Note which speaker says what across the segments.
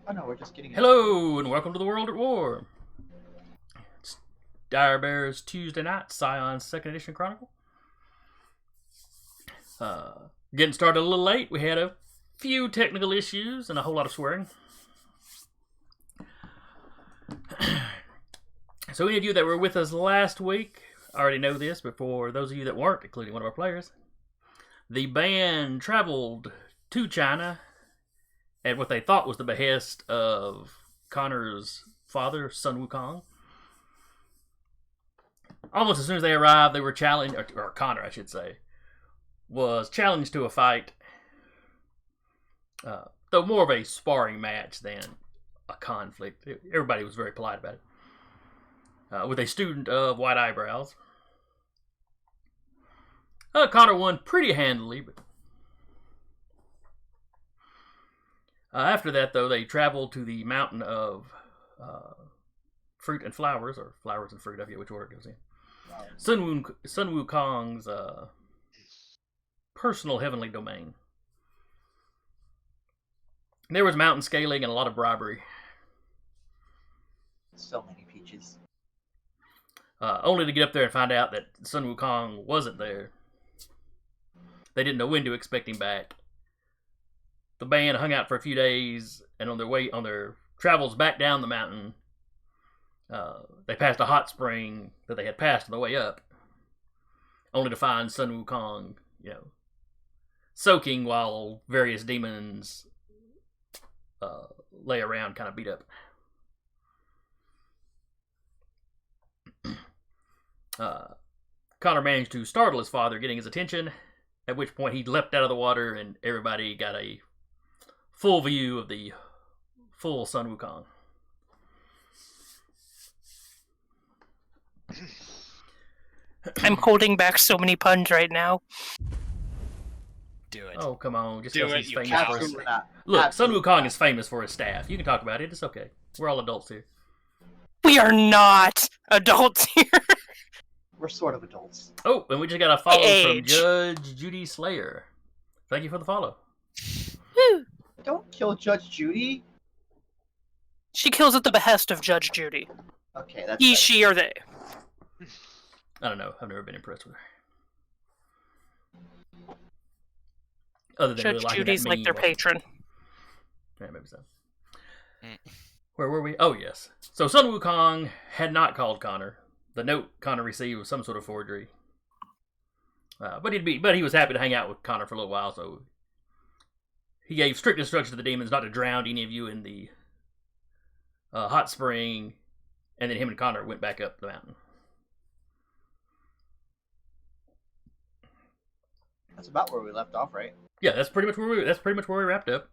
Speaker 1: Oh no, we're just getting into it.
Speaker 2: Hello and welcome to the World at War. It's Dire Bears Tuesday Night, Scion's Second Edition Chronicle. Getting started a little late. We had a few technical issues and a whole lot of swearing. So any of you that were with us last week already know this, but for those of you that weren't, including one of our players, the band traveled to China at what they thought was the behest of Connor's father, Sun Wukong. Almost as soon as they arrived, they were challenged, or Connor, I should say, was challenged to a fight, though more of a sparring match than a conflict. Everybody was very polite about it. With a student of white eyebrows. Connor won pretty handily, but after that, though, they traveled to the mountain of fruit and flowers, or flowers and fruit, I forget which order it goes in. Sun Wukong's personal heavenly domain. There was mountain scaling and a lot of bribery.
Speaker 1: So many peaches.
Speaker 2: Only to get up there and find out that Sun Wukong wasn't there. They didn't know when to expect him back. The band hung out for a few days, and on their travels back down the mountain, they passed a hot spring that they had passed on the way up, only to find Sun Wukong, soaking while various demons lay around, kind of beat up. Connor managed to startle his father, getting his attention, at which point he leapt out of the water and everybody got a full view of the full Sun Wukong.
Speaker 3: I'm holding back so many puns right now.
Speaker 4: Do it.
Speaker 2: Oh, come on. Just
Speaker 4: Do
Speaker 2: because
Speaker 4: it,
Speaker 2: he's
Speaker 4: you
Speaker 2: famous
Speaker 4: coward.
Speaker 2: for his...
Speaker 1: Absolutely not.
Speaker 2: Look, Sun
Speaker 1: Absolutely
Speaker 2: Wukong
Speaker 1: not.
Speaker 2: is famous for his staff. You can talk about it. It's okay. We're all adults here.
Speaker 3: We are not adults here.
Speaker 1: We're sort of adults.
Speaker 2: Oh, and we just got a follow from
Speaker 3: Age.
Speaker 2: Judge Judy Slayer. Thank you for the follow.
Speaker 3: Woo.
Speaker 1: Don't kill Judge Judy.
Speaker 3: She kills at the behest of Judge Judy.
Speaker 1: Okay, that's
Speaker 3: He,
Speaker 1: better.
Speaker 3: she, or they.
Speaker 2: I don't know. I've never been impressed with her. Other than
Speaker 3: Judge
Speaker 2: really liking
Speaker 3: Judy's
Speaker 2: that
Speaker 3: like their
Speaker 2: meme.
Speaker 3: patron.
Speaker 2: Yeah, maybe so.
Speaker 4: Mm.
Speaker 2: Where were we? Oh, yes. So Sun Wukong had not called Connor. The note Connor received was some sort of forgery. But he was happy to hang out with Connor for a little while, so he gave strict instructions to the demons not to drown any of you in the hot spring, and then him and Connor went back up the mountain.
Speaker 1: That's about where we left off, right?
Speaker 2: Yeah, that's pretty much where we wrapped up.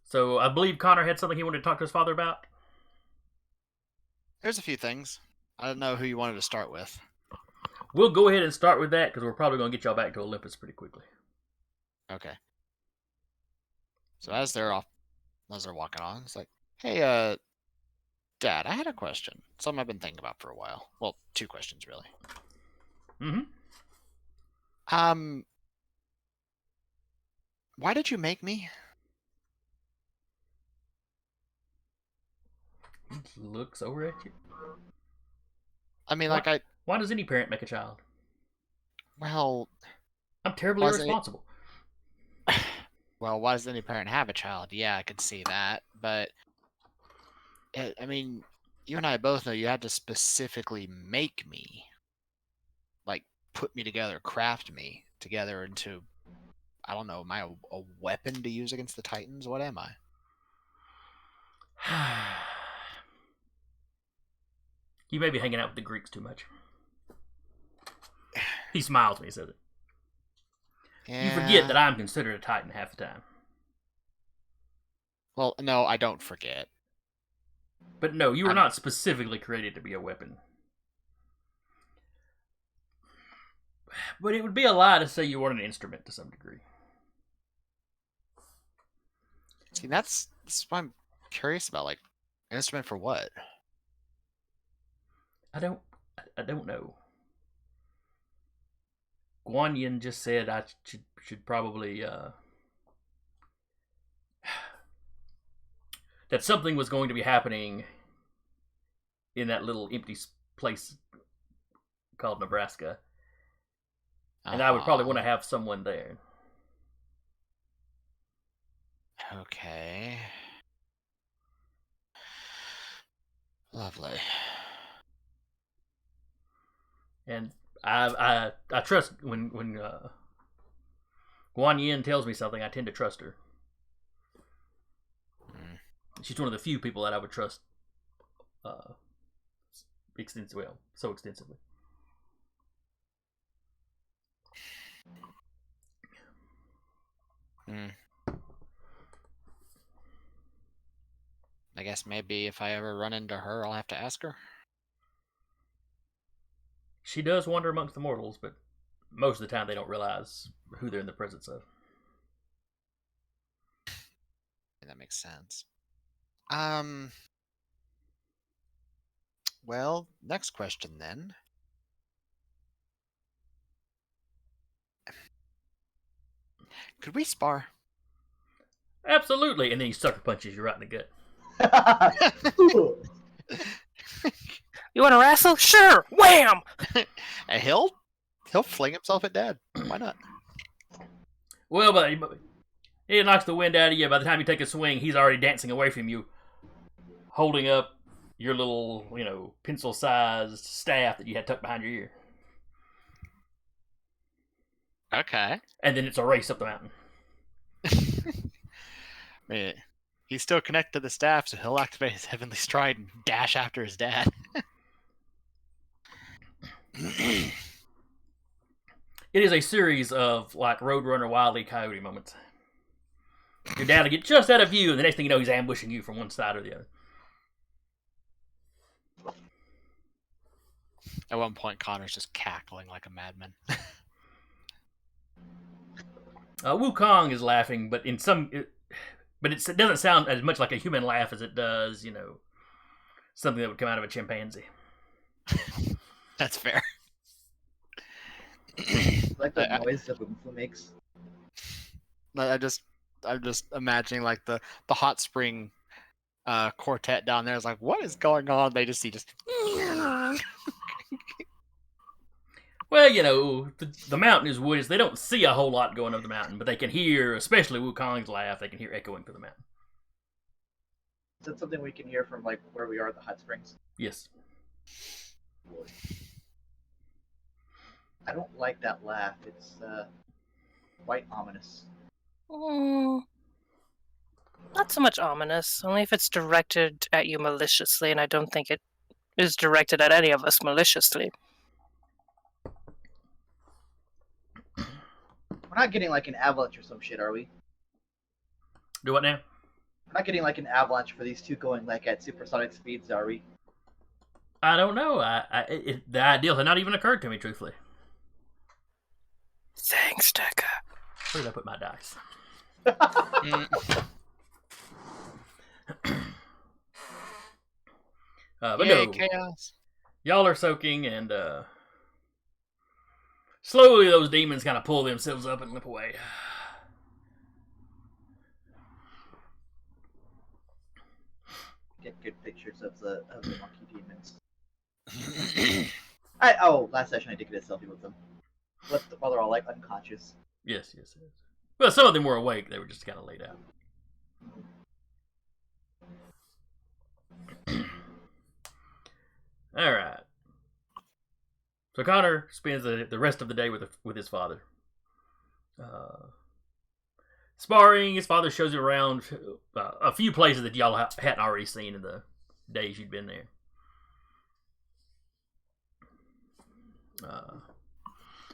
Speaker 2: So I believe Connor had something he wanted to talk to his father about.
Speaker 4: There's a few things. I don't know who you wanted to start with.
Speaker 2: We'll go ahead and start with that because we're probably going to get y'all back to Olympus pretty quickly.
Speaker 4: Okay. So as they're walking on, it's like, hey, Dad, I had a question. Something I've been thinking about for a while. Well, two questions really.
Speaker 2: Mm-hmm.
Speaker 4: Why did you make me?
Speaker 2: He looks over at you.
Speaker 4: I mean,
Speaker 2: What?
Speaker 4: like
Speaker 2: Why does any parent make a child?
Speaker 4: well,
Speaker 2: I'm terribly
Speaker 4: Why is it-
Speaker 2: irresponsible.
Speaker 4: why does any parent have a child? Yeah, I could see that, but I mean, you and I both know you had to specifically make me, like, put me together, craft me together into, I don't know, am I a weapon to use against the Titans? What am I?
Speaker 2: You may be hanging out with the Greeks too much. He smiles when he says it. You forget that I'm considered a Titan half the time.
Speaker 4: Well, no, I don't forget.
Speaker 2: But no, you were
Speaker 4: I'm-
Speaker 2: not specifically created to be a weapon. But it would be a lie to say you weren't an instrument to some degree.
Speaker 4: See, that's what I'm curious about. Like, an instrument for what?
Speaker 2: I don't know. Guan Yin just said I should probably that something was going to be happening in that little empty place called Nebraska, and I would probably want to have someone there.
Speaker 4: Okay. Lovely.
Speaker 2: And I trust when Guan Yin tells me something, I tend to trust her.
Speaker 4: Mm.
Speaker 2: She's one of the few people that I would trust so extensively.
Speaker 4: Mm. I guess maybe if I ever run into her, I'll have to ask her.
Speaker 2: She does wander amongst the mortals, but most of the time they don't realize who they're in the presence of.
Speaker 4: That makes sense. Well, next question then. Could we spar?
Speaker 2: Absolutely, and then he sucker punches you right in the gut.
Speaker 1: Ooh.
Speaker 3: You want to wrestle? Sure. Wham!
Speaker 4: And he'll fling himself at Dad. Why not?
Speaker 2: Well, but he knocks the wind out of you. By the time you take a swing, he's already dancing away from you, holding up your little, pencil-sized staff that you had tucked behind your ear.
Speaker 4: Okay.
Speaker 2: And then it's a race up the mountain.
Speaker 4: Man, he's still connected to the staff, so he'll activate his heavenly stride and dash after his dad.
Speaker 2: It is a series of like Roadrunner Wile E. Coyote moments. Your dad will get just out of view, and the next thing you know, he's ambushing you from one side or the other.
Speaker 4: At one point, Connor's just cackling like a madman.
Speaker 2: Wukong is laughing, but it doesn't sound as much like a human laugh as it does, something that would come out of a chimpanzee.
Speaker 4: That's fair.
Speaker 1: Like the noise that Oompa makes.
Speaker 4: I'm just imagining like the hot spring quartet down there is like, what is going on? They just see
Speaker 2: Well, the mountain is wooded, so they don't see a whole lot going up the mountain, but they can hear, especially Wukong's laugh, they can hear echoing through the mountain.
Speaker 1: Is that something we can hear from like where we are at the hot springs?
Speaker 2: Yes.
Speaker 1: Boy. I don't like that laugh. It's quite ominous.
Speaker 3: Not so much ominous, only if it's directed at you maliciously, and I don't think it is directed at any of us maliciously.
Speaker 1: We're not getting like an avalanche or some shit, are we?
Speaker 2: Do what now?
Speaker 1: We're not getting like an avalanche for these two going like at supersonic speeds, are we?
Speaker 2: I don't know. The idea had not even occurred to me, truthfully.
Speaker 3: Thanks, Deca.
Speaker 2: Where did I put my dice? But
Speaker 4: Yay,
Speaker 2: no,
Speaker 4: chaos.
Speaker 2: y'all are soaking, and slowly those demons kind of pull themselves up and limp away.
Speaker 1: Get good pictures of the monkey demons. Last session I did get a selfie with them. While they're all like unconscious.
Speaker 2: Yes. Well, some of them were awake. They were just kind of laid out. All right. So Connor spends the rest of the day with his father. Sparring. His father shows him around a few places that y'all hadn't already seen in the days you'd been there.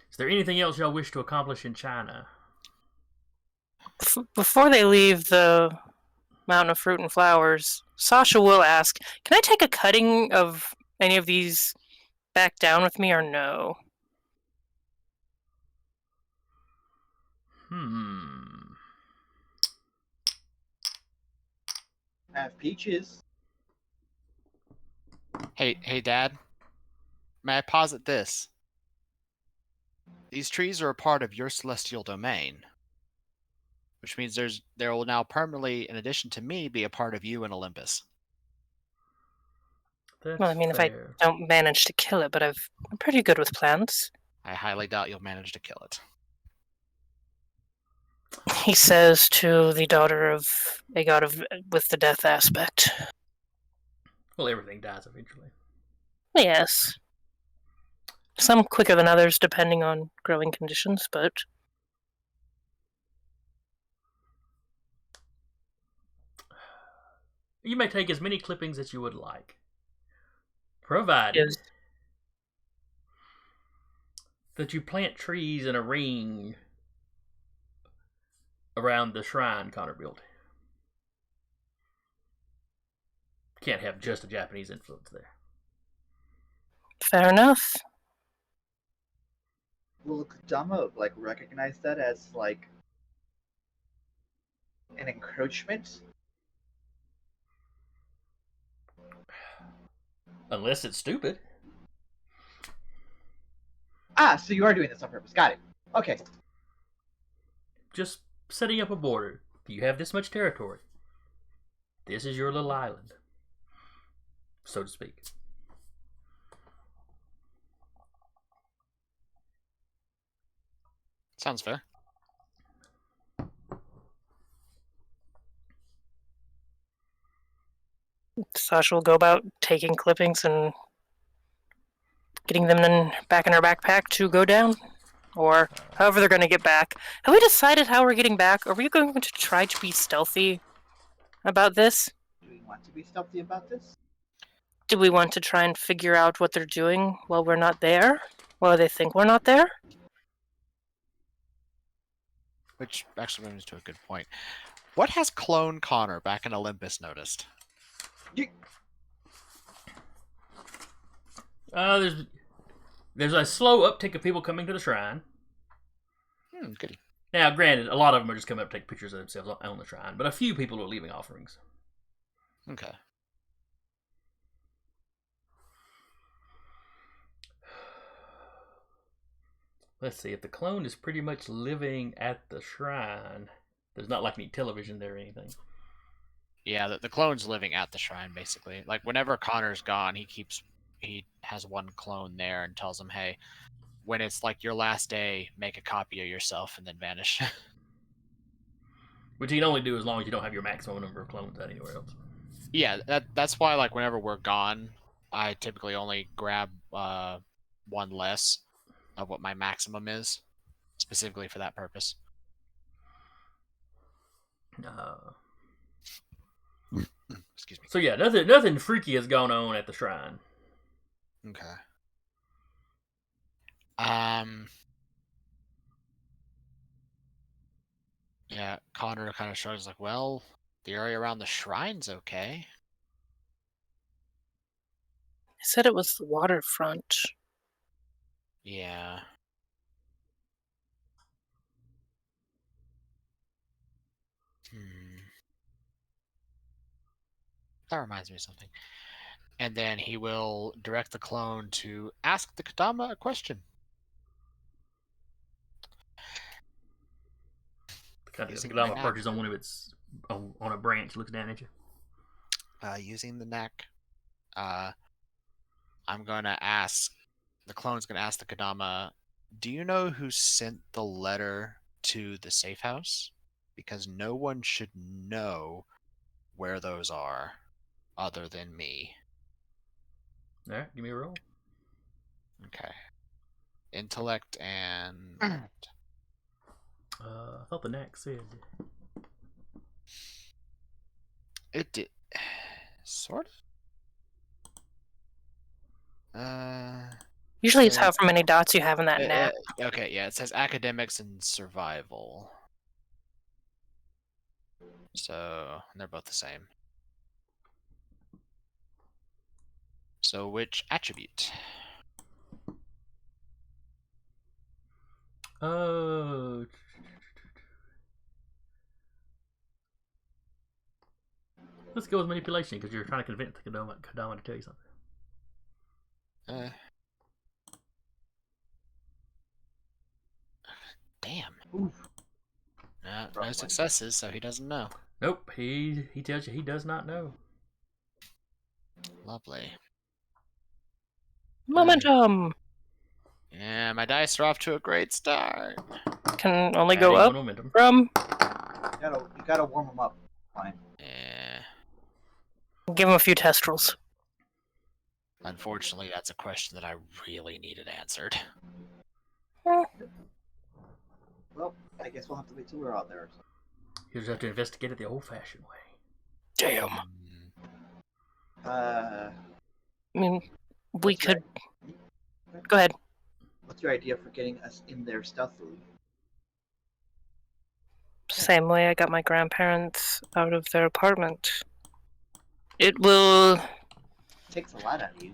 Speaker 2: Is there anything else y'all wish to accomplish in China?
Speaker 3: Before they leave the Mountain of Fruit and Flowers, Sasha will ask, can I take a cutting of any of these back down with me or no?
Speaker 1: I have peaches.
Speaker 4: Hey, Dad. May I posit this? These trees are a part of your celestial domain, which means there will now permanently, in addition to me, be a part of you and Olympus.
Speaker 2: That's
Speaker 3: Well, I mean, if I
Speaker 2: fair.
Speaker 3: don't manage to kill it, but I'm pretty good with plants.
Speaker 4: I highly doubt you'll manage to kill it.
Speaker 3: He says to the daughter of a god of with the death aspect.
Speaker 2: Well, everything dies eventually.
Speaker 3: Yes. Some quicker than others, depending on growing conditions, but
Speaker 2: You may take as many clippings as you would like, provided
Speaker 3: Yes.
Speaker 2: that you plant trees in a ring around the shrine Connor built. Can't have just a Japanese influence there.
Speaker 3: fair enough.
Speaker 1: Will Kodama like recognize that as like an encroachment?
Speaker 2: Unless it's stupid.
Speaker 1: Ah, so you are doing this on purpose. Got it. Okay.
Speaker 2: Just setting up a border. You have this much territory. This is your little island, so to speak.
Speaker 4: Sounds fair.
Speaker 3: Sasha will go about taking clippings and getting them back in her backpack to go down. Or however they're going to get back. Have we decided how we're getting back? Are we going to try to be stealthy about this?
Speaker 1: Do we want to be stealthy about this?
Speaker 3: Do we want to try and figure out what they're doing while we're not there? While they think we're not there?
Speaker 4: Which actually brings to a good point. What has Clone Connor back in Olympus noticed?
Speaker 2: There's a slow uptick of people coming to the shrine.
Speaker 4: Goody.
Speaker 2: Now, granted, a lot of them are just coming up to take pictures of themselves on the shrine, but a few people are leaving offerings.
Speaker 4: Okay.
Speaker 2: Let's see, if the clone is pretty much living at the shrine, there's not like any television there or anything.
Speaker 4: Yeah, the clone's living at the shrine, basically. Like, whenever Connor's gone, he has one clone there and tells him, hey, when it's like your last day, make a copy of yourself and then vanish.
Speaker 2: Which you can only do as long as you don't have your maximum number of clones out anywhere else.
Speaker 4: Yeah, that's why, like, whenever we're gone, I typically only grab one less of what my maximum is, specifically for that purpose. Excuse me.
Speaker 2: So yeah, nothing freaky has gone on at the shrine.
Speaker 4: Okay. Yeah, Connor kind of shrugs like, well, the area around the shrine's okay.
Speaker 3: I said it was the waterfront.
Speaker 4: Yeah. That reminds me of something. And then he will direct the clone to ask the Kodama a question.
Speaker 2: The
Speaker 4: Using
Speaker 2: Kodama
Speaker 4: the knack.
Speaker 2: perches on one of its on a branch, looks down at you.
Speaker 4: Using the knack, I'm going to ask, the clone's going to ask the Kodama, do you know who sent the letter to the safe house? Because no one should know where those are other than me.
Speaker 2: Alright, give me a roll.
Speaker 4: Okay. Intellect and...
Speaker 2: I thought the knack said.
Speaker 4: It did. Sort of?
Speaker 3: Usually it's however many dots you have in that nap.
Speaker 4: Okay, yeah, it says academics and survival. So, they're both the same. So, which attribute?
Speaker 2: Oh. Let's go with manipulation because you're trying to convince the Kodama to tell you something.
Speaker 4: Damn.
Speaker 1: Oof.
Speaker 4: No
Speaker 1: Rough one.
Speaker 4: successes, so he doesn't know.
Speaker 2: Nope, he tells you he does not know.
Speaker 4: Lovely.
Speaker 3: Momentum
Speaker 4: Yeah, my dice are off to a great start.
Speaker 3: can only
Speaker 2: Adding
Speaker 3: go up
Speaker 2: one momentum.
Speaker 3: from.
Speaker 1: You gotta warm them up. Fine.
Speaker 4: Yeah.
Speaker 3: Give him a few test rolls.
Speaker 4: Unfortunately, that's a question that I really needed answered.
Speaker 1: Well, I guess we'll have to wait till we're out there.
Speaker 2: You just have to investigate it the old-fashioned way.
Speaker 3: Damn.
Speaker 1: Uh,
Speaker 3: I mean, we
Speaker 1: What's your-
Speaker 3: could. Go ahead.
Speaker 1: what's your idea for getting us in there stealthily?
Speaker 3: Same way I got my grandparents out of their apartment. It will.
Speaker 1: It takes a lot out of you.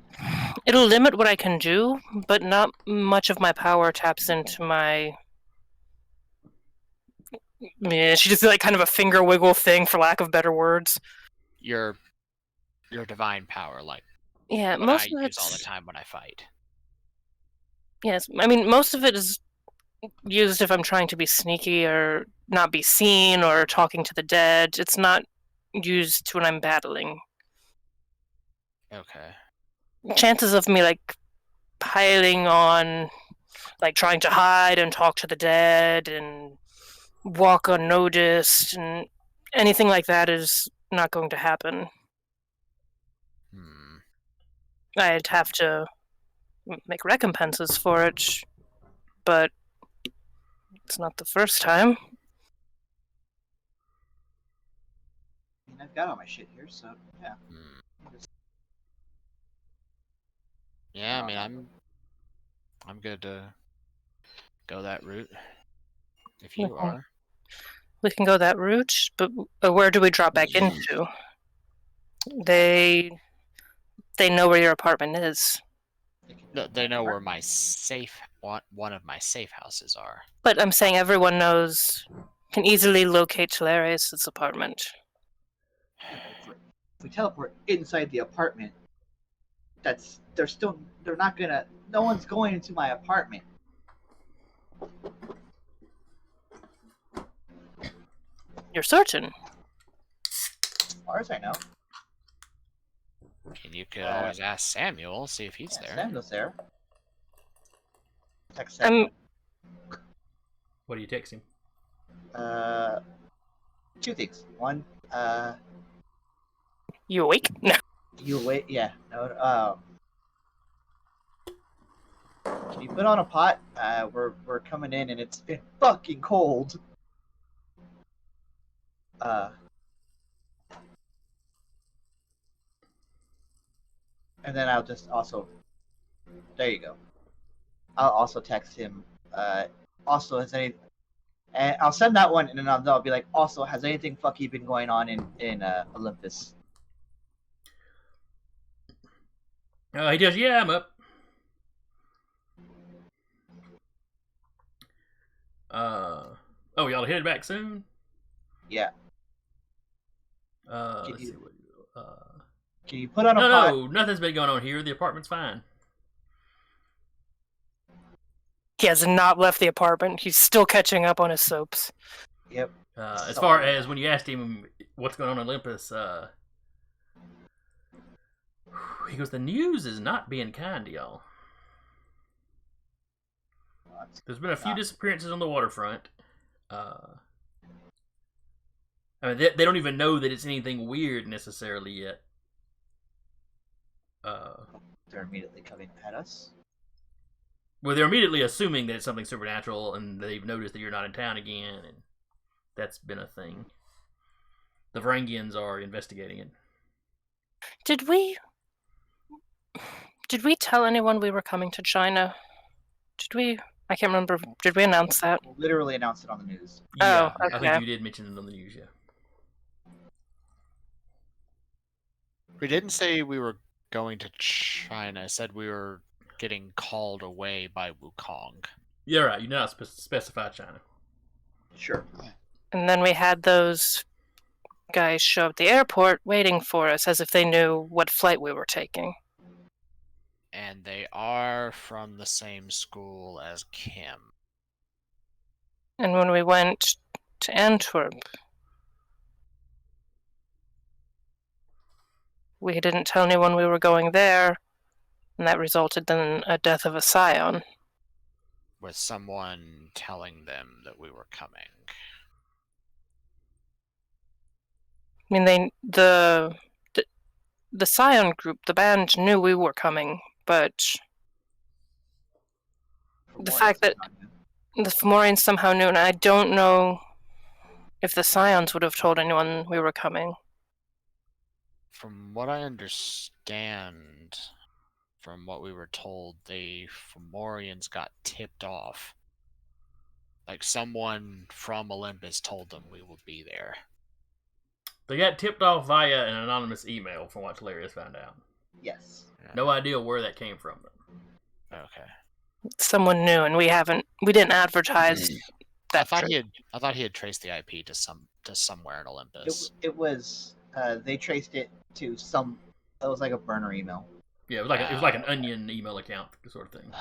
Speaker 3: It'll limit what I can do, but not much of my power taps into my. Yeah, she just did like kind of a finger wiggle thing, for lack of better words.
Speaker 4: Your divine power, like
Speaker 3: Yeah,
Speaker 4: what
Speaker 3: most
Speaker 4: I
Speaker 3: of
Speaker 4: use all
Speaker 3: it's.
Speaker 4: the time when I fight.
Speaker 3: Yes, I mean most of it is used if I'm trying to be sneaky or not be seen or talking to the dead. It's not used when I'm battling.
Speaker 4: Okay.
Speaker 3: Chances of me like piling on, like trying to hide and talk to the dead and walk unnoticed and anything like that is not going to happen. I'd have to make recompenses for it, but it's not the first time.
Speaker 1: I mean, I've got all my shit here, so yeah.
Speaker 4: Yeah, I mean, I'm good to go that route. If you
Speaker 3: Mhm.
Speaker 4: are.
Speaker 3: We can go that route, but where do we drop back into? They know where your apartment is.
Speaker 4: No, they know where my one of my safe houses are.
Speaker 3: But I'm saying everyone can easily locate Hilarious' apartment.
Speaker 1: If we teleport inside the apartment, they're not gonna. No one's going into my apartment.
Speaker 3: You're certain?
Speaker 1: As far as I know.
Speaker 4: And you could always ask Samuel, see if he's there.
Speaker 1: Samuel's there. Text Samuel.
Speaker 2: What do you text him?
Speaker 1: Two things. One,
Speaker 3: You awake? No.
Speaker 1: you wait. Yeah. No. Can you put on a pot? We're coming in and it's been fucking cold. And then I'll just also. There you go. I'll also text him. Also, has any. And I'll send that one, and then I'll be like, also, has anything fucky been going on in Olympus?
Speaker 2: He does. Yeah, I'm up. Oh, y'all headed back soon?
Speaker 1: Yeah.
Speaker 2: Let's see what.
Speaker 1: Can you put on a pot?
Speaker 2: No, nothing's been going on here. The apartment's fine.
Speaker 3: He has not left the apartment. He's still catching up on his soaps.
Speaker 1: Yep.
Speaker 2: As far as when you asked him what's going on in Olympus, he goes, the news is not being kind to y'all. There's been a few disappearances on the waterfront. I mean, they don't even know that it's anything weird necessarily yet.
Speaker 1: They're immediately coming at us.
Speaker 2: Well, they're immediately assuming that it's something supernatural, and they've noticed that you're not in town again, and that's been a thing. The Varangians are investigating it.
Speaker 3: Did we tell anyone we were coming to China? Did we? I can't remember. Did we announce that?
Speaker 1: We'll literally announce it on the news.
Speaker 2: Yeah,
Speaker 3: Oh, okay.
Speaker 2: I think you did mention it on the news, yeah.
Speaker 4: We didn't say we were going to China. I said we were getting called away by Wukong.
Speaker 2: Yeah, right. You did not specify China.
Speaker 1: Sure.
Speaker 3: And then we had those guys show up at the airport waiting for us as if they knew what flight we were taking.
Speaker 4: And they are from the same school as Kim.
Speaker 3: And when we went to Antwerp, we didn't tell anyone we were going there, and that resulted in a death of a scion.
Speaker 4: With someone telling them that we were coming.
Speaker 3: I mean, the Scion group, the band, knew we were coming, but the fact that the Fomorians somehow knew, and I don't know if the Scions would have told anyone we were coming.
Speaker 4: From what I understand, from what we were told, the Fomorians got tipped off. Like someone from Olympus told them we would be there.
Speaker 2: They got tipped off via an anonymous email, from what Talarius found out.
Speaker 1: Yes.
Speaker 2: No idea where that came from.
Speaker 4: Okay.
Speaker 3: Someone knew, and we didn't advertise that.
Speaker 4: I thought he had traced the IP to somewhere in Olympus.
Speaker 1: It was. They traced it to some. It was like a burner email.
Speaker 2: Yeah, it was like an onion email account sort of thing.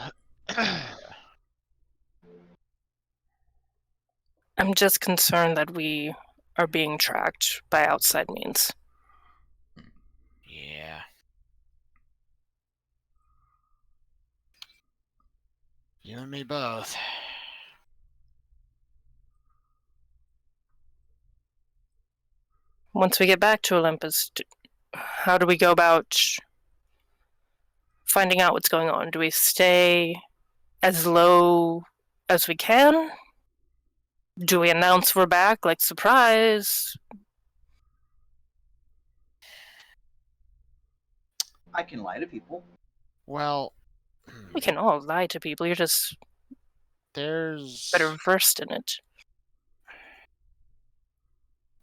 Speaker 3: I'm just concerned that we are being tracked by outside means.
Speaker 4: Yeah. You and me both.
Speaker 3: Once we get back to Olympus, how do we go about finding out what's going on? Do we stay as low as we can? Do we announce we're back, like surprise?
Speaker 1: I can lie to people.
Speaker 4: Well,
Speaker 3: We can all lie to people. You're just
Speaker 4: there's
Speaker 3: better versed in it.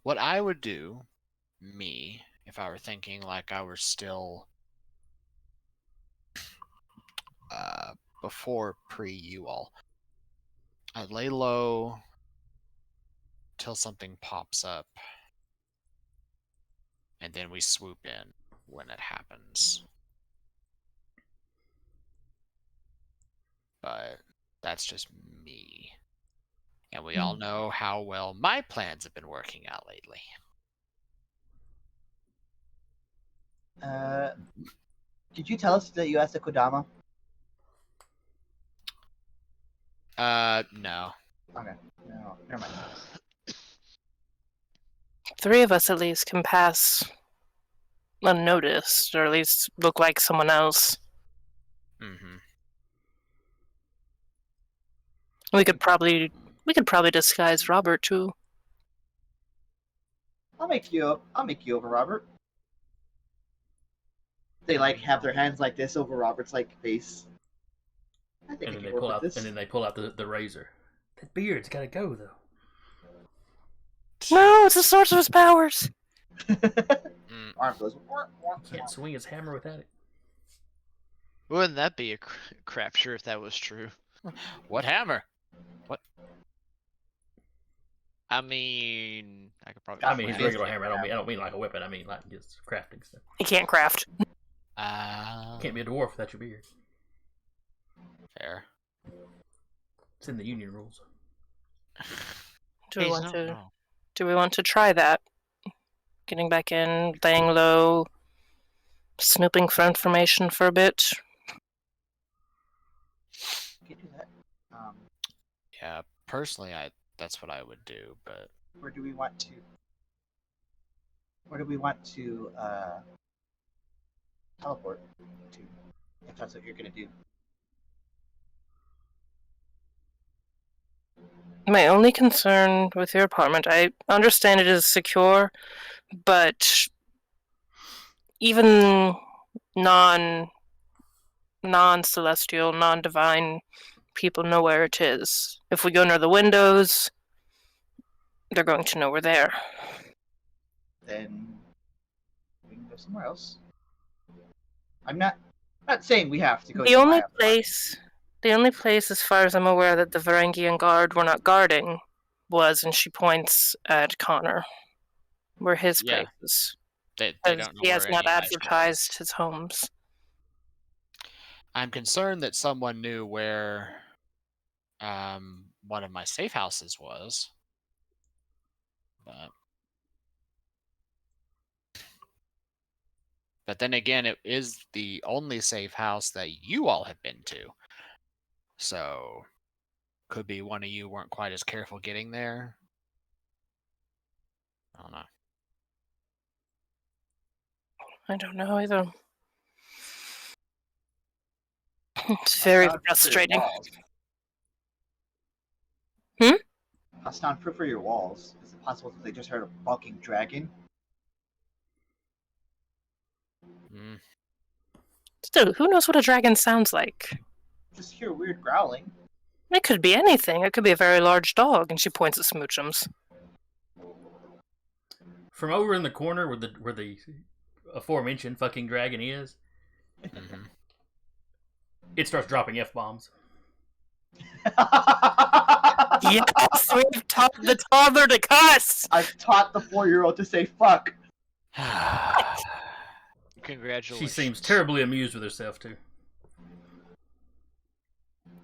Speaker 4: what I would do, me, if I were thinking like I were still before pre-you all. I'd lay low till something pops up, and then we swoop in when it happens. But that's just me. And we all know how well my plans have been working out lately.
Speaker 1: Did you tell us that you asked the Kodama?
Speaker 4: No.
Speaker 1: Okay. No, never mind.
Speaker 3: 3 of us at least can pass unnoticed, or at least look like someone else.
Speaker 4: Mm-hmm.
Speaker 3: We could probably disguise Robert too.
Speaker 1: I'll make you over, Robert. They like have their hands like this over Robert's like face. I think
Speaker 2: And
Speaker 1: I
Speaker 2: then
Speaker 1: can
Speaker 2: they
Speaker 1: work
Speaker 2: pull
Speaker 1: with
Speaker 2: out,
Speaker 1: this.
Speaker 2: and then they pull out the razor. That beard's gotta go though.
Speaker 3: No, it's the source of his powers.
Speaker 1: Arm goes.
Speaker 2: Can't swing his hammer without it.
Speaker 5: Wouldn't that be a crap sure if that was true?
Speaker 4: What hammer?
Speaker 5: I mean, I could probably.
Speaker 2: I mean, his
Speaker 1: Fist
Speaker 2: regular
Speaker 1: hammer.
Speaker 2: hammer. I don't mean like a weapon. I mean like just crafting stuff.
Speaker 3: He can't craft.
Speaker 2: Can't be a dwarf without your beard.
Speaker 4: Fair.
Speaker 2: It's in the union rules.
Speaker 3: Do we
Speaker 5: He's
Speaker 3: want
Speaker 5: not
Speaker 3: to?
Speaker 5: wrong.
Speaker 3: Do we want to try that? Getting back in, laying low, snooping for information for a bit.
Speaker 1: You can do that.
Speaker 4: Yeah, personally, that's what I would do, but
Speaker 1: Where do we want to? Where do we want to teleport to? If that's what you're gonna do.
Speaker 3: My only concern with your apartment, I understand it is secure, but even non-celestial, non-divine people know where it is. If we go near the windows, they're going to know we're there.
Speaker 1: Then we can go somewhere else. I'm not saying we have to go.
Speaker 3: The
Speaker 1: to
Speaker 3: only
Speaker 1: my apartment.
Speaker 3: place, as far as I'm aware, that the Varangian guard were not guarding was, and she points at Connor, where his
Speaker 4: Yeah.
Speaker 3: place is.
Speaker 4: they
Speaker 3: Because
Speaker 4: don't know
Speaker 3: he has
Speaker 4: where
Speaker 3: not
Speaker 4: any of my stuff is.
Speaker 3: advertised his homes.
Speaker 4: I'm concerned that someone knew where one of my safe houses was. But then again, it is the only safe house that you all have been to. So could be one of you weren't quite as careful getting there. I don't know.
Speaker 3: I don't know either. It's very frustrating.
Speaker 1: How soundproof are your walls? Is it possible that they just heard a fucking dragon?
Speaker 4: Mm.
Speaker 3: Still, who knows what a dragon sounds like?
Speaker 1: Just hear weird growling.
Speaker 3: It could be anything. It could be a very large dog, and she points at Smoochums.
Speaker 2: From over in the corner where the aforementioned fucking dragon is,
Speaker 4: Mhm.
Speaker 2: it starts dropping F-bombs.
Speaker 3: Yes, we've taught the toddler to cuss!
Speaker 1: I've taught the 4-year-old to say fuck.
Speaker 5: Congratulations.
Speaker 2: She seems terribly amused with herself, too.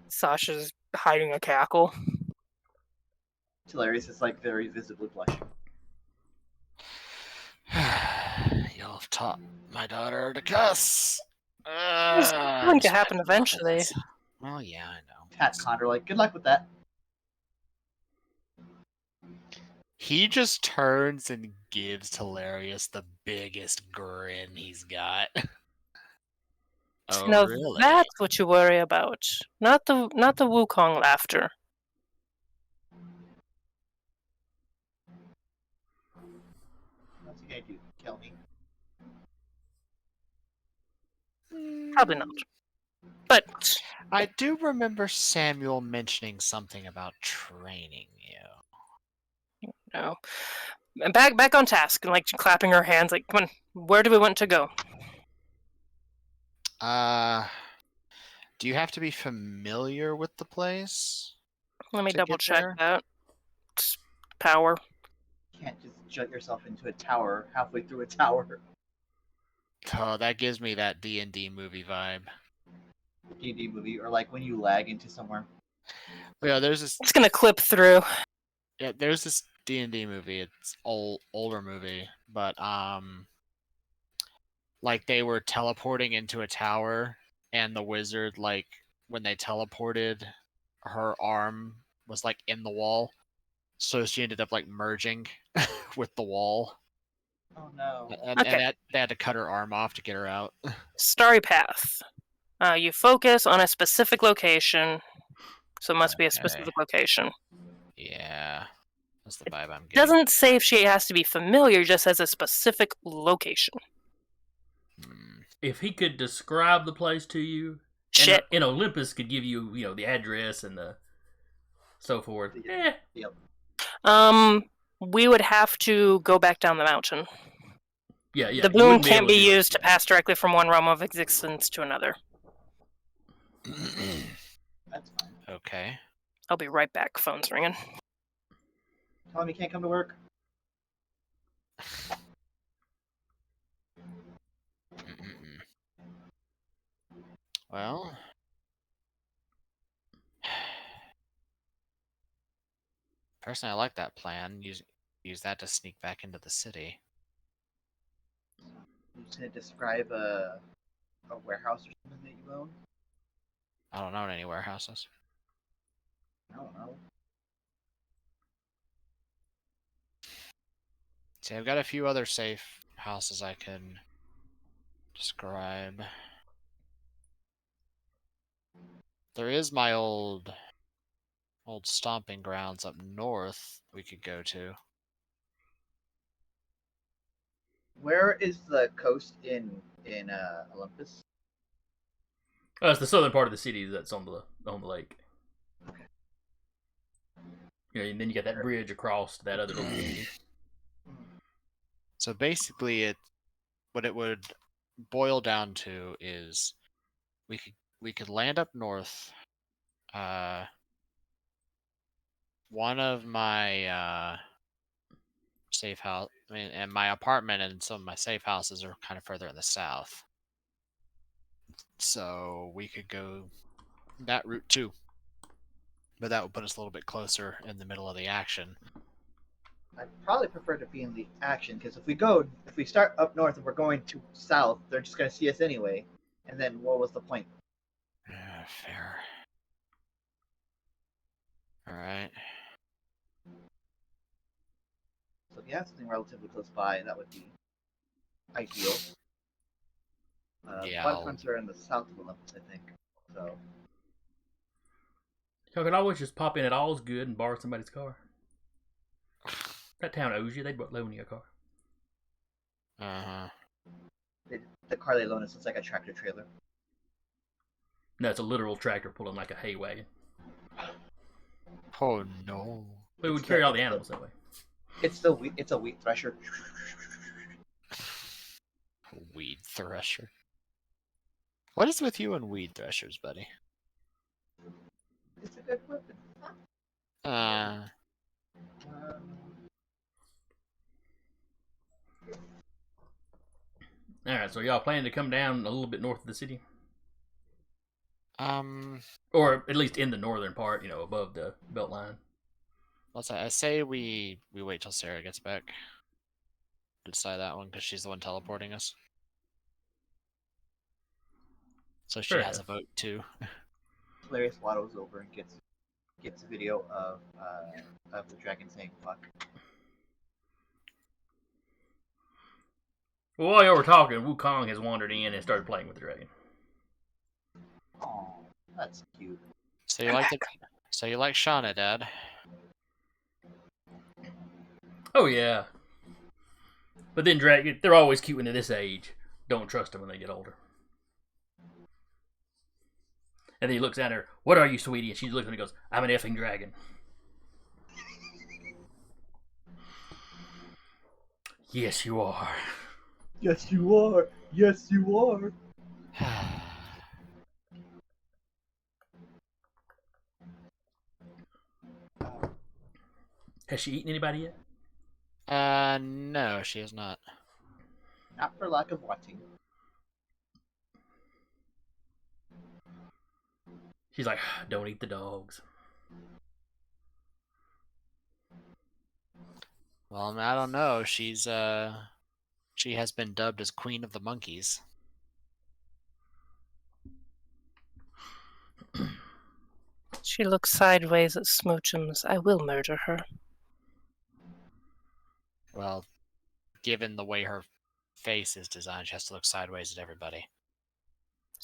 Speaker 3: Sasha's hiding a cackle.
Speaker 1: Hilarious is like very visibly blushing.
Speaker 4: Y'all have taught my daughter to cuss.
Speaker 3: It's going to happen eventually.
Speaker 4: Well, yeah, I know.
Speaker 1: Pat Condor, like, good luck with that.
Speaker 4: He just turns and gives Hilarious the biggest grin he's got. Oh,
Speaker 3: Now
Speaker 4: really?
Speaker 3: that's what you worry about, not the Wukong laughter.
Speaker 1: What's he gonna do? Kill me?
Speaker 3: Probably not. But
Speaker 4: I do remember Samuel mentioning something about training you.
Speaker 3: no. Back on task, and like clapping her hands, like, come on, where do we want to go?
Speaker 4: Do you have to be familiar with the place?
Speaker 3: Let me
Speaker 4: To
Speaker 3: double
Speaker 4: get
Speaker 3: check
Speaker 4: there?
Speaker 3: that. Power.
Speaker 1: You can't just jut yourself into a tower halfway through a tower.
Speaker 4: Oh, that gives me that D&D movie vibe.
Speaker 1: D&D movie, or like when you lag into somewhere.
Speaker 4: Yeah, there's this.
Speaker 3: It's gonna clip through.
Speaker 4: Yeah, there's this D&D movie. It's older movie, but like they were teleporting into a tower, and the wizard, like when they teleported, her arm was like in the wall, so she ended up like merging with the wall,
Speaker 1: Oh no.
Speaker 4: and
Speaker 3: Okay.
Speaker 4: they had to cut her arm off to get her out.
Speaker 3: Starry path. You focus on a specific location, so it must be a specific location.
Speaker 4: Yeah, that's the vibe I'm getting.
Speaker 3: Doesn't say if she has to be familiar, just says a specific location.
Speaker 2: If he could describe the place to you,
Speaker 3: Shit.
Speaker 2: and Olympus could give you, the address and the so forth. Eh,
Speaker 3: We would have to go back down the mountain.
Speaker 2: yeah.
Speaker 3: The
Speaker 2: you
Speaker 3: boon
Speaker 2: wouldn't be
Speaker 3: can't
Speaker 2: able to
Speaker 3: be
Speaker 2: do it.
Speaker 3: used to pass directly from one realm of existence to another.
Speaker 1: That's fine.
Speaker 4: Okay.
Speaker 3: I'll be right back. Phone's ringing.
Speaker 1: Tell him he can't come to work.
Speaker 4: Well, personally, I like that plan. Use that to sneak back into the city.
Speaker 1: I'm just gonna describe a warehouse or something that you own.
Speaker 4: I don't own any warehouses.
Speaker 1: I don't know.
Speaker 4: See, I've got a few other safe houses I can describe. There is my old stomping grounds up north we could go to.
Speaker 1: Where is the coast in Olympus?
Speaker 2: It's the southern part of the city that's on the lake.
Speaker 1: Okay.
Speaker 2: And then you got that bridge across to that other community.
Speaker 4: So basically, what it would boil down to is we could land up north. One of my safe house, and my apartment and some of my safe houses are kind of further in the south. So we could go that route too. But that would put us a little bit closer in the middle of the action.
Speaker 1: I'd probably prefer to be in the action because if we start up north and we're going to south, they're just gonna see us anyway. And then what was the point?
Speaker 4: Fair. Alright.
Speaker 1: So if you have something relatively close by, that would be ideal.
Speaker 4: Yeah,
Speaker 1: Blood
Speaker 4: I'll-
Speaker 1: Hunts are in the south of Olympus, I think. So
Speaker 2: Y'all could always just pop in at All's Good and borrow somebody's car. That town owes you. They'd loan you a car.
Speaker 4: Uh-huh.
Speaker 1: the car they loan us looks like a tractor trailer.
Speaker 2: No, it's a literal tractor pulling like a hay wagon.
Speaker 4: Oh no.
Speaker 2: We would carry all the animals that way.
Speaker 1: It's a wheat thresher.
Speaker 4: Weed thresher. What is with you and weed threshers, buddy?
Speaker 1: It's a good weapon.
Speaker 4: Uh,
Speaker 2: Alright, so y'all planning to come down a little bit north of the city?
Speaker 4: um,
Speaker 2: Or at least in the northern part, above the belt line.
Speaker 4: I say we wait till Sarah gets back to decide that one because she's the one teleporting us. So she
Speaker 2: Fair
Speaker 4: has
Speaker 2: enough.
Speaker 4: a vote too.
Speaker 1: Hilarious waddles over and gets a video of the dragon saying fuck.
Speaker 2: Well, while y'all were talking, Wukong has wandered in and started playing with the dragon.
Speaker 1: Oh, that's cute.
Speaker 4: So you like Shauna, Dad?
Speaker 2: Oh yeah. But then they're always cute when they're this age. Don't trust them when they get older. And then he looks at her, "What are you, sweetie?" And she looks at him and goes, "I'm an effing dragon." Yes, you are.
Speaker 1: Yes, you are. Yes, you are.
Speaker 2: Has she eaten anybody yet?
Speaker 4: No, she has not.
Speaker 1: Not for lack of wanting.
Speaker 2: She's like, "Don't eat the dogs."
Speaker 4: Well, I don't know. She has been dubbed as Queen of the Monkeys.
Speaker 3: She looks sideways at Smoochums. I will murder her.
Speaker 4: Well, given the way her face is designed, she has to look sideways at everybody.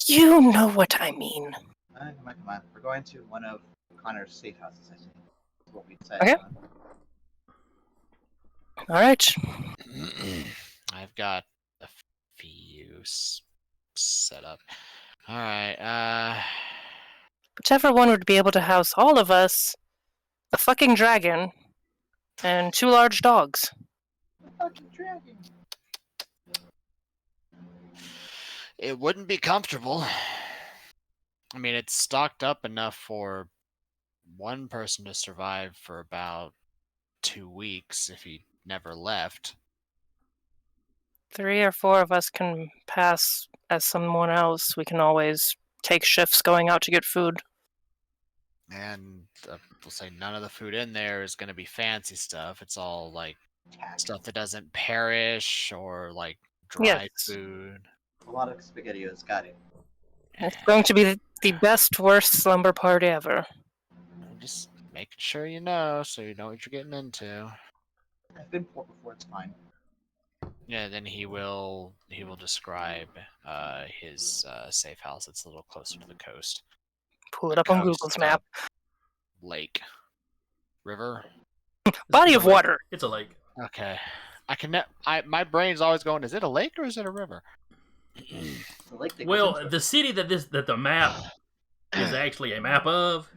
Speaker 3: You know what I mean.
Speaker 1: Come on. We're going to one of Connor's safe houses, I think. That's what we decided
Speaker 3: Okay.
Speaker 1: on.
Speaker 3: All right.
Speaker 4: I've got a few set up. All right.
Speaker 3: Whichever one would be able to house all of us, the fucking dragon, and 2 large dogs.
Speaker 1: Fucking dragon.
Speaker 4: It wouldn't be comfortable. I mean, it's stocked up enough for one person to survive for about 2 weeks if he never left.
Speaker 3: 3 or 4 of us can pass as someone else. We can always take shifts going out to get food.
Speaker 4: And we'll say none of the food in there is going to be fancy stuff. It's all like stuff that doesn't perish or like dry
Speaker 3: Yes.
Speaker 4: food.
Speaker 1: A lot of SpaghettiOs, got it.
Speaker 3: It's going to be the best, worst slumber party ever.
Speaker 4: Just making sure you know so you know what you're getting into.
Speaker 1: I've been poor before, it's fine.
Speaker 4: Yeah, then he will describe his safe house. It's a little closer to the coast.
Speaker 3: Pull it up on
Speaker 4: Coast,
Speaker 3: Google's map.
Speaker 4: Lake. River.
Speaker 3: Body
Speaker 2: It's
Speaker 3: of
Speaker 2: a lake.
Speaker 3: water.
Speaker 2: It's a lake.
Speaker 4: Okay. My brain's always going, is it a lake or is it a river?
Speaker 1: The lake that goes
Speaker 2: Well,
Speaker 1: into it.
Speaker 2: the city that the map is actually a map of,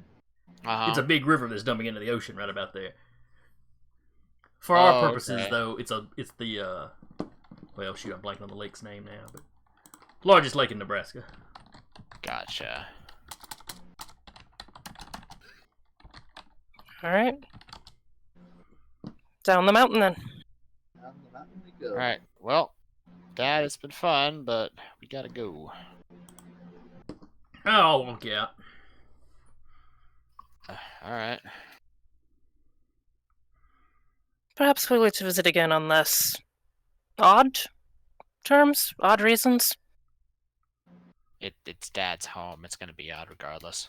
Speaker 2: it's a big river that's dumping into the ocean right about there. For our purposes,
Speaker 4: okay.
Speaker 2: though, it's the well, shoot, I'm blanking on the lake's name now, but largest lake in Nebraska.
Speaker 4: Gotcha.
Speaker 3: All right. Down the mountain then.
Speaker 1: Down the mountain we go.
Speaker 4: Alright, well, Dad, it's been fun, but we gotta go.
Speaker 2: Oh, I'll walk you out.
Speaker 4: All right.
Speaker 3: Perhaps we'll wait to visit again on less odd terms, odd reasons.
Speaker 4: It's Dad's home. It's gonna be odd regardless.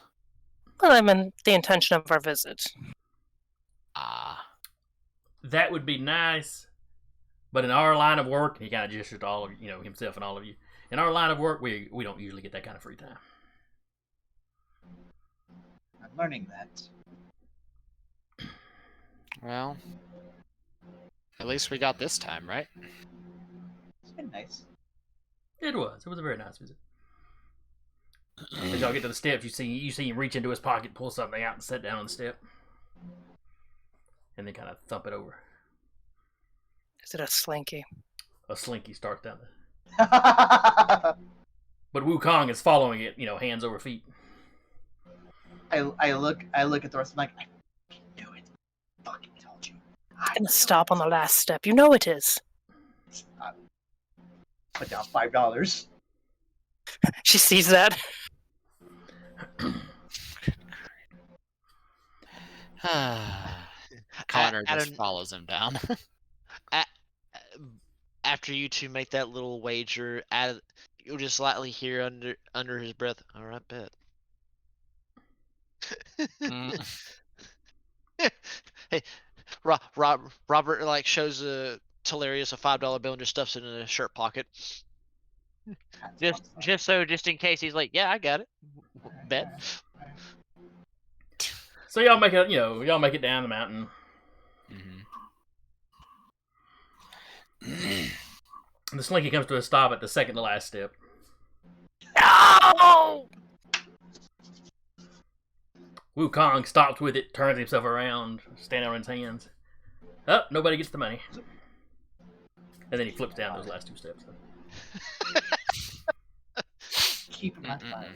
Speaker 3: Well, I mean the intention of our visit.
Speaker 4: Ah.
Speaker 2: That would be nice, but in our line of work, and he kind of gestures to all of himself and all of you. In our line of work, we don't usually get that kind of free time.
Speaker 1: I'm learning that.
Speaker 4: Well, at least we got this time, right?
Speaker 1: It's been nice.
Speaker 2: It was a very nice visit. As y'all get to the steps, you see him reach into his pocket, pull something out, and sit down on the step, and then kind of thump it over.
Speaker 3: Is it a slinky?
Speaker 2: A slinky starts down the. But Wukong is following it, hands over feet.
Speaker 1: I look at the rest. I'm like, I knew it. Fucking told you.
Speaker 3: It's gonna stop on the last step. You know it is.
Speaker 1: Put down $5.
Speaker 3: She sees that.
Speaker 4: Connor just
Speaker 5: Adam-
Speaker 4: follows him down.
Speaker 5: After you two make that little wager, you'll just slightly hear under his breath. All right, bet. Hey, Robert like shows Talarius a $5 bill and just stuffs it in a shirt pocket. Just in case he's like, yeah, I got it. Bet.
Speaker 2: So y'all make it down the mountain. And the slinky comes to a stop at the second to last step.
Speaker 3: No!
Speaker 2: Wukong stops with it, turns himself around, standing on his hands. Oh, nobody gets the money. And then he flips down those last two steps.
Speaker 1: Keep him on fire.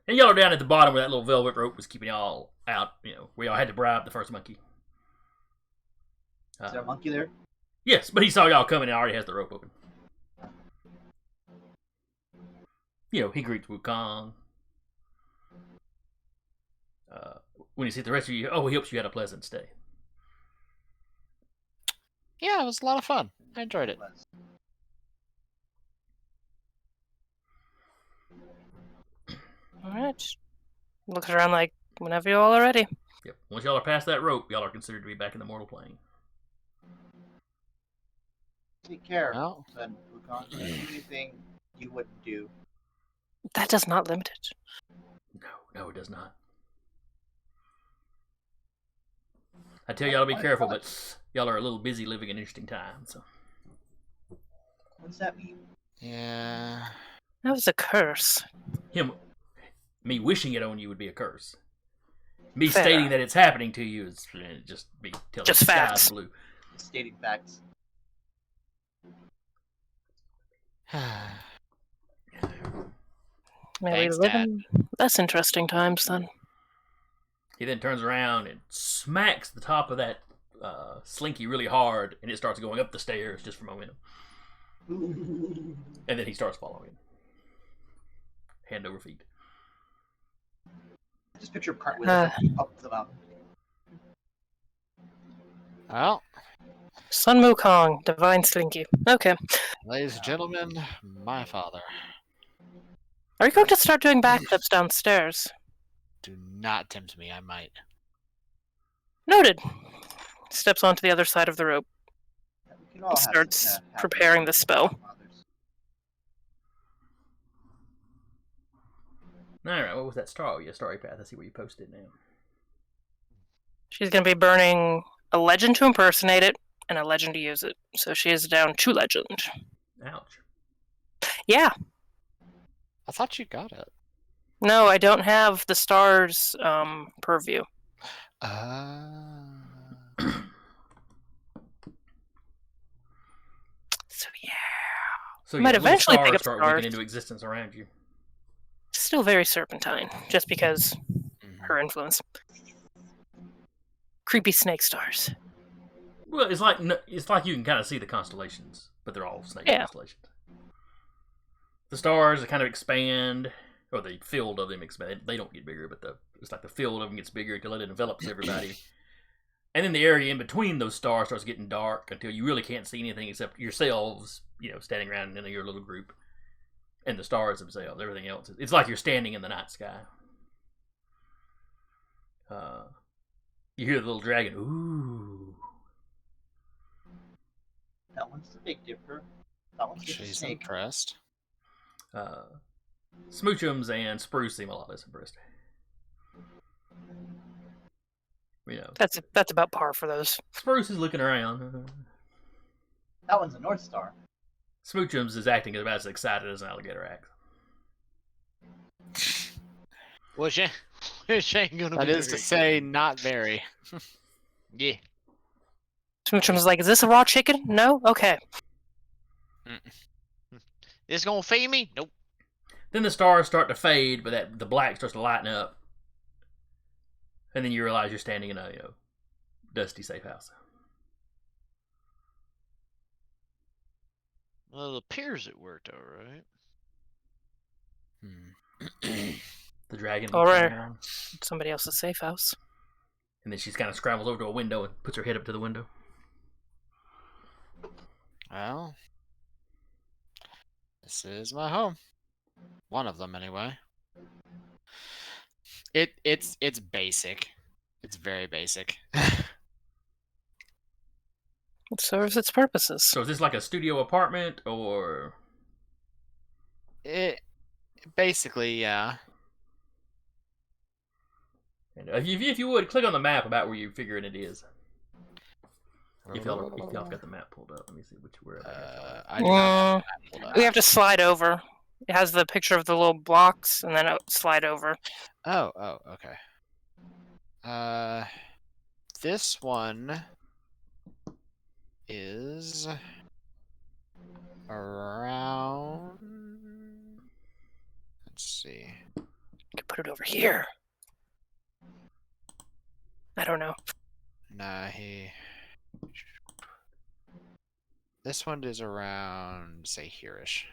Speaker 2: And y'all are down at the bottom where that little velvet rope was keeping y'all out, where y'all had to bribe the first monkey.
Speaker 1: Is there a monkey there?
Speaker 2: Yes, but he saw y'all coming and already has the rope open. He greets Wukong. When you see the rest of you, he hopes you had a pleasant stay.
Speaker 4: Yeah, it was a lot of fun. I enjoyed it.
Speaker 3: Alright. Looks around like whenever you all are ready.
Speaker 2: Yep. Once y'all are past that rope, y'all are considered to be back in the mortal plane.
Speaker 1: Take care,
Speaker 4: Well.
Speaker 1: son Wukong. Anything you wouldn't do.
Speaker 3: That does not limit it.
Speaker 2: No, it does not. I tell y'all to be careful, but y'all are a little busy living an interesting time, so.
Speaker 1: What does that mean?
Speaker 4: Yeah.
Speaker 3: That was a curse.
Speaker 2: Me wishing it on you would be a curse. Me
Speaker 3: Fair.
Speaker 2: stating that it's happening to you is just me telling
Speaker 3: Just
Speaker 2: you the sky's
Speaker 3: facts.
Speaker 2: blue.
Speaker 1: Stating facts.
Speaker 3: Maybe
Speaker 4: Thanks,
Speaker 3: live
Speaker 4: Dad.
Speaker 3: in less interesting times then.
Speaker 2: He then turns around and smacks the top of that slinky really hard, and it starts going up the stairs just for momentum. And then he starts following. Hand over feet.
Speaker 1: Just picture cartwheels up the mountain.
Speaker 4: Well,
Speaker 3: Sun Wukong, Divine Slinky. Okay.
Speaker 4: ladies and gentlemen, my father.
Speaker 3: Are you going to start doing backflips downstairs?
Speaker 4: Do not tempt me, I might.
Speaker 3: Noted. Steps onto the other side of the rope.
Speaker 1: We can all have
Speaker 3: Starts
Speaker 1: some,
Speaker 3: preparing the spell.
Speaker 2: Alright, what was that story path? I see where you posted it now.
Speaker 3: She's going to be burning a legend to impersonate it and a legend to use it. So she is down 2 legend.
Speaker 2: Ouch.
Speaker 3: Yeah.
Speaker 4: I thought you got it.
Speaker 3: No, I don't have the stars purview. So yeah.
Speaker 2: So
Speaker 3: Might
Speaker 2: little
Speaker 3: eventually
Speaker 2: stars
Speaker 3: pick up
Speaker 2: start
Speaker 3: stars.
Speaker 2: waking into existence around you.
Speaker 3: Still very serpentine, just because
Speaker 4: Mhm.
Speaker 3: her influence. Creepy snake stars.
Speaker 2: Well, it's like you can kind of see the constellations, but they're all snake
Speaker 3: Yeah.
Speaker 2: constellations. The stars kind of expand, or the field of them expand. They don't get bigger, but it's like the field of them gets bigger until it envelops everybody. And then the area in between those stars starts getting dark until you really can't see anything except yourselves, standing around in your little group, and the stars themselves. Everything else, it's like you're standing in the night sky. You hear the little dragon. Ooh.
Speaker 1: That one's the Big Dipper. That one's just a
Speaker 4: She's
Speaker 1: snake.
Speaker 4: impressed.
Speaker 2: Smoochums and Spruce seem a lot less impressed.
Speaker 3: That's about par for those.
Speaker 2: Spruce is looking around.
Speaker 1: That one's a North Star.
Speaker 2: Smoochums is acting about as excited as an alligator acts.
Speaker 5: Well, Shane gonna
Speaker 4: That
Speaker 5: be
Speaker 4: is to
Speaker 5: very
Speaker 4: say,
Speaker 5: good.
Speaker 4: not very.
Speaker 5: Yeah.
Speaker 3: Smoochum's like, is this a raw chicken? No? Okay.
Speaker 5: This gonna feed me? Nope.
Speaker 2: Then the stars start to fade, but the black starts to lighten up. And then you realize you're standing in a dusty safe house.
Speaker 5: Well, it appears it worked all right.
Speaker 2: The dragon
Speaker 3: All
Speaker 2: looks
Speaker 3: right.
Speaker 2: around,
Speaker 3: Somebody else's safe house.
Speaker 2: and then she kind of scrambles over to a window and puts her head up to the window.
Speaker 4: Well, this is my home. One of them, anyway. It's basic. It's very basic.
Speaker 3: It serves its purposes.
Speaker 2: So is this like a studio apartment, or
Speaker 4: It basically, yeah.
Speaker 2: and if you would click on the map about where you figuring it is. If y'all got the map pulled up, let me see where.
Speaker 4: I do have that pulled up.
Speaker 3: We have to slide over. It has the picture of the little blocks, and then slide over.
Speaker 4: Oh, okay. This one is around. Let's see.
Speaker 3: You can put it over here. I don't know.
Speaker 4: Nah, This one is around, say, here-ish.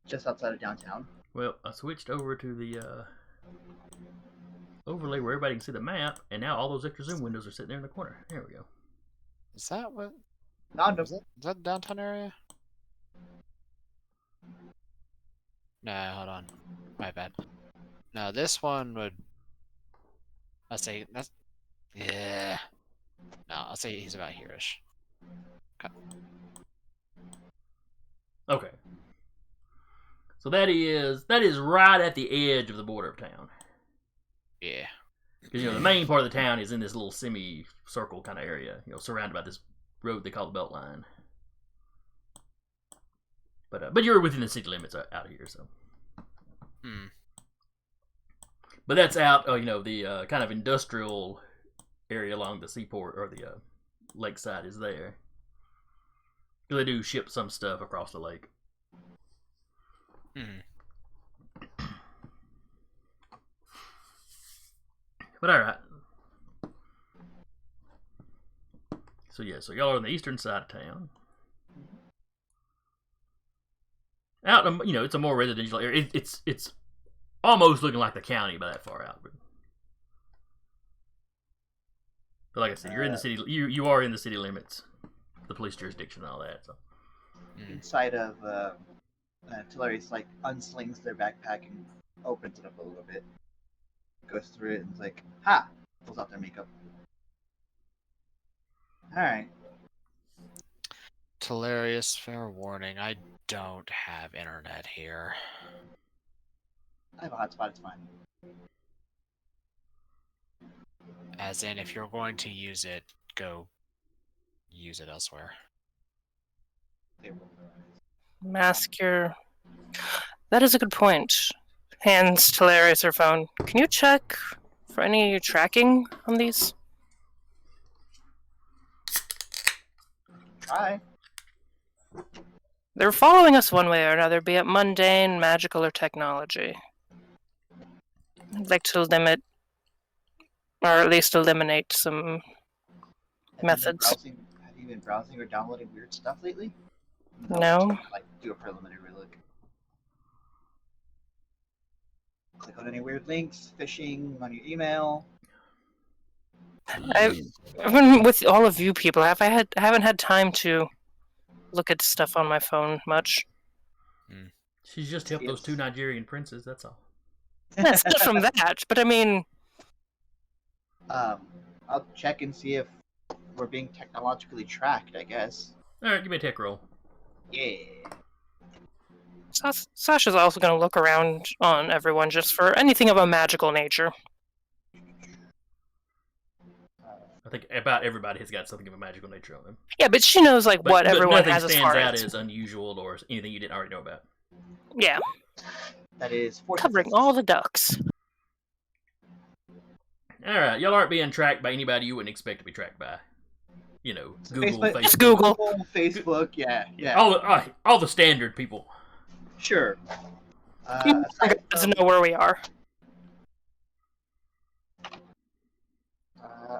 Speaker 1: Just outside of downtown.
Speaker 2: Well, I switched over to the overlay where everybody can see the map, and now all those extra zoom windows are sitting there in the corner. There we go.
Speaker 4: Is that what?
Speaker 1: Not
Speaker 4: Is that the downtown area? No, hold on. My bad. No, this one would. I'll say that's. Yeah. No, I'll say he's about here-ish.
Speaker 2: Okay. So that is right at the edge of the border of town.
Speaker 4: Yeah.
Speaker 2: Because the main part of the town is in this little semi-circle kind of area, surrounded by this road they call the Beltline. But you're within the city limits out here, so. But that's out, the kind of industrial area along the seaport or the lakeside is there. They do ship some stuff across the lake. But alright. So y'all are on the eastern side of town. Out, it's a more residential area. It's almost looking like the county by that far out. But like I said, you're in the city. You are in the city limits, the police jurisdiction, and all that. So
Speaker 1: inside of Tellarius unslings their backpack and opens it up a little bit. Goes through it and is like, ha! Pulls out their makeup. Alright.
Speaker 4: Hilarious, fair warning. I don't have internet here.
Speaker 1: I have a hotspot, it's fine.
Speaker 4: As in, if you're going to use it, go use it elsewhere.
Speaker 3: Mask your. That is a good point. Hands Tellarius her phone. Can you check for any tracking on these?
Speaker 1: Try.
Speaker 3: They're following us one way or another, be it mundane, magical, or technology. I'd like to limit, or at least eliminate some methods.
Speaker 1: Have you been browsing or downloading weird stuff lately?
Speaker 3: No.
Speaker 1: Do a preliminary look. click on any weird links, phishing on your email.
Speaker 3: I've been with all of you people. I haven't had time to look at stuff on my phone much.
Speaker 2: She's just helped those 2 Nigerian princes. That's all.
Speaker 3: Aside from that, but I mean,
Speaker 1: I'll check and see if we're being technologically tracked, I guess.
Speaker 2: All right, give me a tech roll.
Speaker 1: Yeah.
Speaker 3: Sasha's also going to look around on everyone just for anything of a magical nature.
Speaker 2: I think about everybody has got something of a magical nature on them.
Speaker 3: Yeah, but she knows like
Speaker 2: But
Speaker 3: what everyone
Speaker 2: nothing
Speaker 3: has as
Speaker 2: stands
Speaker 3: far
Speaker 2: out
Speaker 3: as.
Speaker 2: as unusual or anything you didn't already know about.
Speaker 3: Yeah,
Speaker 1: That is 4
Speaker 3: covering
Speaker 1: successes.
Speaker 3: all the ducks.
Speaker 2: All right, y'all aren't being tracked by anybody you wouldn't expect to be tracked by. You know,
Speaker 1: So
Speaker 2: Google,
Speaker 1: Facebook-
Speaker 2: Facebook.
Speaker 3: Just Google.
Speaker 1: Facebook, yeah.
Speaker 2: All the standard people.
Speaker 1: Sure.
Speaker 3: You
Speaker 1: Aside
Speaker 3: doesn't
Speaker 1: from,
Speaker 3: know where we are.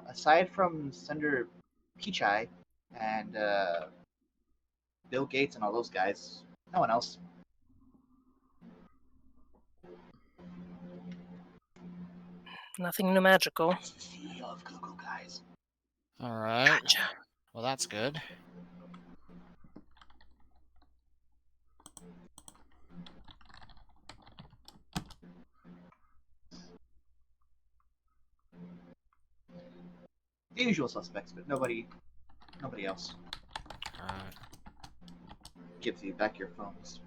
Speaker 1: aside from Senator Pichai and Bill Gates and all those guys, no one else.
Speaker 3: Nothing new magical.
Speaker 1: That's the CEO of Google, guys.
Speaker 4: All right.
Speaker 3: Gotcha.
Speaker 4: Well, that's good.
Speaker 1: The usual suspects, but nobody else.
Speaker 4: All right.
Speaker 1: Gives you back your phones.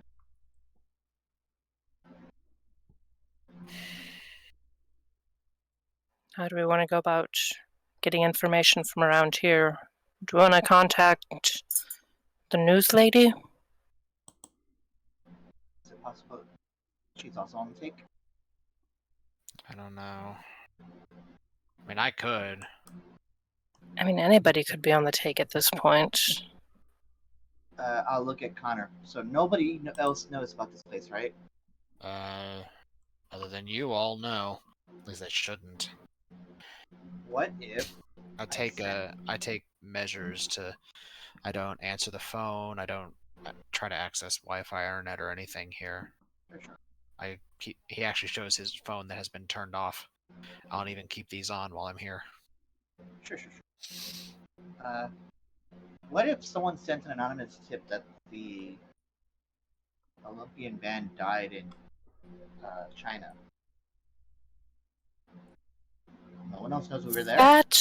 Speaker 3: How do we want to go about getting information from around here? Do we want to contact the news lady?
Speaker 1: Is it possible she's also on the take?
Speaker 4: I don't know. I mean, I could.
Speaker 3: I mean, anybody could be on the take at this point.
Speaker 1: I'll look at Connor. So nobody else knows about this place, right?
Speaker 4: Other than you all know. At least they shouldn't.
Speaker 1: What if
Speaker 4: I take measures to. I don't answer the phone. I don't try to access Wi-Fi, internet, or anything here.
Speaker 1: For sure.
Speaker 4: He actually shows his phone that has been turned off. I don't even keep these on while I'm here.
Speaker 1: Sure. What if someone sent an anonymous tip that the Olympian band died in China? No one else knows we were there.
Speaker 3: That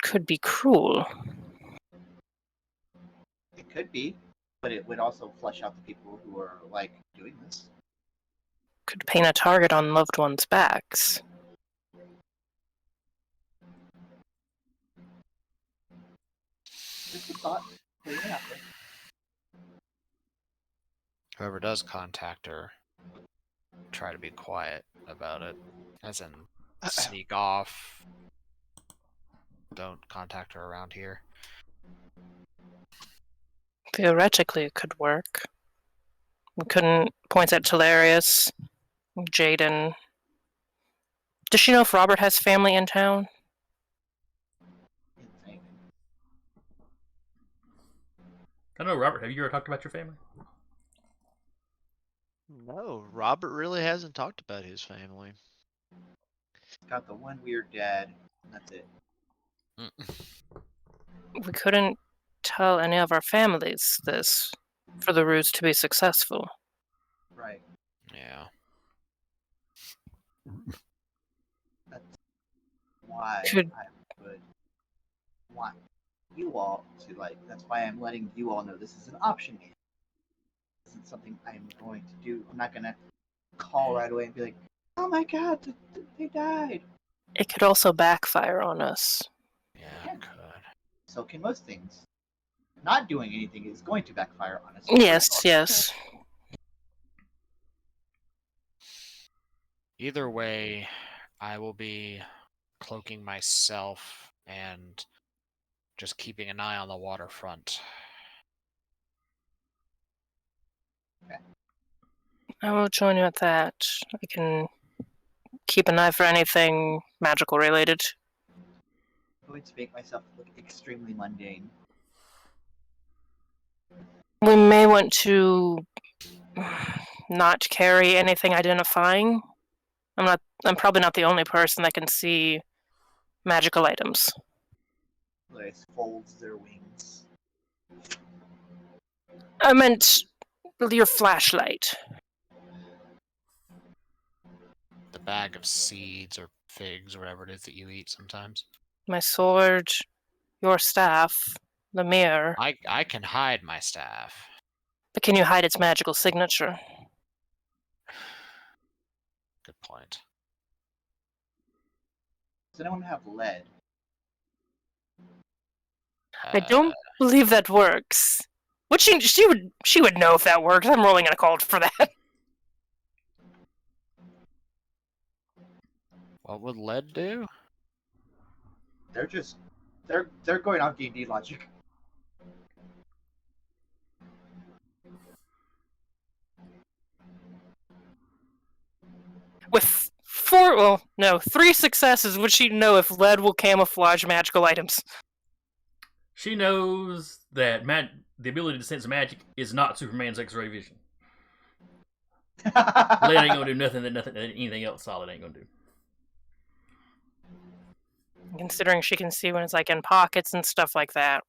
Speaker 3: could be cruel.
Speaker 1: It could be, but it would also flush out the people who are like doing this.
Speaker 3: Could paint a target on loved ones' backs.
Speaker 1: Just a thought. Putting it out there.
Speaker 4: Whoever does contact her, try to be quiet about it. As in, sneak off. Don't contact her around here.
Speaker 3: Theoretically, it could work. We couldn't point at Talarius, Jaden. Does she know if Robert has family in town?
Speaker 1: Insane.
Speaker 2: I don't know, Robert, have you ever talked about your family?
Speaker 5: No, Robert really hasn't talked about his family.
Speaker 1: Got the one weird dad, and that's it.
Speaker 3: We couldn't tell any of our families this for the ruse to be successful.
Speaker 1: Right.
Speaker 4: Yeah.
Speaker 1: That's why
Speaker 3: Should-
Speaker 1: I would want you all to like. That's why I'm letting you all know this is an option. This isn't something I'm going to do. I'm not gonna call right away and be like, "Oh my God, they died."
Speaker 3: It could also backfire on us.
Speaker 4: Yeah, it could.
Speaker 1: So can most things. Not doing anything is going to backfire on us.
Speaker 3: Yes.
Speaker 4: Either way, I will be cloaking myself and just keeping an eye on the waterfront.
Speaker 3: I will join you at that. I can keep an eye for anything magical related.
Speaker 1: I'm going to make myself look extremely mundane.
Speaker 3: We may want to not carry anything identifying. I'm probably not the only person that can see magical items.
Speaker 1: Celarius folds their wings.
Speaker 3: I meant your flashlight.
Speaker 4: The bag of seeds or figs or whatever it is that you eat sometimes.
Speaker 3: My sword, your staff, the mirror.
Speaker 4: I can hide my staff.
Speaker 3: But can you hide its magical signature?
Speaker 4: Good point.
Speaker 1: Does anyone have lead?
Speaker 3: I don't believe that works. What she would know if that works. I'm rolling an occult for that.
Speaker 4: What would lead do?
Speaker 1: They're going off D&D logic.
Speaker 3: With 3 successes, would she know if lead will camouflage magical items?
Speaker 2: She knows that the ability to sense magic is not Superman's X-ray vision. Lead ain't gonna do nothing that anything else solid ain't gonna do.
Speaker 3: Considering she can see when it's like in pockets and stuff like that.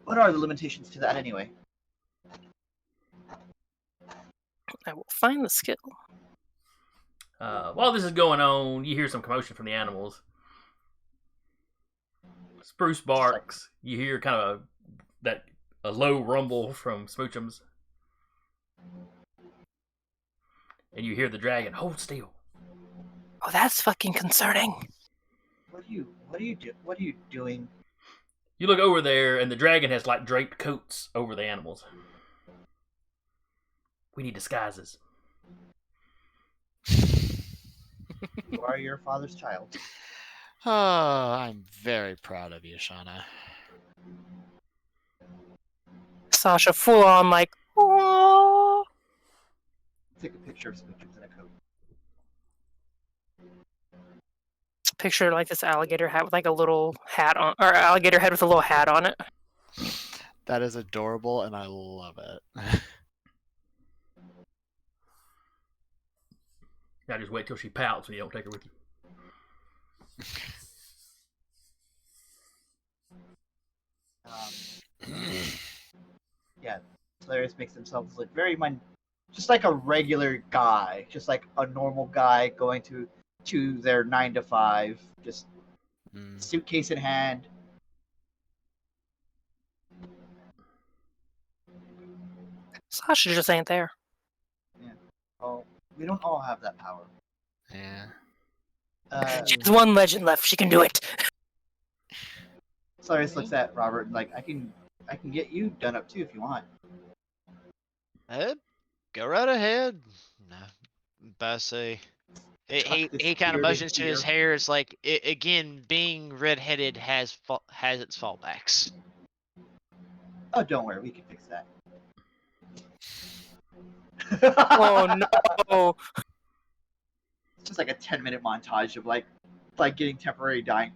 Speaker 1: What are the limitations to that anyway?
Speaker 3: I will find the skill.
Speaker 2: While this is going on, you hear some commotion from the animals. Spruce barks. You hear kind of a low rumble from Smoochums. And you hear the dragon, hold still.
Speaker 3: Oh, that's fucking concerning.
Speaker 1: What are you doing?
Speaker 2: You look over there, and the dragon has like draped coats over the animals. We need disguises.
Speaker 1: You are your father's child.
Speaker 4: Oh, I'm very proud of you, Shauna.
Speaker 3: Sasha full on like, oh.
Speaker 1: Take a picture of Smoochums in a coat.
Speaker 3: Picture like this alligator hat with like a little hat on, or alligator head with a little hat on it.
Speaker 4: That is adorable, and I love it.
Speaker 2: Now just wait till she pouts when you don't take her with you.
Speaker 1: Yeah, Celarius makes themselves look very just like a regular guy, just like a normal guy going to their 9 to 5, just suitcase in hand.
Speaker 3: Sasha just ain't there.
Speaker 1: Yeah. Oh, we don't all have that power.
Speaker 4: Yeah.
Speaker 3: She has one legend left. She can do it.
Speaker 1: Celarius looks at Robert and like, I can get you done up too if you want.
Speaker 5: Go right ahead. No, but say he kind of motions to his hair. It's like again, being redheaded has its fallbacks.
Speaker 1: Oh, don't worry, we can fix that.
Speaker 3: Oh no!
Speaker 1: It's just like a 10-minute montage of like getting temporary dyeing.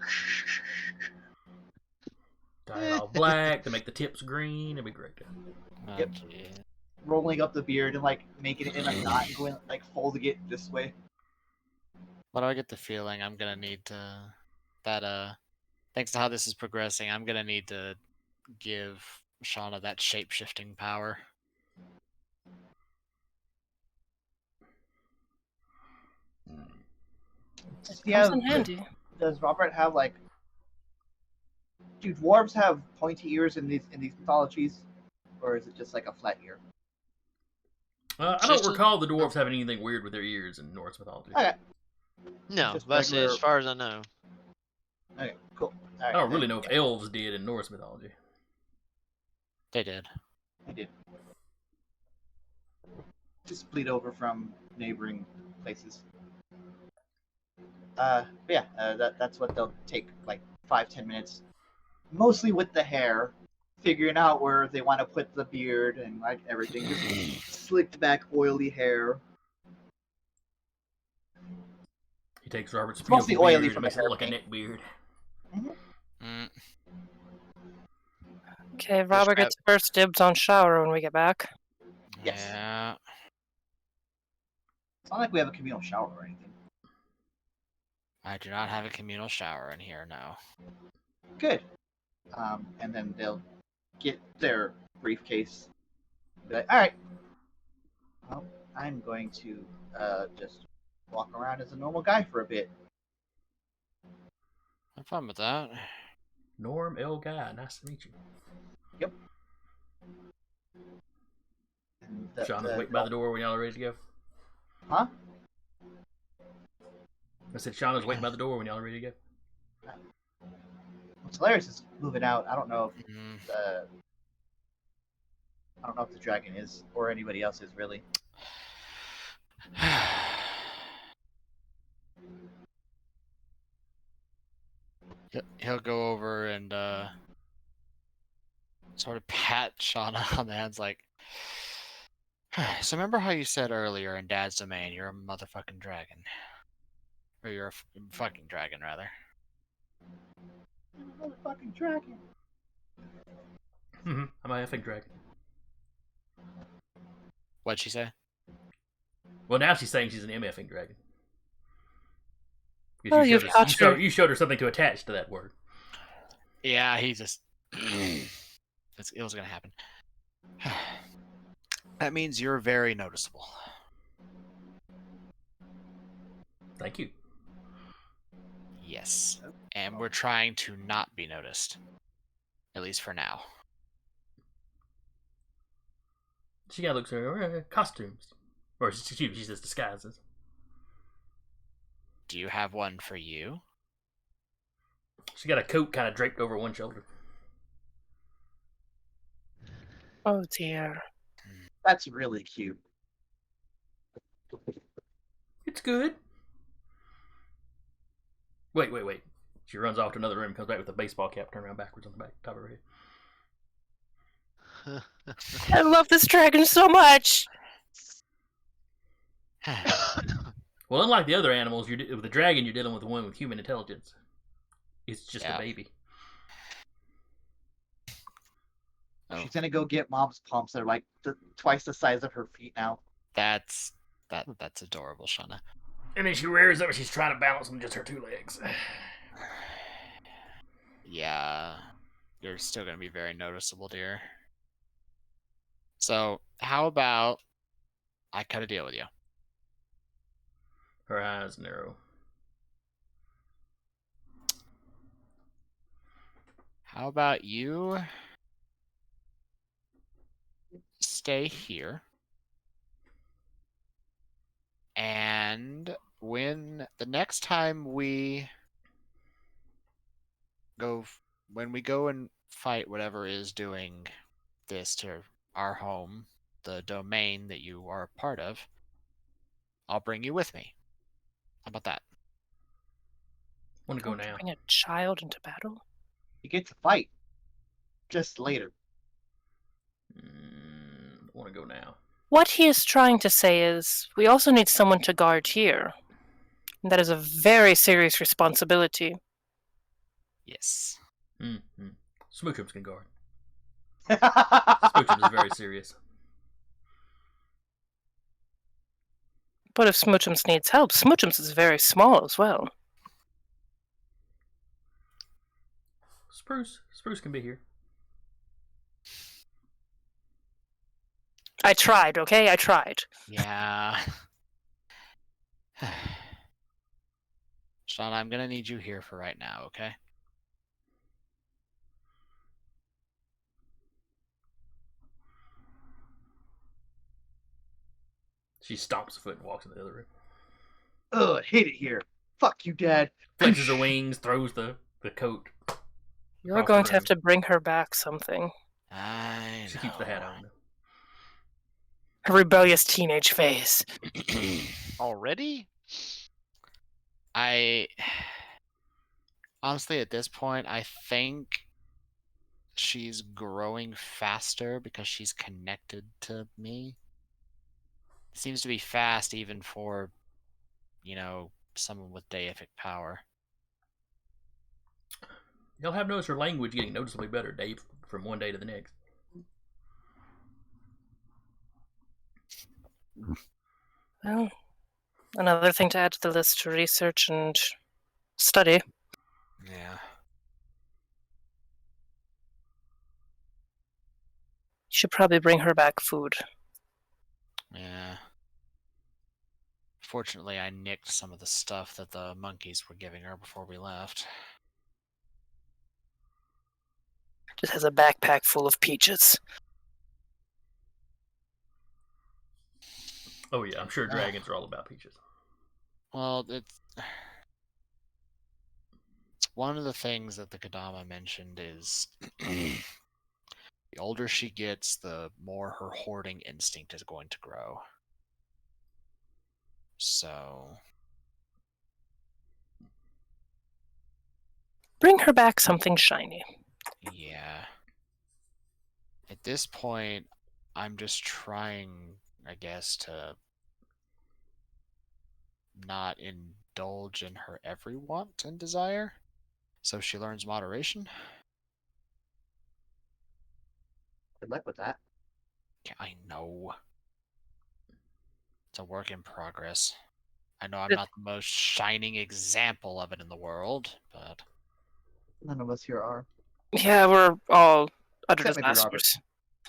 Speaker 2: Dye it all black to make the tips green. It'd be great.
Speaker 4: Oh,
Speaker 1: Yep.
Speaker 4: gee.
Speaker 1: Rolling up the beard and like making it in a knot and going like folding it this way.
Speaker 4: What do I get the feeling I'm gonna need to thanks to how this is progressing, I'm gonna need to give Shauna that shape-shifting power.
Speaker 1: Yeah,
Speaker 3: Comes in handy.
Speaker 1: does Robert have like? Do dwarves have pointy ears in these mythologies, or is it just like a flat ear?
Speaker 2: I don't recall the dwarves having anything weird with their ears in Norse mythology.
Speaker 1: Okay.
Speaker 5: No,
Speaker 1: Just
Speaker 5: that's
Speaker 1: regular-
Speaker 5: as far as I know.
Speaker 1: Okay, cool. All
Speaker 2: I
Speaker 1: right,
Speaker 2: don't really know if elves did in Norse mythology.
Speaker 4: They did.
Speaker 1: I did. Just bleed over from neighboring places. That's what they'll take like 5-10 minutes, mostly with the hair, figuring out where they want to put the beard and like everything, just slicked back, oily hair.
Speaker 2: He takes Robert's
Speaker 1: It's mostly
Speaker 2: beautiful
Speaker 1: oily
Speaker 2: beard and
Speaker 1: from
Speaker 2: makes
Speaker 1: the
Speaker 2: it look like a
Speaker 1: hair
Speaker 2: neck beard.
Speaker 4: Mm.
Speaker 3: Okay, Robert
Speaker 5: grab-
Speaker 3: gets first dibs on shower when we get back.
Speaker 1: Yes.
Speaker 4: Yeah.
Speaker 1: not like we have a communal shower or anything.
Speaker 4: I do not have a communal shower in here, no.
Speaker 1: Good. And then they'll get their briefcase. Be like, all right. Well, I'm going to just walk around as a normal guy for a bit.
Speaker 4: I'm fine with that.
Speaker 2: Norm L. Guy, nice to meet you.
Speaker 1: And
Speaker 2: Shauna's waiting by the door when y'all are ready to go.
Speaker 1: Huh?
Speaker 2: I said Shauna's waiting by the door when y'all are ready to go.
Speaker 1: What's hilarious is moving out. I don't know if
Speaker 4: Mm.
Speaker 1: I don't know if the dragon is or anybody else is really.
Speaker 4: He'll go over and sort of pat Shauna on the hands like, so remember how you said earlier in Dad's domain you're a motherfucking dragon? Or you're a fucking dragon, rather.
Speaker 1: Motherfucking dragon.
Speaker 2: I'm a effing dragon.
Speaker 4: What'd she say?
Speaker 2: Well, now she's saying she's an MFing dragon.
Speaker 3: Oh,
Speaker 2: You
Speaker 3: you've taught her.
Speaker 2: you showed her something to attach to that word.
Speaker 4: Yeah, he just... it was gonna happen. That means you're very noticeable.
Speaker 2: Thank you.
Speaker 4: Yes. And we're trying to not be noticed. At least for now.
Speaker 2: She gotta look through her costumes. Or she says disguises.
Speaker 4: Do you have one for you?
Speaker 2: She got a coat kind of draped over one shoulder.
Speaker 3: Oh dear.
Speaker 1: That's really cute.
Speaker 2: It's good. Wait. She runs off to another room, comes back with a baseball cap turned around backwards on the back top of her head.
Speaker 3: I love this dragon so much.
Speaker 2: Well, unlike the other animals, with the dragon, you're dealing with one with human intelligence. It's just
Speaker 4: Yeah.
Speaker 2: a baby.
Speaker 4: Oh.
Speaker 1: She's gonna go get mom's pumps that are like twice the size of her feet now.
Speaker 4: That's adorable, Shauna.
Speaker 2: And then she rears up and she's trying to balance on just her two legs.
Speaker 4: Yeah, you're still gonna be very noticeable, dear. So, how about I cut a deal with you?
Speaker 2: Her eyes narrow.
Speaker 4: How about you stay here, and when the next time we go and fight whatever is doing this to our home, the domain that you are a part of, I'll bring you with me. How about that?
Speaker 2: Want to go
Speaker 3: Don't
Speaker 2: now?
Speaker 3: bring a child into battle.
Speaker 1: You get to fight. Just later.
Speaker 2: Want to go now?
Speaker 3: What he is trying to say is, we also need someone to guard here. And that is a very serious responsibility.
Speaker 4: Yes.
Speaker 2: Smoochums can guard. Smoochums is very serious.
Speaker 3: But if Smoochums needs help, Smoochums is very small as well.
Speaker 2: Spruce can be here.
Speaker 3: I tried, okay? I tried.
Speaker 4: Yeah. Sean, I'm gonna need you here for right now, okay?
Speaker 2: She stomps a foot and walks into the other room.
Speaker 1: Ugh, I hate it here. Fuck you, Dad.
Speaker 2: Flexes her wings, throws the coat.
Speaker 3: You're
Speaker 2: across the
Speaker 3: going to have
Speaker 2: room.
Speaker 3: to bring her back something.
Speaker 4: I
Speaker 2: She keeps the hat on.
Speaker 3: Her rebellious teenage phase.
Speaker 5: Already?
Speaker 4: I honestly, at this point, I think she's growing faster because she's connected to me. Seems to be fast even for, someone with deific power.
Speaker 2: Y'all have noticed her language getting noticeably better, Dave, from one day to the next.
Speaker 3: Well, Another thing to add to the list to research and study.
Speaker 4: Yeah.
Speaker 3: You should probably bring her back food.
Speaker 4: Yeah. Fortunately, I nicked some of the stuff that the monkeys were giving her before we left.
Speaker 3: Just has a backpack full of peaches.
Speaker 2: Oh yeah, I'm sure dragons are all about peaches.
Speaker 4: Well, it's one of the things that the Kadama mentioned is the older she gets, the more her hoarding instinct is going to grow. So,
Speaker 3: Bring her back something shiny.
Speaker 4: yeah. At this point, I'm just trying, I guess, to not indulge in her every want and desire, so she learns moderation.
Speaker 1: Good luck with that.
Speaker 4: Yeah, I know. It's a work in progress. I know I'm not the most shining example of it in the world, but
Speaker 1: None of us here are.
Speaker 3: Yeah, we're all utter
Speaker 1: Except maybe Robert.
Speaker 3: disasters.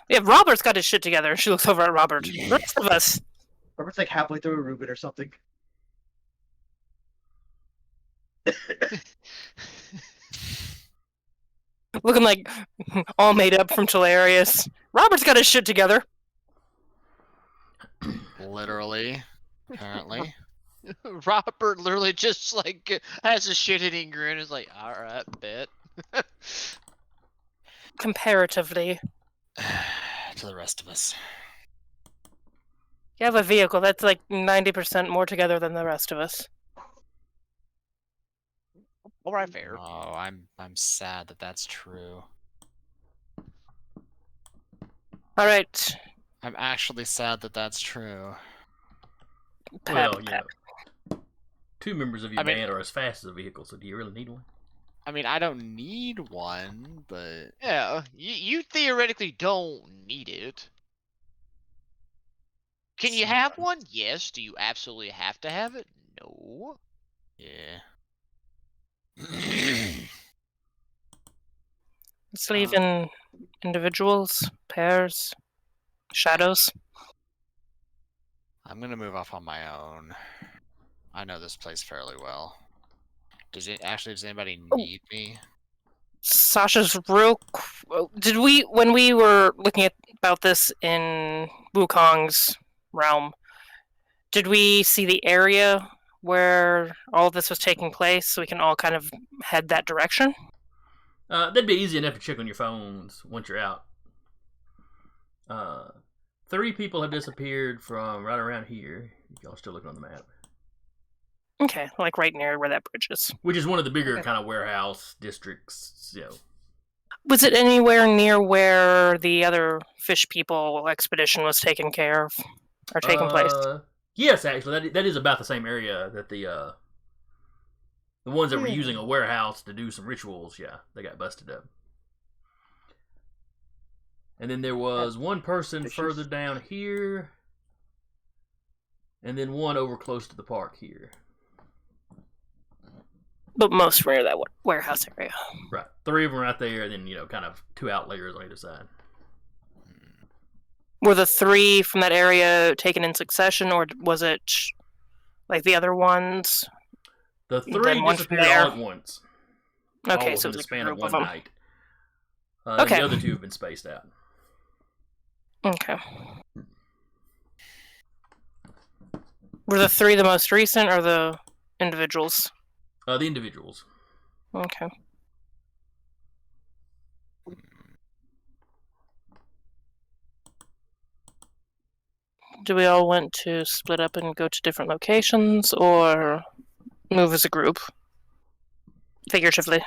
Speaker 3: Yeah, Robert's got his shit together. She looks over at Robert. The rest of us.
Speaker 1: Robert's like halfway through a Reuben or something.
Speaker 3: Looking like all made up from Hilarious. Robert's got his shit together.
Speaker 4: literally, apparently.
Speaker 5: Robert literally just like has a shit-eating grin. Is like, all right, bet.
Speaker 3: Comparatively.
Speaker 4: To the rest of us.
Speaker 3: You have a vehicle that's like 90% more together than the rest of us.
Speaker 5: All right, fair.
Speaker 4: Oh, I'm sad that that's true.
Speaker 3: All right.
Speaker 4: I'm actually sad that that's true.
Speaker 2: Well,
Speaker 3: Pat.
Speaker 2: two members of your
Speaker 4: I mean-
Speaker 2: band are as fast as a vehicle, so do you really need one?
Speaker 4: I mean, I don't need one, but
Speaker 5: Yeah, you theoretically don't need it. Can you have one? Yes. Do you absolutely have to have it? No.
Speaker 4: yeah.
Speaker 3: Let's leave in individuals, pairs, shadows.
Speaker 4: I'm gonna move off on my own. I know this place fairly well. Does anybody need me?
Speaker 3: Sasha's did we, when we were looking about this in Wukong's realm, did we see the area where all this was taking place so we can all kind of head that direction?
Speaker 2: That'd be easy enough to check on your phones once you're out. 3 people have disappeared from right around here. If y'all are still looking on the map.
Speaker 3: Okay, like right near where that bridge is.
Speaker 2: Which is one of the bigger
Speaker 1: Okay.
Speaker 2: kind of warehouse districts,
Speaker 3: Was it anywhere near where the other fish people expedition was taken care of or taking place?
Speaker 2: Yes, actually, that is about the same area that the ones that were using a warehouse to do some rituals. Yeah, they got busted up. And then there was one person
Speaker 1: Fishes.
Speaker 2: further down here, and then one over close to the park here.
Speaker 3: But most were near that warehouse area.
Speaker 2: Right, 3 of them right there, and then kind of 2 outliers on either side.
Speaker 3: Were the 3 from that area taken in succession, or was it like the other ones?
Speaker 2: The
Speaker 3: Then
Speaker 2: 3
Speaker 3: one from
Speaker 2: disappeared all
Speaker 3: there.
Speaker 2: at once.
Speaker 3: Okay,
Speaker 2: all
Speaker 3: so
Speaker 2: within
Speaker 3: it's
Speaker 2: the
Speaker 3: like a
Speaker 2: span of
Speaker 3: group of
Speaker 2: one
Speaker 3: them.
Speaker 2: night.
Speaker 3: Okay.
Speaker 2: The other 2 have been spaced out.
Speaker 3: Okay. Were the 3 the most recent, or the individuals?
Speaker 2: The individuals.
Speaker 3: Okay. Do we all want to split up and go to different locations, or move as a group? Figuratively.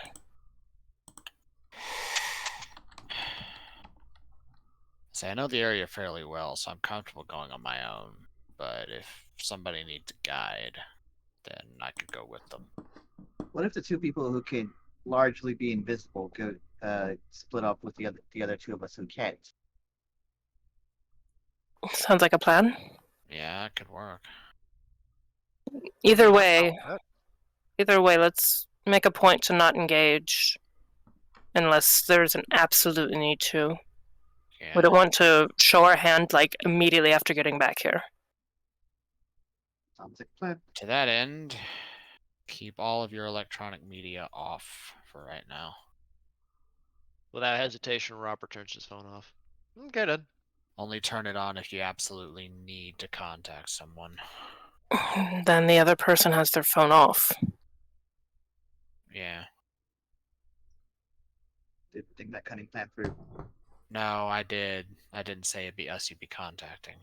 Speaker 4: See, I know the area fairly well, so I'm comfortable going on my own. But if somebody needs a guide, then I could go with them.
Speaker 1: What if the 2 people who can largely be invisible go split up with the other 2 of us who can't?
Speaker 3: Sounds like a plan.
Speaker 4: Yeah, it could work.
Speaker 3: Either way, let's make a point to not engage unless there's an absolute need to.
Speaker 4: Yeah.
Speaker 3: We don't want to show our hand like immediately after getting back here.
Speaker 1: Sounds like a plan.
Speaker 4: To that end, keep all of your electronic media off for right now.
Speaker 5: Without hesitation, Robert turns his phone off. Okay then.
Speaker 4: Only turn it on if you absolutely need to contact someone.
Speaker 3: Then the other person has their phone off.
Speaker 4: Yeah.
Speaker 1: Didn't think that cunning plan through.
Speaker 4: No, I did. I didn't say it'd be us you'd be contacting.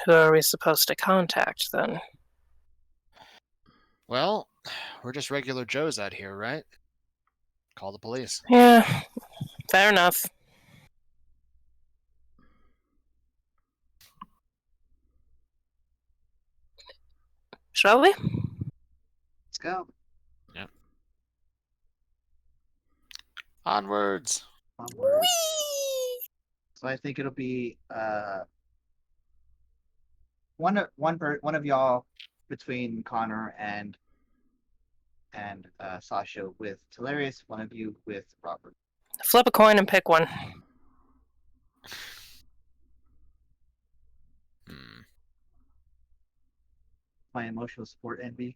Speaker 3: Who are we supposed to contact then?
Speaker 4: Well, we're just regular Joes out here, right? Call the police.
Speaker 3: Yeah, fair enough. Shall we?
Speaker 1: Let's go.
Speaker 4: Onwards!
Speaker 1: Onwards. So I think it'll be one of y'all between Connor and Sasha with Telarius, one of you with Robert.
Speaker 3: Flip a coin and pick one.
Speaker 4: Hmm.
Speaker 1: My emotional support envy.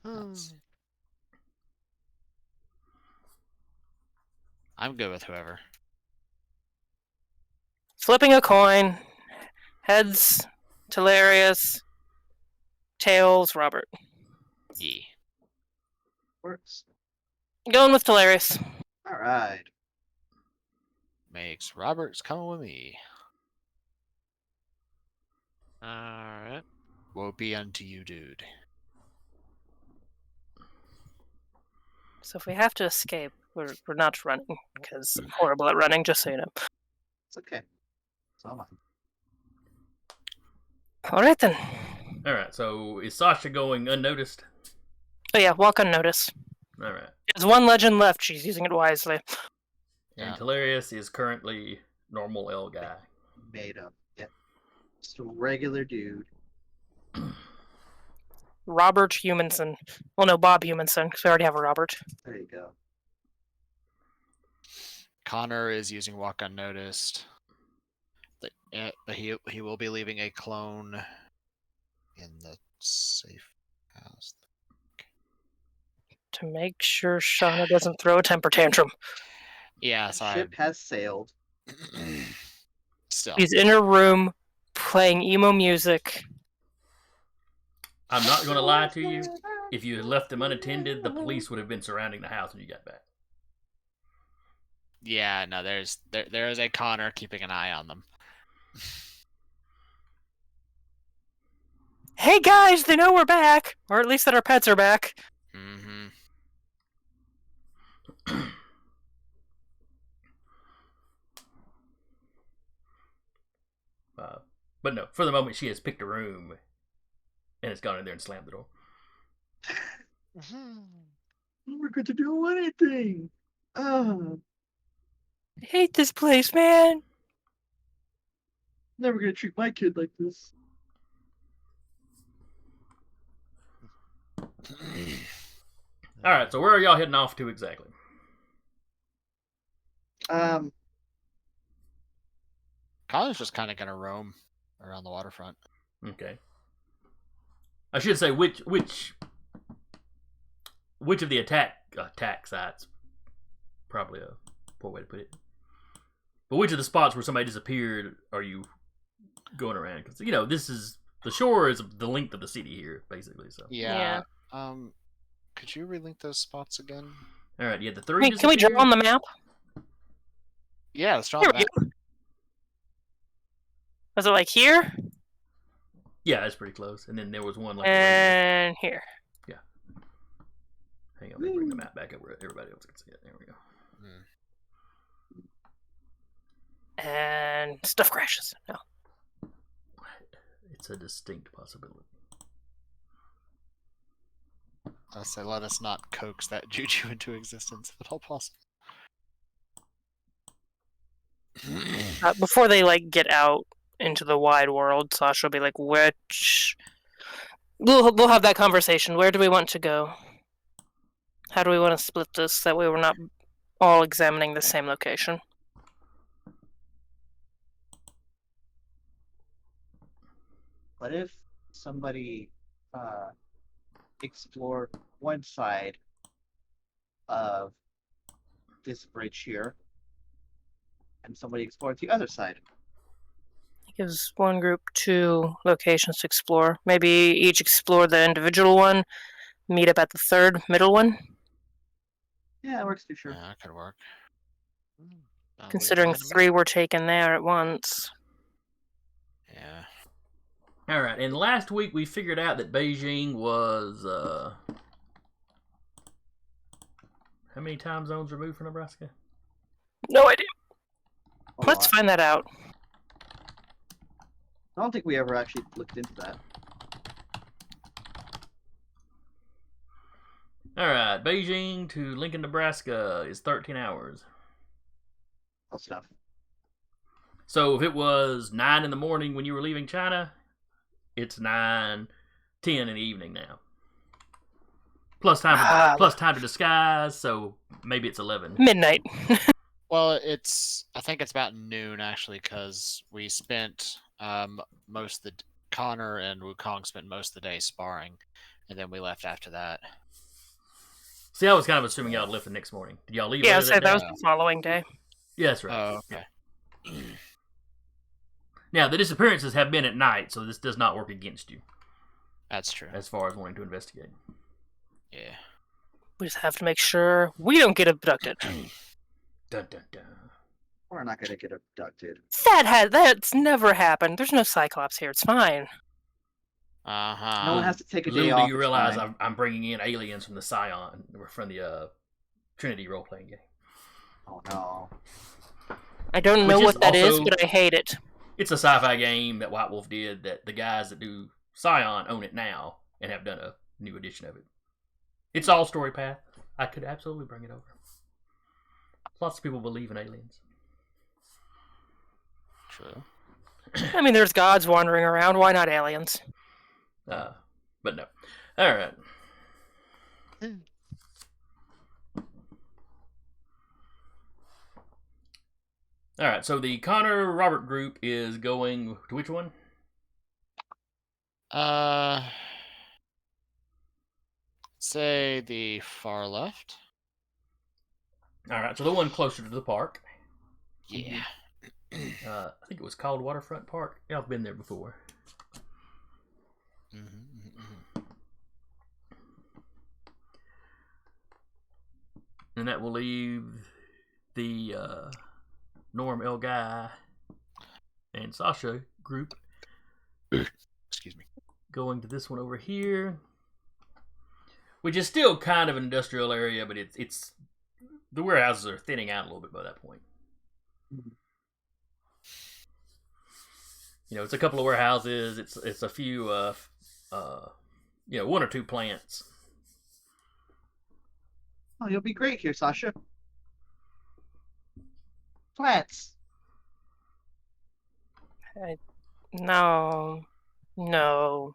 Speaker 4: That's- I'm good with whoever.
Speaker 3: Flipping a coin. Heads, Telarius. Tails, Robert.
Speaker 4: Yeah.
Speaker 1: Works.
Speaker 3: Going with Telarius.
Speaker 1: All right.
Speaker 4: Makes Robert's coming with me.
Speaker 5: Alright.
Speaker 4: Woe be unto you, dude.
Speaker 3: So if we have to escape, we're not running, because I'm horrible at running, just so you know.
Speaker 1: It's okay. So am I.
Speaker 3: Alright then.
Speaker 2: Alright, so is Sasha going unnoticed?
Speaker 3: Oh yeah, walk unnoticed.
Speaker 2: Alright.
Speaker 3: There's one legend left, she's using it wisely.
Speaker 2: And
Speaker 4: Yeah.
Speaker 2: Telarius is currently normal L guy.
Speaker 1: Made up. Yep. Just a regular dude.
Speaker 3: Robert Humanson. Well, no, Bob Humanson, because we already have a Robert.
Speaker 1: There you go.
Speaker 4: Connor is using walk unnoticed. But he will be leaving a clone in the safe house.
Speaker 3: To make sure Shauna doesn't throw a temper tantrum.
Speaker 4: Yeah,
Speaker 1: The
Speaker 4: sorry.
Speaker 1: ship has sailed.
Speaker 4: Still.
Speaker 3: He's in her room, playing emo music.
Speaker 2: I'm not going to lie to you. If you had left them unattended, the police would have been surrounding the house when you got back.
Speaker 4: Yeah, no, there is a Connor keeping an eye on them.
Speaker 3: Hey guys, they know we're back! Or at least that our pets are back.
Speaker 4: Mm-hmm.
Speaker 2: But no, for the moment, she has picked a room and has gone in there and slammed the door.
Speaker 1: We're going to do anything.
Speaker 3: I hate this place, man.
Speaker 1: Never gonna treat my kid like this.
Speaker 2: Alright, so where are y'all heading off to exactly?
Speaker 4: Connor's just kind of gonna roam around the waterfront.
Speaker 2: Okay. I should say which of the attack sites, probably a poor way to put it. But which of the spots where somebody disappeared are you going around? Because this is the shore is the length of the city here, basically. So
Speaker 4: Yeah. Could you relink those spots again?
Speaker 2: all right, yeah, the three.
Speaker 3: Wait, can we draw on the map?
Speaker 4: Yeah, let's draw
Speaker 3: Here
Speaker 4: that.
Speaker 3: we go. Was it like here?
Speaker 2: Yeah, it's pretty close. And then there was one like.
Speaker 3: And here.
Speaker 2: Hang on, let me bring the map back up where everybody else can see it. There we go.
Speaker 3: And stuff crashes. No.
Speaker 2: It's a distinct possibility.
Speaker 4: I say let us not coax that juju into existence if at all possible.
Speaker 3: Before they get out, into the wide world. Sasha will be like, which... We'll have that conversation. Where do we want to go? How do we want to split this? That way we're not all examining the same location.
Speaker 1: What if somebody explored one side of this bridge here, and somebody explored the other side?
Speaker 3: It gives one group 2 locations to explore. Maybe each explore the individual one, meet up at the third middle one.
Speaker 1: Yeah, it works too, sure.
Speaker 4: Yeah, that could work.
Speaker 3: Considering
Speaker 4: Fine to me.
Speaker 3: 3 were taken there at once.
Speaker 4: Yeah.
Speaker 2: All right, and last week we figured out that Beijing was how many time zones removed from Nebraska?
Speaker 3: No idea.
Speaker 1: A
Speaker 3: Let's
Speaker 1: lot.
Speaker 3: find that out.
Speaker 1: I don't think we ever actually looked into that.
Speaker 2: All right, Beijing to Lincoln, Nebraska is 13 hours.
Speaker 1: Close enough.
Speaker 2: So if it was 9 in the morning when you were leaving China, it's 9:10 in the evening now. Plus time to disguise, so maybe it's 11.
Speaker 3: Midnight.
Speaker 4: Well, I think it's about noon actually, because we spent most of the Connor and Wukong spent most of the day sparring, and then we left after that.
Speaker 2: See, I was kind of assuming y'all left the next morning. Did y'all leave?
Speaker 3: Yeah,
Speaker 2: later
Speaker 3: so that was
Speaker 2: day?
Speaker 3: the following day.
Speaker 2: Yeah, that's right.
Speaker 4: Oh, okay.
Speaker 2: Now the disappearances have been at night, so this does not work against you
Speaker 4: That's true.
Speaker 2: as far as wanting to investigate.
Speaker 4: Yeah.
Speaker 3: We just have to make sure we don't get abducted.
Speaker 2: Dun dun dun.
Speaker 1: We're not gonna get abducted.
Speaker 3: That's never happened. There's no Cyclops here. It's fine.
Speaker 4: Uh-huh.
Speaker 1: No one has to take a day
Speaker 2: Little
Speaker 1: off.
Speaker 2: do you
Speaker 1: it's
Speaker 2: realize
Speaker 1: fine.
Speaker 2: I'm bringing in aliens from the Scion, from the Trinity role-playing game.
Speaker 1: Oh no.
Speaker 3: I don't know
Speaker 2: Which is
Speaker 3: what that is,
Speaker 2: also-
Speaker 3: but I hate it.
Speaker 2: It's a sci-fi game that White Wolf did that the guys that do Scion own it now and have done a new edition of it. It's all story path. I could absolutely bring it over. Lots of people believe in aliens.
Speaker 4: True.
Speaker 3: I mean, there's gods wandering around. Why not aliens?
Speaker 2: But no. All right. All right. So the Connor Robert group is going to which one?
Speaker 4: Say the far left.
Speaker 2: All right. So the one closer to the park.
Speaker 4: Yeah.
Speaker 2: I think it was called Waterfront Park. Yeah, I've been there before. And that will leave the Norm El Guy and Sasha group
Speaker 4: Excuse me.
Speaker 2: going to this one over here, which is still kind of an industrial area, but it's the warehouses are thinning out a little bit by that point. You know, it's a couple of warehouses. It's a few one or two plants.
Speaker 1: Oh, you'll be great here, Sasha. Plants.
Speaker 3: No. No.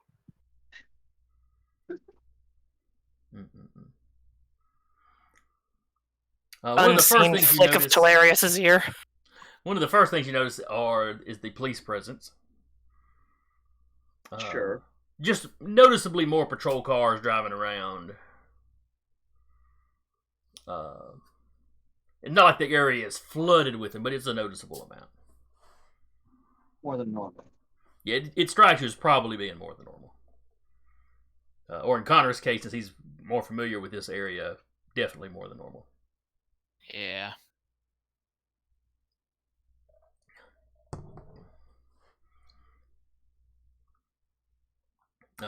Speaker 2: One of the first
Speaker 3: Unseen
Speaker 2: things you
Speaker 3: flick of
Speaker 2: notice,
Speaker 3: Telarius's ear.
Speaker 2: one of the first things you notice is the police presence.
Speaker 1: Sure.
Speaker 2: Just noticeably more patrol cars driving around. Not like the area is flooded with them, but it's a noticeable amount.
Speaker 1: More than normal.
Speaker 2: Yeah, it strikes you as probably being more than normal. Or in Connor's case, since he's more familiar with this area, definitely more than normal.
Speaker 4: Yeah.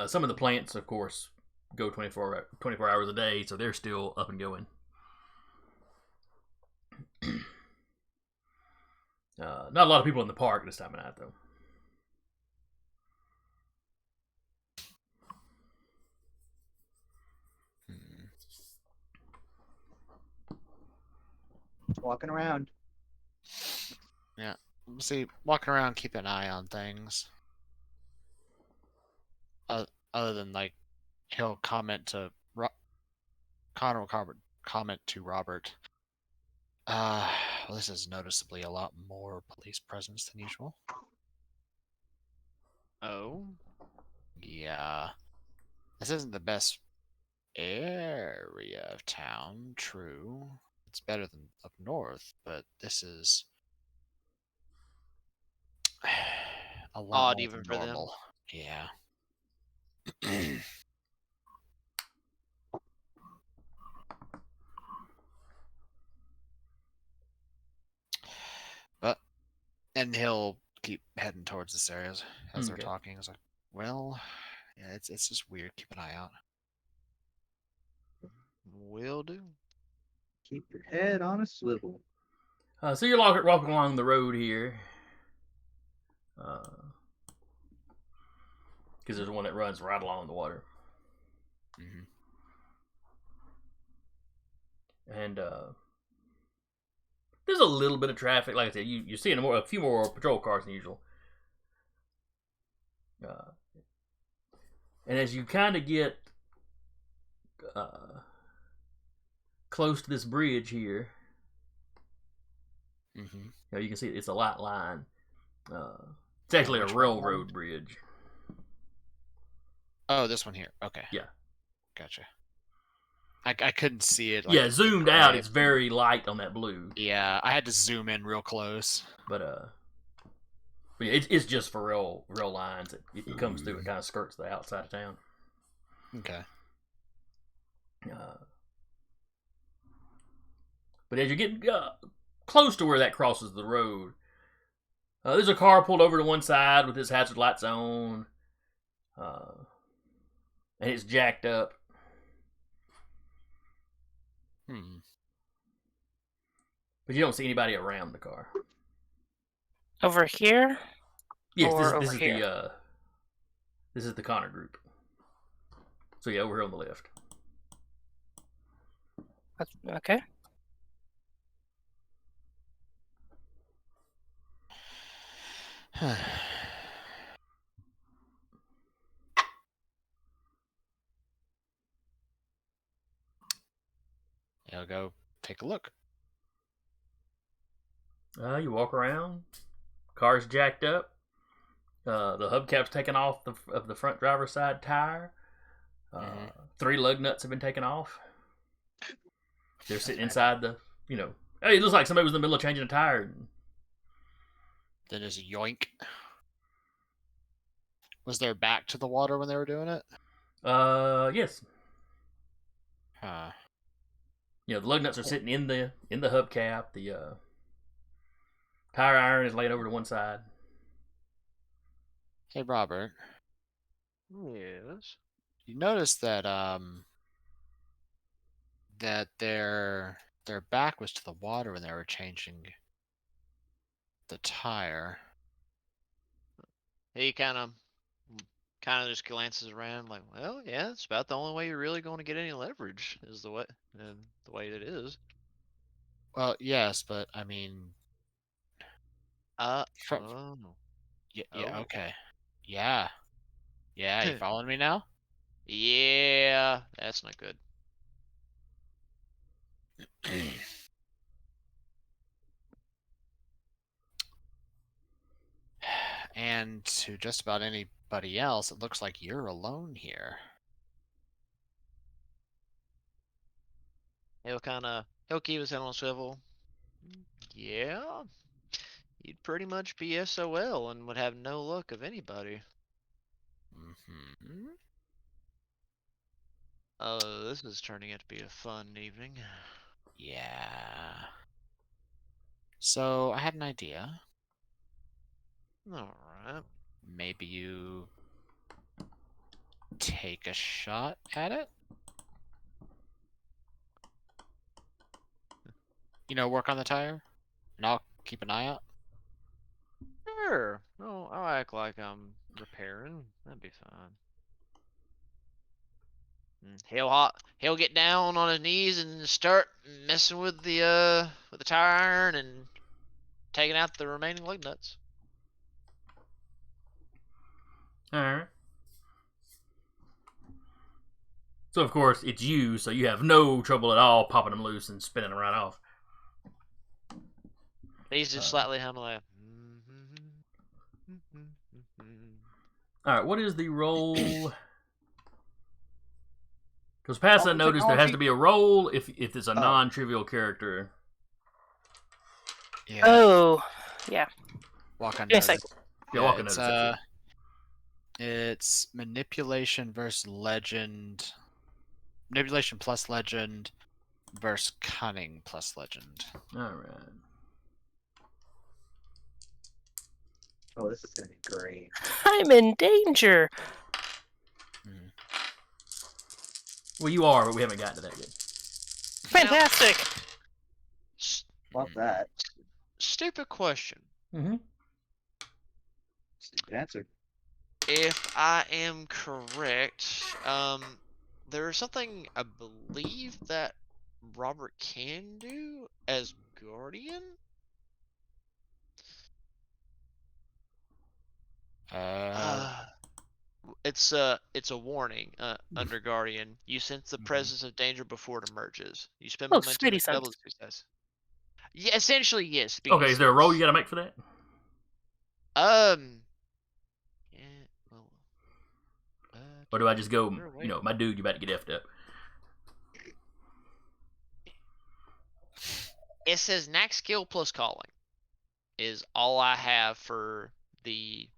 Speaker 2: Some of the plants, of course, go 24 hours a day, so they're still up and going. Not a lot of people in the park this time of night, though.
Speaker 1: Walking around.
Speaker 4: Yeah. See, walking around, keep an eye on things. Other than like, he'll comment to Connor will comment to Robert. Well, this is noticeably a lot more police presence than usual.
Speaker 5: Oh.
Speaker 4: Yeah, this isn't the best area of town. True, it's better than up north, but this is a lot
Speaker 5: Odd
Speaker 4: more
Speaker 5: even
Speaker 4: than
Speaker 5: for them.
Speaker 4: normal. Yeah. But and he'll keep heading towards this area as they're
Speaker 2: Okay.
Speaker 4: talking. It's like, well, yeah, it's just weird. Keep an eye out.
Speaker 5: Will do.
Speaker 1: Keep your head on a swivel.
Speaker 2: So you're walking along the road here. Because there's one that runs right along the water.
Speaker 4: Mm-hmm.
Speaker 2: And there's a little bit of traffic. Like I said, you're seeing a few more patrol cars than usual. And as you kind of get close to this bridge here,
Speaker 4: Mm-hmm.
Speaker 2: you can see it's a light line. It's actually a
Speaker 4: Which
Speaker 2: railroad
Speaker 4: one?
Speaker 2: bridge.
Speaker 4: Oh, this one here. Okay.
Speaker 2: Yeah.
Speaker 4: Gotcha. I couldn't see it.
Speaker 2: Yeah,
Speaker 4: the
Speaker 2: zoomed out,
Speaker 4: gray.
Speaker 2: it's very light on that blue.
Speaker 4: Yeah, I had to zoom in real close.
Speaker 2: But yeah, it's just for real lines. It comes through. It kind of skirts the outside of town.
Speaker 4: Okay.
Speaker 2: But as you're getting close to where that crosses the road, there's a car pulled over to one side with its hazard lights on, and it's jacked up. But you don't see anybody around the car.
Speaker 3: Over here?
Speaker 2: Yes,
Speaker 3: Or
Speaker 2: this
Speaker 3: over
Speaker 2: is
Speaker 3: here?
Speaker 2: this is the Connor group. So yeah, over here on the left.
Speaker 3: Okay.
Speaker 4: I'll go take a look.
Speaker 2: You walk around. Car's jacked up. The hubcap's taken off of the front driver's side tire. 3 lug nuts have been taken off. They're sitting inside the, hey, it looks like somebody was in the middle of changing a tire.
Speaker 4: Then there's a yoink. Was there back to the water when they were doing it?
Speaker 2: Yes.
Speaker 4: Huh.
Speaker 2: The lug nuts are sitting in the hubcap. The tire iron is laid over to one side.
Speaker 4: Hey, Robert.
Speaker 5: Yes.
Speaker 4: You notice that that their back was to the water when they were changing the tire.
Speaker 5: He kind of just glances around like, well, yeah, it's about the only way you're really going to get any leverage is the way it is.
Speaker 4: Well, yes, but I mean,
Speaker 5: Oh.
Speaker 4: yeah,
Speaker 5: Oh.
Speaker 4: okay, yeah, you following me now?
Speaker 5: Yeah, that's not good.
Speaker 4: And to just about anybody else, it looks like you're alone here.
Speaker 5: He'll keep his head on a swivel. Yeah, you'd pretty much be SOL and would have no luck of anybody.
Speaker 4: Mm-hmm.
Speaker 5: Oh, this is turning out to be a fun evening.
Speaker 4: Yeah. So I had an idea.
Speaker 5: All right.
Speaker 4: Maybe you take a shot at it? Work on the tire? And I'll keep an eye out?
Speaker 5: Sure. Oh, I'll act like I'm repairing. That'd be fine. He'll get down on his knees and start messing with the tire iron, and taking out the remaining lug nuts.
Speaker 2: All right. So of course it's you, so you have no trouble at all popping them loose and spinning them right off.
Speaker 5: He's just slightly humming like.
Speaker 2: All right, what is the roll? Because pass unnoticed, there has to be a roll if it's a non-trivial character.
Speaker 4: Yeah.
Speaker 3: Oh, yeah.
Speaker 4: Walk on.
Speaker 3: Give me a second.
Speaker 2: Yeah, walk unnoticed.
Speaker 4: It's manipulation versus legend. Manipulation plus legend versus cunning plus legend.
Speaker 2: All right.
Speaker 1: Oh, this is gonna be great.
Speaker 3: I'm in danger.
Speaker 2: Well, you are, but we haven't gotten to that yet.
Speaker 3: Fantastic.
Speaker 1: Love that.
Speaker 5: Stupid question.
Speaker 2: Mm-hmm.
Speaker 1: Stupid answer.
Speaker 5: If I am correct, there's something I believe that Robert can do as Guardian. It's a warning under Guardian. You sense the presence of danger before it emerges. You spend
Speaker 3: Oh,
Speaker 5: momentum
Speaker 3: Spidey
Speaker 5: to double
Speaker 3: sense.
Speaker 5: the success. Yeah, essentially yes.
Speaker 2: Okay, is there a roll you got to make for that?
Speaker 5: Yeah, well.
Speaker 2: Or do I just go,
Speaker 5: Sure,
Speaker 2: you know, my dude, you about to get effed up?
Speaker 5: It says knack skill plus calling is all I have for the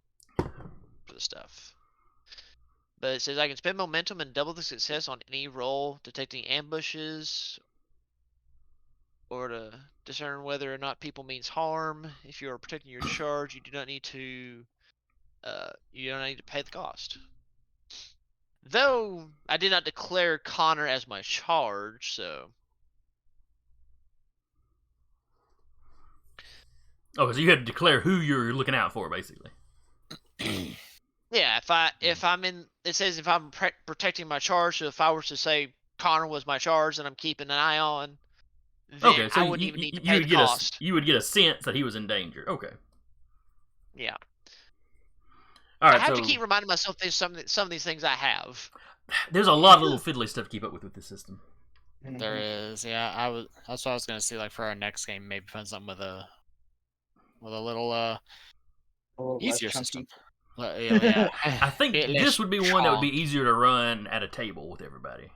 Speaker 5: stuff. But it says I can spend momentum and double the success on any roll detecting ambushes or to discern whether or not people means harm. If you are protecting your charge, you do not need to pay the cost. Though I did not declare Connor as my charge, so
Speaker 2: Oh, so you had to declare who you're looking out for, basically.
Speaker 5: yeah, if I'm in, it says if I'm protecting my charge. So if I were to say Connor was my charge and I'm keeping an eye on, then
Speaker 2: Okay, so
Speaker 5: I wouldn't even need to pay the
Speaker 2: get
Speaker 5: cost.
Speaker 2: you would get a sense that he was in danger. Okay.
Speaker 5: Yeah.
Speaker 2: All right.
Speaker 5: I have
Speaker 2: so
Speaker 5: to keep reminding myself there's some of these things I have.
Speaker 2: there's a lot of little fiddly stuff to keep up with this system.
Speaker 4: There is, yeah. That's what I was gonna see. Like for our next game, maybe find something with a little easier system. Yeah.
Speaker 2: I think
Speaker 4: Bit
Speaker 2: this
Speaker 4: less
Speaker 2: would be one that would be
Speaker 4: chalk.
Speaker 2: easier to run at a table with everybody.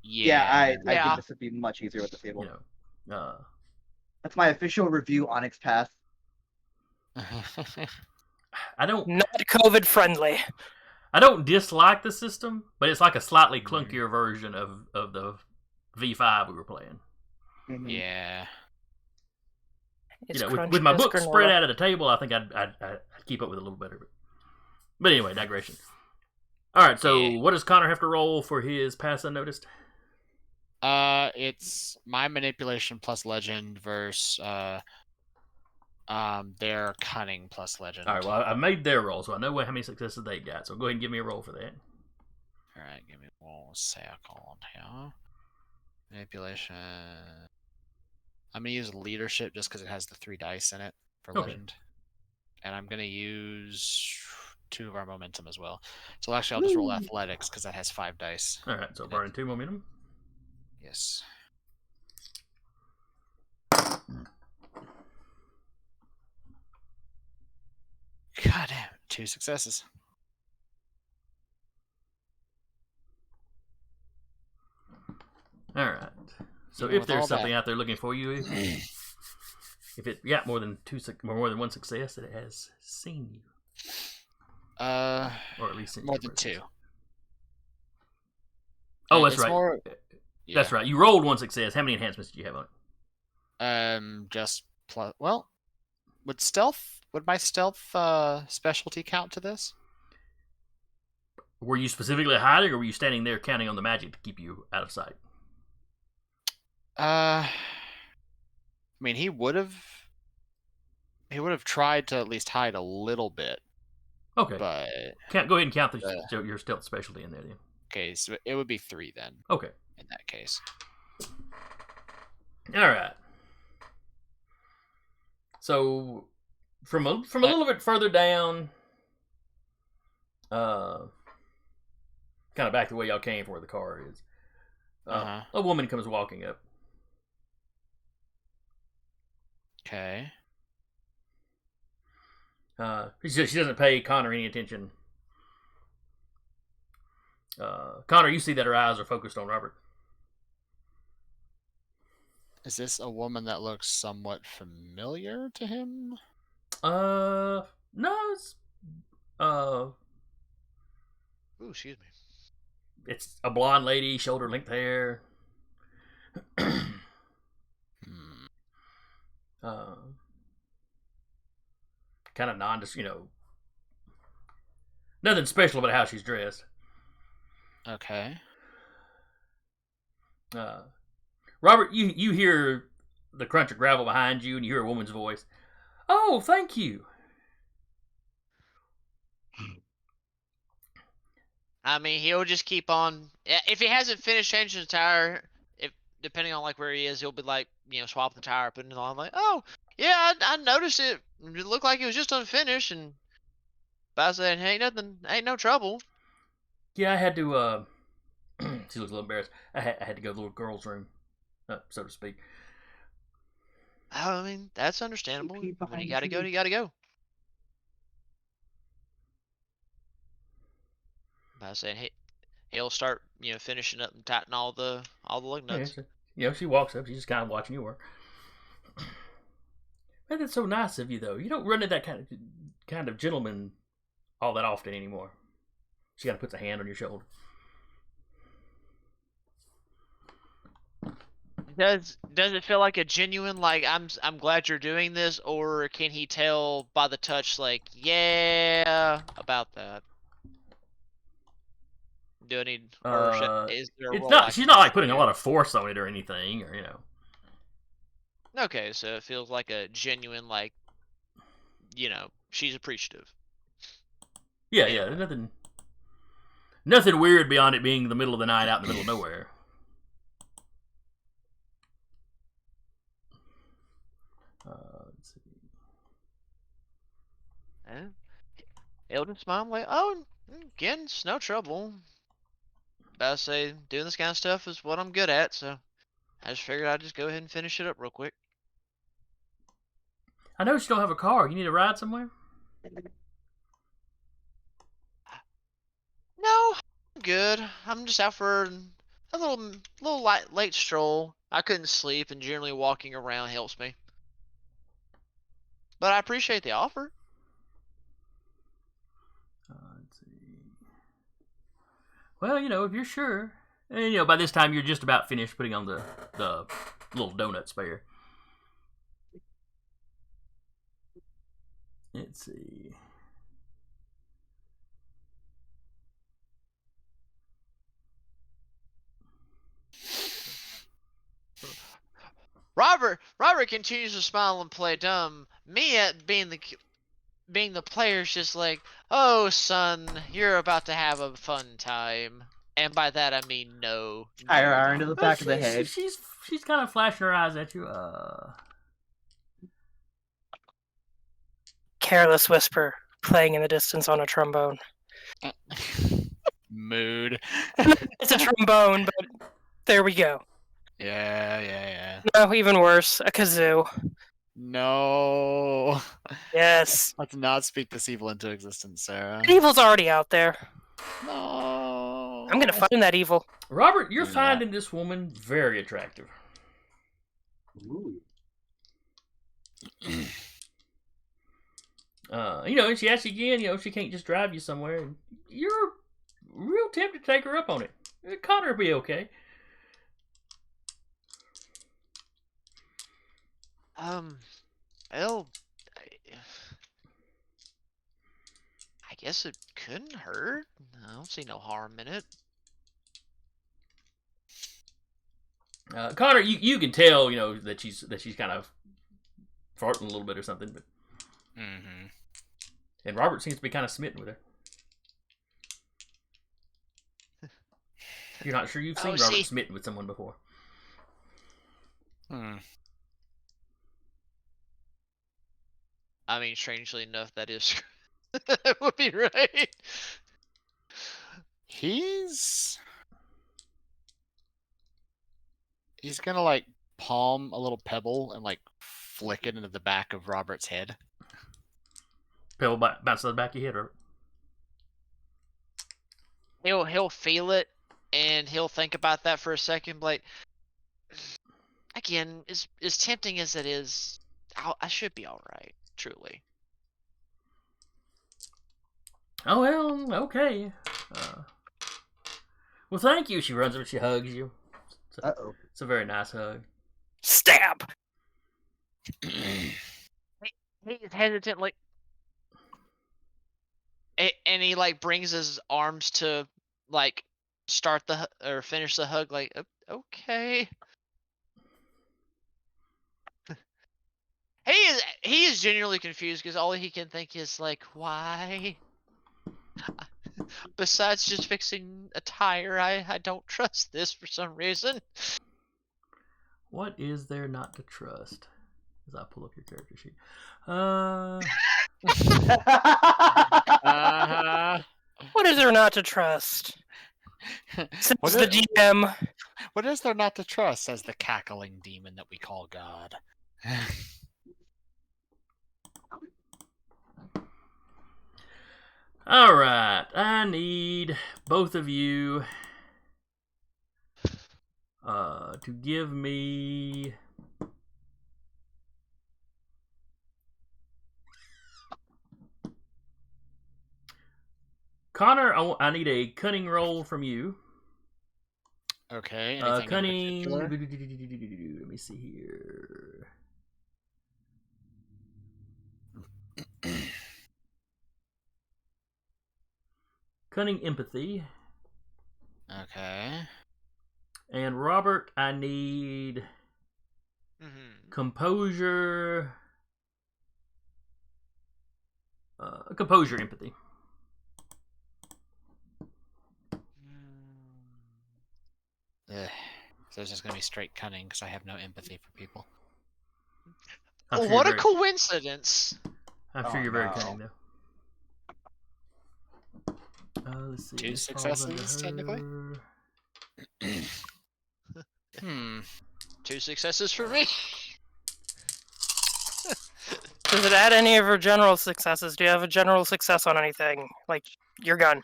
Speaker 1: Yeah, I
Speaker 5: Yeah.
Speaker 1: think this would be much easier with the table.
Speaker 2: You know,
Speaker 1: That's my official review Onyx Path.
Speaker 2: I don't
Speaker 3: Not COVID friendly.
Speaker 2: dislike the system, but it's like a slightly clunkier version of the V5 we were playing.
Speaker 4: Yeah.
Speaker 3: It's
Speaker 2: You know,
Speaker 3: crunchy
Speaker 2: with my
Speaker 3: as
Speaker 2: book
Speaker 3: granola.
Speaker 2: spread out at a table, I think I'd keep up with it a little better. But anyway, digression. All right, so
Speaker 4: Yeah.
Speaker 2: what does Connor have to roll for his pass unnoticed?
Speaker 4: It's my manipulation plus legend versus their cunning plus legend.
Speaker 2: All right, well, I made their roll, so I know how many successes they got. So go ahead and give me a roll for that.
Speaker 4: All right, give me 1 second here. Manipulation. I'm gonna use leadership just because it has the 3 dice in it for
Speaker 2: Okay.
Speaker 4: legend, and I'm gonna use 2 of our momentum as well. So actually, I'll just roll athletics because that has 5 dice.
Speaker 2: All right, so burning 2 momentum.
Speaker 4: Yes. God damn, 2 successes.
Speaker 2: All right. So
Speaker 4: Even
Speaker 2: if
Speaker 4: with
Speaker 2: there's
Speaker 4: all
Speaker 2: something
Speaker 4: that.
Speaker 2: out there looking for you, if it got more than 1 success, that it has seen you, or at least sent
Speaker 4: More
Speaker 2: you
Speaker 4: than
Speaker 2: presence.
Speaker 4: 2.
Speaker 2: Oh, that's
Speaker 4: It's
Speaker 2: right.
Speaker 4: more-
Speaker 2: That's right. You rolled 1 success. How many enhancements did you have on it?
Speaker 4: Just plus. Well, would my stealth specialty count to this?
Speaker 2: Were you specifically hiding, or were you standing there counting on the magic to keep you out of sight?
Speaker 4: I mean, he would have tried to at least hide a little bit,
Speaker 2: Okay.
Speaker 4: but
Speaker 2: Go ahead and count your stealth specialty in there then.
Speaker 4: okay, so it would be 3 then
Speaker 2: Okay.
Speaker 4: in that case.
Speaker 2: All right. So from a little bit further down, kind of back the way y'all came from where the car is, a woman comes walking up.
Speaker 4: Okay.
Speaker 2: She doesn't pay Connor any attention. Connor, you see that her eyes are focused on Robert.
Speaker 4: Is this a woman that looks somewhat familiar to him?
Speaker 2: No, it's
Speaker 5: Ooh, excuse me.
Speaker 2: it's a blonde lady, shoulder length hair. Kind of nothing special about how she's dressed.
Speaker 4: Okay.
Speaker 2: Robert, you hear the crunch of gravel behind you, and you hear a woman's voice. Oh, thank you.
Speaker 5: I mean, he'll just keep on. If he hasn't finished changing the tire, if depending on like where he is, he'll be like, swapping the tire, putting it on. Like, oh yeah, I noticed it. It looked like it was just unfinished, and by saying, hey, ain't no trouble.
Speaker 2: Yeah, I had to. She looks a little embarrassed. I had to go to the little girl's room, so to speak.
Speaker 5: I mean, that's understandable.
Speaker 1: Repeat
Speaker 5: When
Speaker 1: behind
Speaker 5: you gotta go,
Speaker 1: you.
Speaker 5: you gotta go. By saying, hey, he'll start, finishing up and tightening all the lug nuts.
Speaker 2: Yeah, she walks up. She's just kind of watching you work. Man, that's so nice of you, though. You don't run into that kind of gentleman all that often anymore. She kind of puts a hand on your shoulder.
Speaker 5: Does it feel like a genuine, like, I'm glad you're doing this, or can he tell by the touch, like, yeah, about that? Do I need, or is there a
Speaker 2: It's
Speaker 5: role
Speaker 2: not.
Speaker 5: I
Speaker 2: She's
Speaker 5: can
Speaker 2: not like
Speaker 5: play?
Speaker 2: putting a lot of force on it or anything, or
Speaker 5: Okay, so it feels like a genuine, like, she's appreciative.
Speaker 2: Yeah,
Speaker 5: Either
Speaker 2: yeah.
Speaker 5: way.
Speaker 2: Nothing weird beyond it being the middle of the night out in the middle of nowhere. Let's see.
Speaker 5: Yeah. He'll just smile like, oh, again, it's no trouble. But I say, doing this kind of stuff is what I'm good at, so I just figured I'd just go ahead and finish it up real quick.
Speaker 2: I know you don't have a car. You need a ride somewhere?
Speaker 5: No, I'm good. I'm just out for a little late stroll. I couldn't sleep, and generally walking around helps me. But I appreciate the offer.
Speaker 2: Let's see. Well, if you're sure. And, by this time you're just about finished putting on the little donut spare. Let's see.
Speaker 5: Robert continues to smile and play dumb. Me, at being the player's just like, oh son, you're about to have a fun time. And by that I mean no.
Speaker 1: Tire
Speaker 5: you're
Speaker 1: iron to
Speaker 5: not.
Speaker 1: the back of the head.
Speaker 2: She's kind of flashing her eyes at you.
Speaker 3: Careless whisper playing in the distance on a trombone.
Speaker 4: Mood.
Speaker 3: It's a trombone, but there we go.
Speaker 4: Yeah.
Speaker 3: No, even worse, a kazoo.
Speaker 4: No.
Speaker 3: Yes.
Speaker 4: Let's not speak this evil into existence, Sarah.
Speaker 3: That evil's already out there.
Speaker 4: No.
Speaker 3: I'm gonna find that evil.
Speaker 2: Robert, you're
Speaker 4: Do
Speaker 2: finding this woman very attractive.
Speaker 1: Ooh.
Speaker 2: And she asks you again, if she can't just drive you somewhere. And you're real tempted to take her up on it. Connor will be okay.
Speaker 5: Well, I guess it couldn't hurt. I don't see no harm in it.
Speaker 2: Connor, you can tell, that she's kind of farting a little bit or something, but and Robert seems to be kind of smitten with her. You're not sure you've seen Robert smitten with someone before.
Speaker 5: I mean, strangely enough, that is that would be right.
Speaker 4: He's gonna like palm a little pebble and like flick it into the back of Robert's head.
Speaker 2: Pebble bounce to the back of your head, Robert.
Speaker 5: He'll feel it, and he'll think about that for a second. Like, again, as tempting as it is, I should be all right. Truly.
Speaker 2: Oh, well, okay. Well, thank you. She runs up and she hugs you.
Speaker 1: Uh-oh.
Speaker 2: It's a very nice hug.
Speaker 3: Stab!
Speaker 5: He's hesitant, like, and he like brings his arms to like start the or finish the hug. Like, okay. He is genuinely confused because all he can think is like, why? Besides just fixing a tire, I don't trust this for some reason.
Speaker 2: What is there not to trust? As I pull up your character sheet.
Speaker 3: What is there not to trust? Since
Speaker 4: What
Speaker 3: the
Speaker 4: is-
Speaker 3: DM.
Speaker 4: What is there not to trust? Says the cackling demon that we call God.
Speaker 2: All right, I need both of you to give me Connor. I need a cunning roll from you.
Speaker 4: Okay. Anything in
Speaker 2: Cunning.
Speaker 4: particular?
Speaker 2: Let me see here. Cunning empathy.
Speaker 4: Okay.
Speaker 2: And Robert, I need composure. Composure empathy.
Speaker 4: Ugh. So it's just gonna be straight cunning because I have no empathy for people.
Speaker 2: I'm sure
Speaker 5: What a
Speaker 2: you're very-
Speaker 5: coincidence!
Speaker 2: I'm sure
Speaker 1: Oh,
Speaker 2: you're very
Speaker 1: no.
Speaker 2: cunning, though. Let's see.
Speaker 4: Two
Speaker 2: this falls under
Speaker 4: successes, technically?
Speaker 2: her.
Speaker 5: 2 successes for me.
Speaker 3: Does it add any of her general successes? Do you have a general success on anything? Like your gun?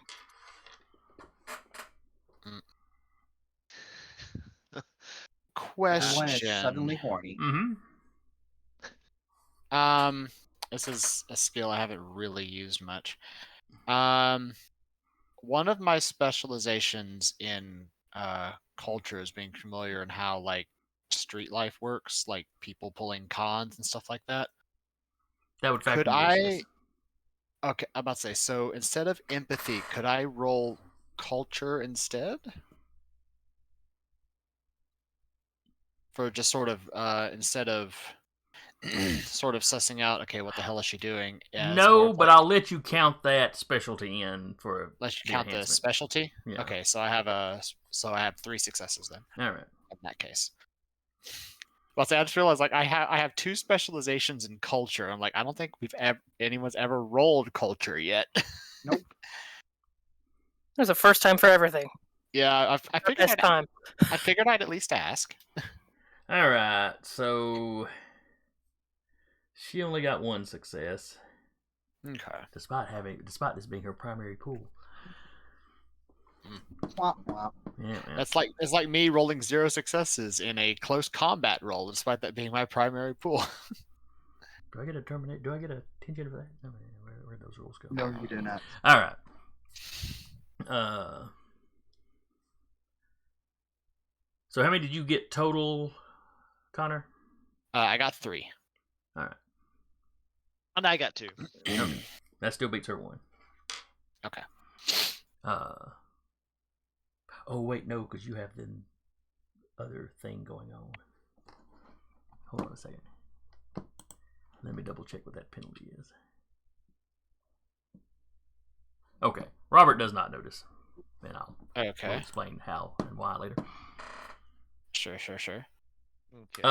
Speaker 1: Everyone is
Speaker 4: Question.
Speaker 1: suddenly horny.
Speaker 2: Mm-hmm.
Speaker 4: This is a skill I haven't really used much. One of my specializations in culture is being familiar in how like street life works, like people pulling cons and stuff like that.
Speaker 2: That would factor
Speaker 4: Could
Speaker 2: into
Speaker 4: I?
Speaker 2: this.
Speaker 4: Okay, I'm about to say. So instead of empathy, could I roll culture instead? For just sort of instead of sort of sussing out, okay, what the hell is she doing? as more
Speaker 2: No,
Speaker 4: of,
Speaker 2: but
Speaker 4: like,
Speaker 2: I'll let you count that specialty in for
Speaker 4: let you
Speaker 2: the
Speaker 4: count the
Speaker 2: enhancement.
Speaker 4: specialty.
Speaker 2: Yeah.
Speaker 4: Okay, so I have 3 successes then.
Speaker 2: All right.
Speaker 4: In that case. Well, see, I just realized like I have 2 specializations in culture. I'm like, I don't think anyone's ever rolled culture yet.
Speaker 3: There's a first time for everything.
Speaker 4: Yeah, I figured
Speaker 3: This time.
Speaker 4: I figured I'd at least ask.
Speaker 2: All right. So she only got 1 success,
Speaker 4: Okay.
Speaker 2: despite this being her primary pool.
Speaker 1: Womp womp.
Speaker 2: Yeah, man.
Speaker 4: It's like me rolling 0 successes in a close combat roll, despite that being my primary pool.
Speaker 2: Do I get a terminate? Do I get a tangent for that? No, where'd those rules go?
Speaker 1: No, you do not.
Speaker 2: All right. So how many did you get total, Connor?
Speaker 4: I got 3.
Speaker 2: All right.
Speaker 5: And I got 2.
Speaker 2: Okay. That still beats her 1.
Speaker 4: Okay.
Speaker 2: Oh wait, no, because you have the other thing going on. Hold on a second. Let me double check what that penalty is. Okay, Robert does not notice, and I'll
Speaker 4: Okay.
Speaker 2: explain how and why later.
Speaker 4: Sure.
Speaker 5: Okay.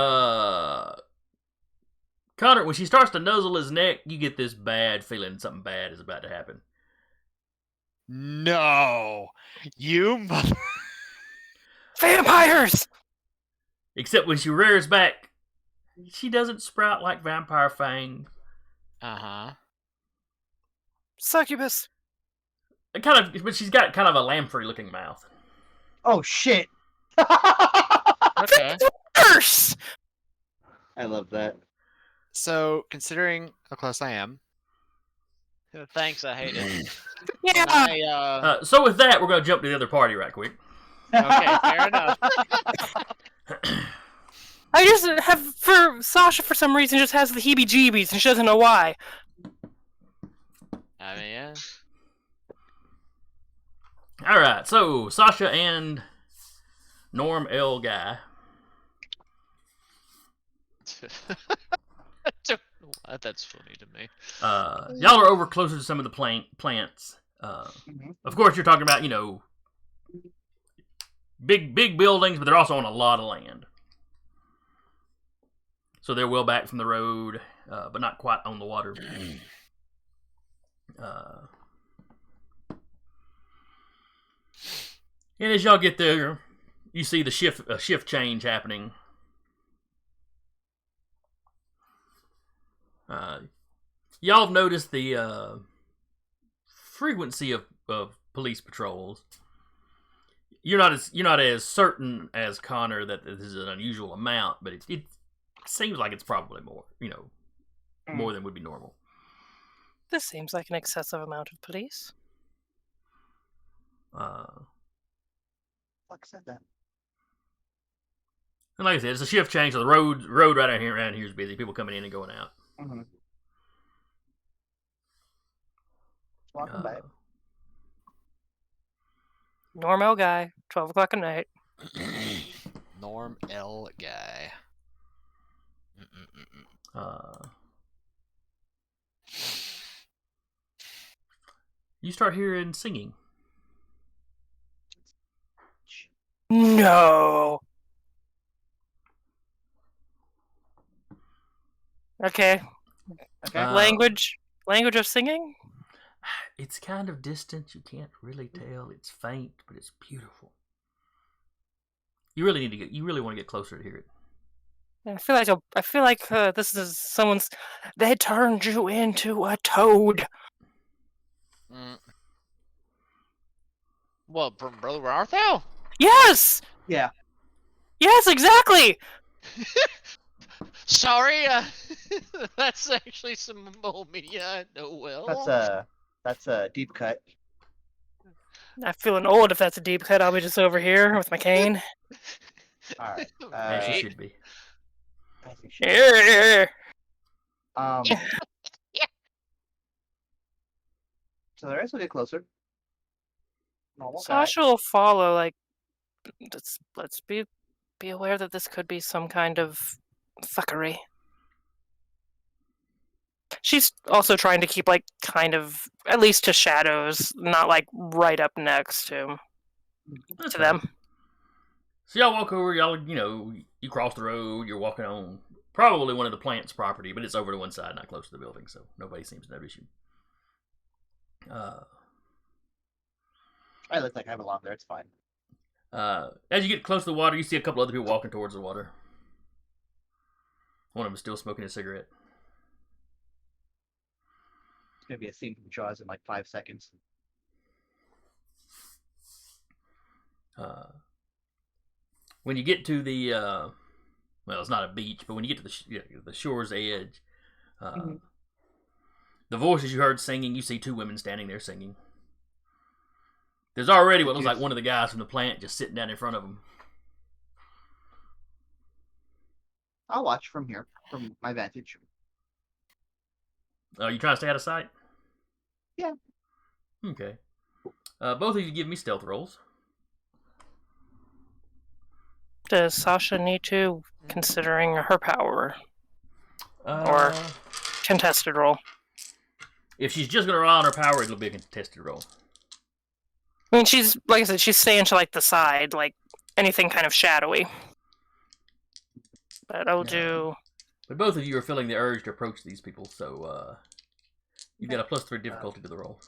Speaker 2: Connor, when she starts to nuzzle his neck, you get this bad feeling something bad is about to happen.
Speaker 4: No, you mother.
Speaker 3: Vampires!
Speaker 2: Except when she rears back, she doesn't sprout like vampire fangs.
Speaker 4: Uh-huh.
Speaker 3: Succubus!
Speaker 2: But she's got kind of a lamprey-looking mouth.
Speaker 1: Oh shit!
Speaker 4: Okay.
Speaker 3: Worse!
Speaker 1: I love that.
Speaker 4: So, considering how close I am,
Speaker 5: Thanks, I hate it.
Speaker 3: Yeah!
Speaker 2: So with that, we're going to jump to the other party right quick.
Speaker 4: Okay, fair enough.
Speaker 3: I just have, for Sasha, for some reason, just has the heebie-jeebies, and she doesn't know why.
Speaker 4: I mean, yeah.
Speaker 2: Alright, so Sasha and Norm L. Guy.
Speaker 5: I don't know why that's funny to me.
Speaker 2: Y'all are over closer to some of the plants.
Speaker 1: Mhm.
Speaker 2: Of course, you're talking about, big buildings, but they're also on a lot of land. So they're well back from the road, but not quite on the water. And as y'all get there, you see the shift change happening. Y'all have noticed the frequency of police patrols. You're not as certain as Connor that this is an unusual amount, but it seems like it's probably more, more than would be normal.
Speaker 3: This seems like an excessive amount of police.
Speaker 1: Fuck said that.
Speaker 2: And like I said, it's a shift change, so the road right around here is busy. People coming in and going out.
Speaker 1: Mm-hmm. Welcome back.
Speaker 3: Normal guy, 12 o'clock at night.
Speaker 4: Norm L. Guy.
Speaker 2: You start hearing singing.
Speaker 3: No. Okay.
Speaker 1: Okay.
Speaker 3: Language of singing?
Speaker 2: It's kind of distant. You can't really tell. It's faint, but it's beautiful. You really want to get closer to hear it.
Speaker 3: I feel like this is someone's. They turned you into a toad.
Speaker 5: What, from Brother Arthel?
Speaker 3: Yes.
Speaker 1: Yeah.
Speaker 3: Yes, exactly.
Speaker 5: Sorry, that's actually some media I know well.
Speaker 1: That's a deep cut.
Speaker 3: I'm feeling old if that's a deep cut. I'll be just over here with my cane.
Speaker 1: All right.
Speaker 2: As you
Speaker 5: Right.
Speaker 2: should be.
Speaker 1: I think she-
Speaker 3: Yeah.
Speaker 1: So the rest will get closer. Normal guy.
Speaker 3: Sasha will follow. Like, let's be aware that this could be some kind of fuckery. She's also trying to keep, like, kind of, at least to shadows, not, like, right up next to
Speaker 2: That's
Speaker 3: them.
Speaker 2: fine. So y'all walk over, you cross the road, you're walking on probably one of the plant's property, but it's over to one side, not close to the building, so nobody seems to notice you.
Speaker 1: I look like I belong there. It's fine.
Speaker 2: As you get close to the water, you see a couple other people walking towards the water. One of them is still smoking a cigarette.
Speaker 1: It's gonna be a scene from Jaws in like 5 seconds.
Speaker 2: When you get to the, well, it's not a beach, but when you get to the shore's edge, the voices you heard singing, you see two women standing there singing. There's already what looks like one of the guys from the plant just sitting down in front of them.
Speaker 1: I'll watch from here, from my vantage.
Speaker 2: Are you trying to stay out of sight?
Speaker 1: Yeah.
Speaker 2: Okay. Both of you give me stealth rolls.
Speaker 3: Does Sasha need to, considering her power? Or contested roll?
Speaker 2: If she's just going to rely on her power, it'll be a contested roll.
Speaker 3: I mean, she's, like I said, she's staying to, like, the side, like, anything kind of shadowy. But I'll do...
Speaker 2: But both of you are feeling the urge to approach these people, so you've got a +3 difficulty to the roll.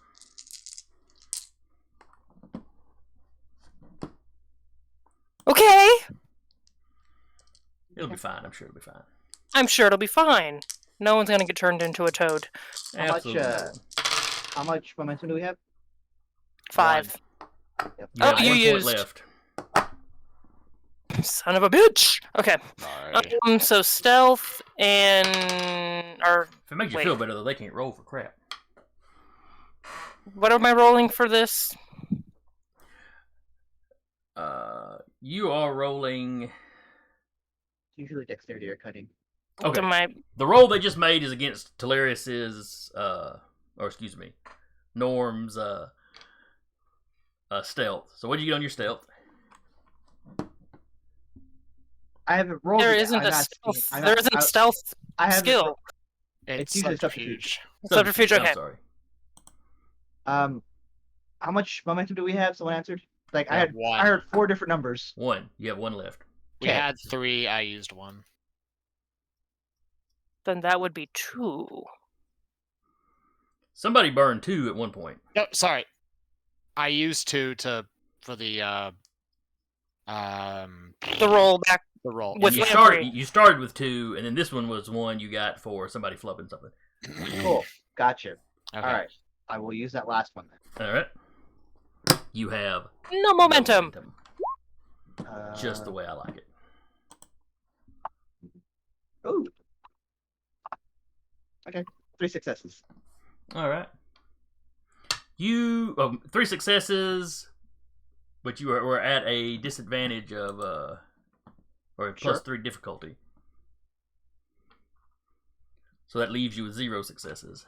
Speaker 3: Okay.
Speaker 2: It'll be fine. I'm sure it'll be fine.
Speaker 3: I'm sure it'll be fine. No one's gonna get turned into a toad.
Speaker 2: Absolutely.
Speaker 1: How much momentum do we have?
Speaker 3: 5.
Speaker 1: Yep.
Speaker 2: You have
Speaker 3: you
Speaker 2: 1 point
Speaker 3: used-
Speaker 2: left.
Speaker 3: Son of a bitch. Okay.
Speaker 4: Sorry.
Speaker 3: So stealth and or
Speaker 2: If it makes you
Speaker 3: Wait.
Speaker 2: feel better, though, they can't roll for crap.
Speaker 3: what am I rolling for this?
Speaker 2: You are rolling.
Speaker 1: Usually dexterity or cutting.
Speaker 2: Okay.
Speaker 3: Am I
Speaker 2: The roll they just made is against Telarius's, or excuse me, Norm's stealth. So what did you get on your stealth?
Speaker 1: I haven't rolled.
Speaker 3: there
Speaker 1: it yet.
Speaker 3: isn't
Speaker 1: I'm
Speaker 3: a
Speaker 1: not
Speaker 3: stealth.
Speaker 1: seeing- I'm
Speaker 3: There
Speaker 1: not-
Speaker 3: isn't
Speaker 1: I-
Speaker 3: stealth
Speaker 1: I haven't
Speaker 3: skill.
Speaker 4: It's
Speaker 1: usually
Speaker 4: subterfuge.
Speaker 3: Subterfuge,
Speaker 2: I'm
Speaker 3: okay.
Speaker 2: sorry.
Speaker 1: How much momentum do we have? Someone answered. Like I
Speaker 4: Yeah,
Speaker 1: had,
Speaker 4: one.
Speaker 1: I heard 4 different numbers.
Speaker 2: 1. You have 1 left.
Speaker 4: We
Speaker 1: Okay.
Speaker 4: had 3. I used 1.
Speaker 3: Then that would be 2.
Speaker 2: Somebody burned 2 at one point.
Speaker 4: No, sorry. I used 2 for the
Speaker 3: The roll back.
Speaker 4: the roll.
Speaker 3: With
Speaker 2: And you
Speaker 3: Lamprey.
Speaker 2: started with 2, and then this one was 1 you got for somebody flubbing something.
Speaker 1: Cool. Gotcha.
Speaker 4: Okay.
Speaker 1: All right. I will use that last one then.
Speaker 2: All right. You have
Speaker 3: No momentum.
Speaker 2: just the way I like it.
Speaker 1: Ooh. Okay. 3 successes.
Speaker 2: All right. You 3 successes, but you were at a disadvantage of or a
Speaker 1: Sure.
Speaker 2: +3 difficulty. So that leaves you with 0 successes.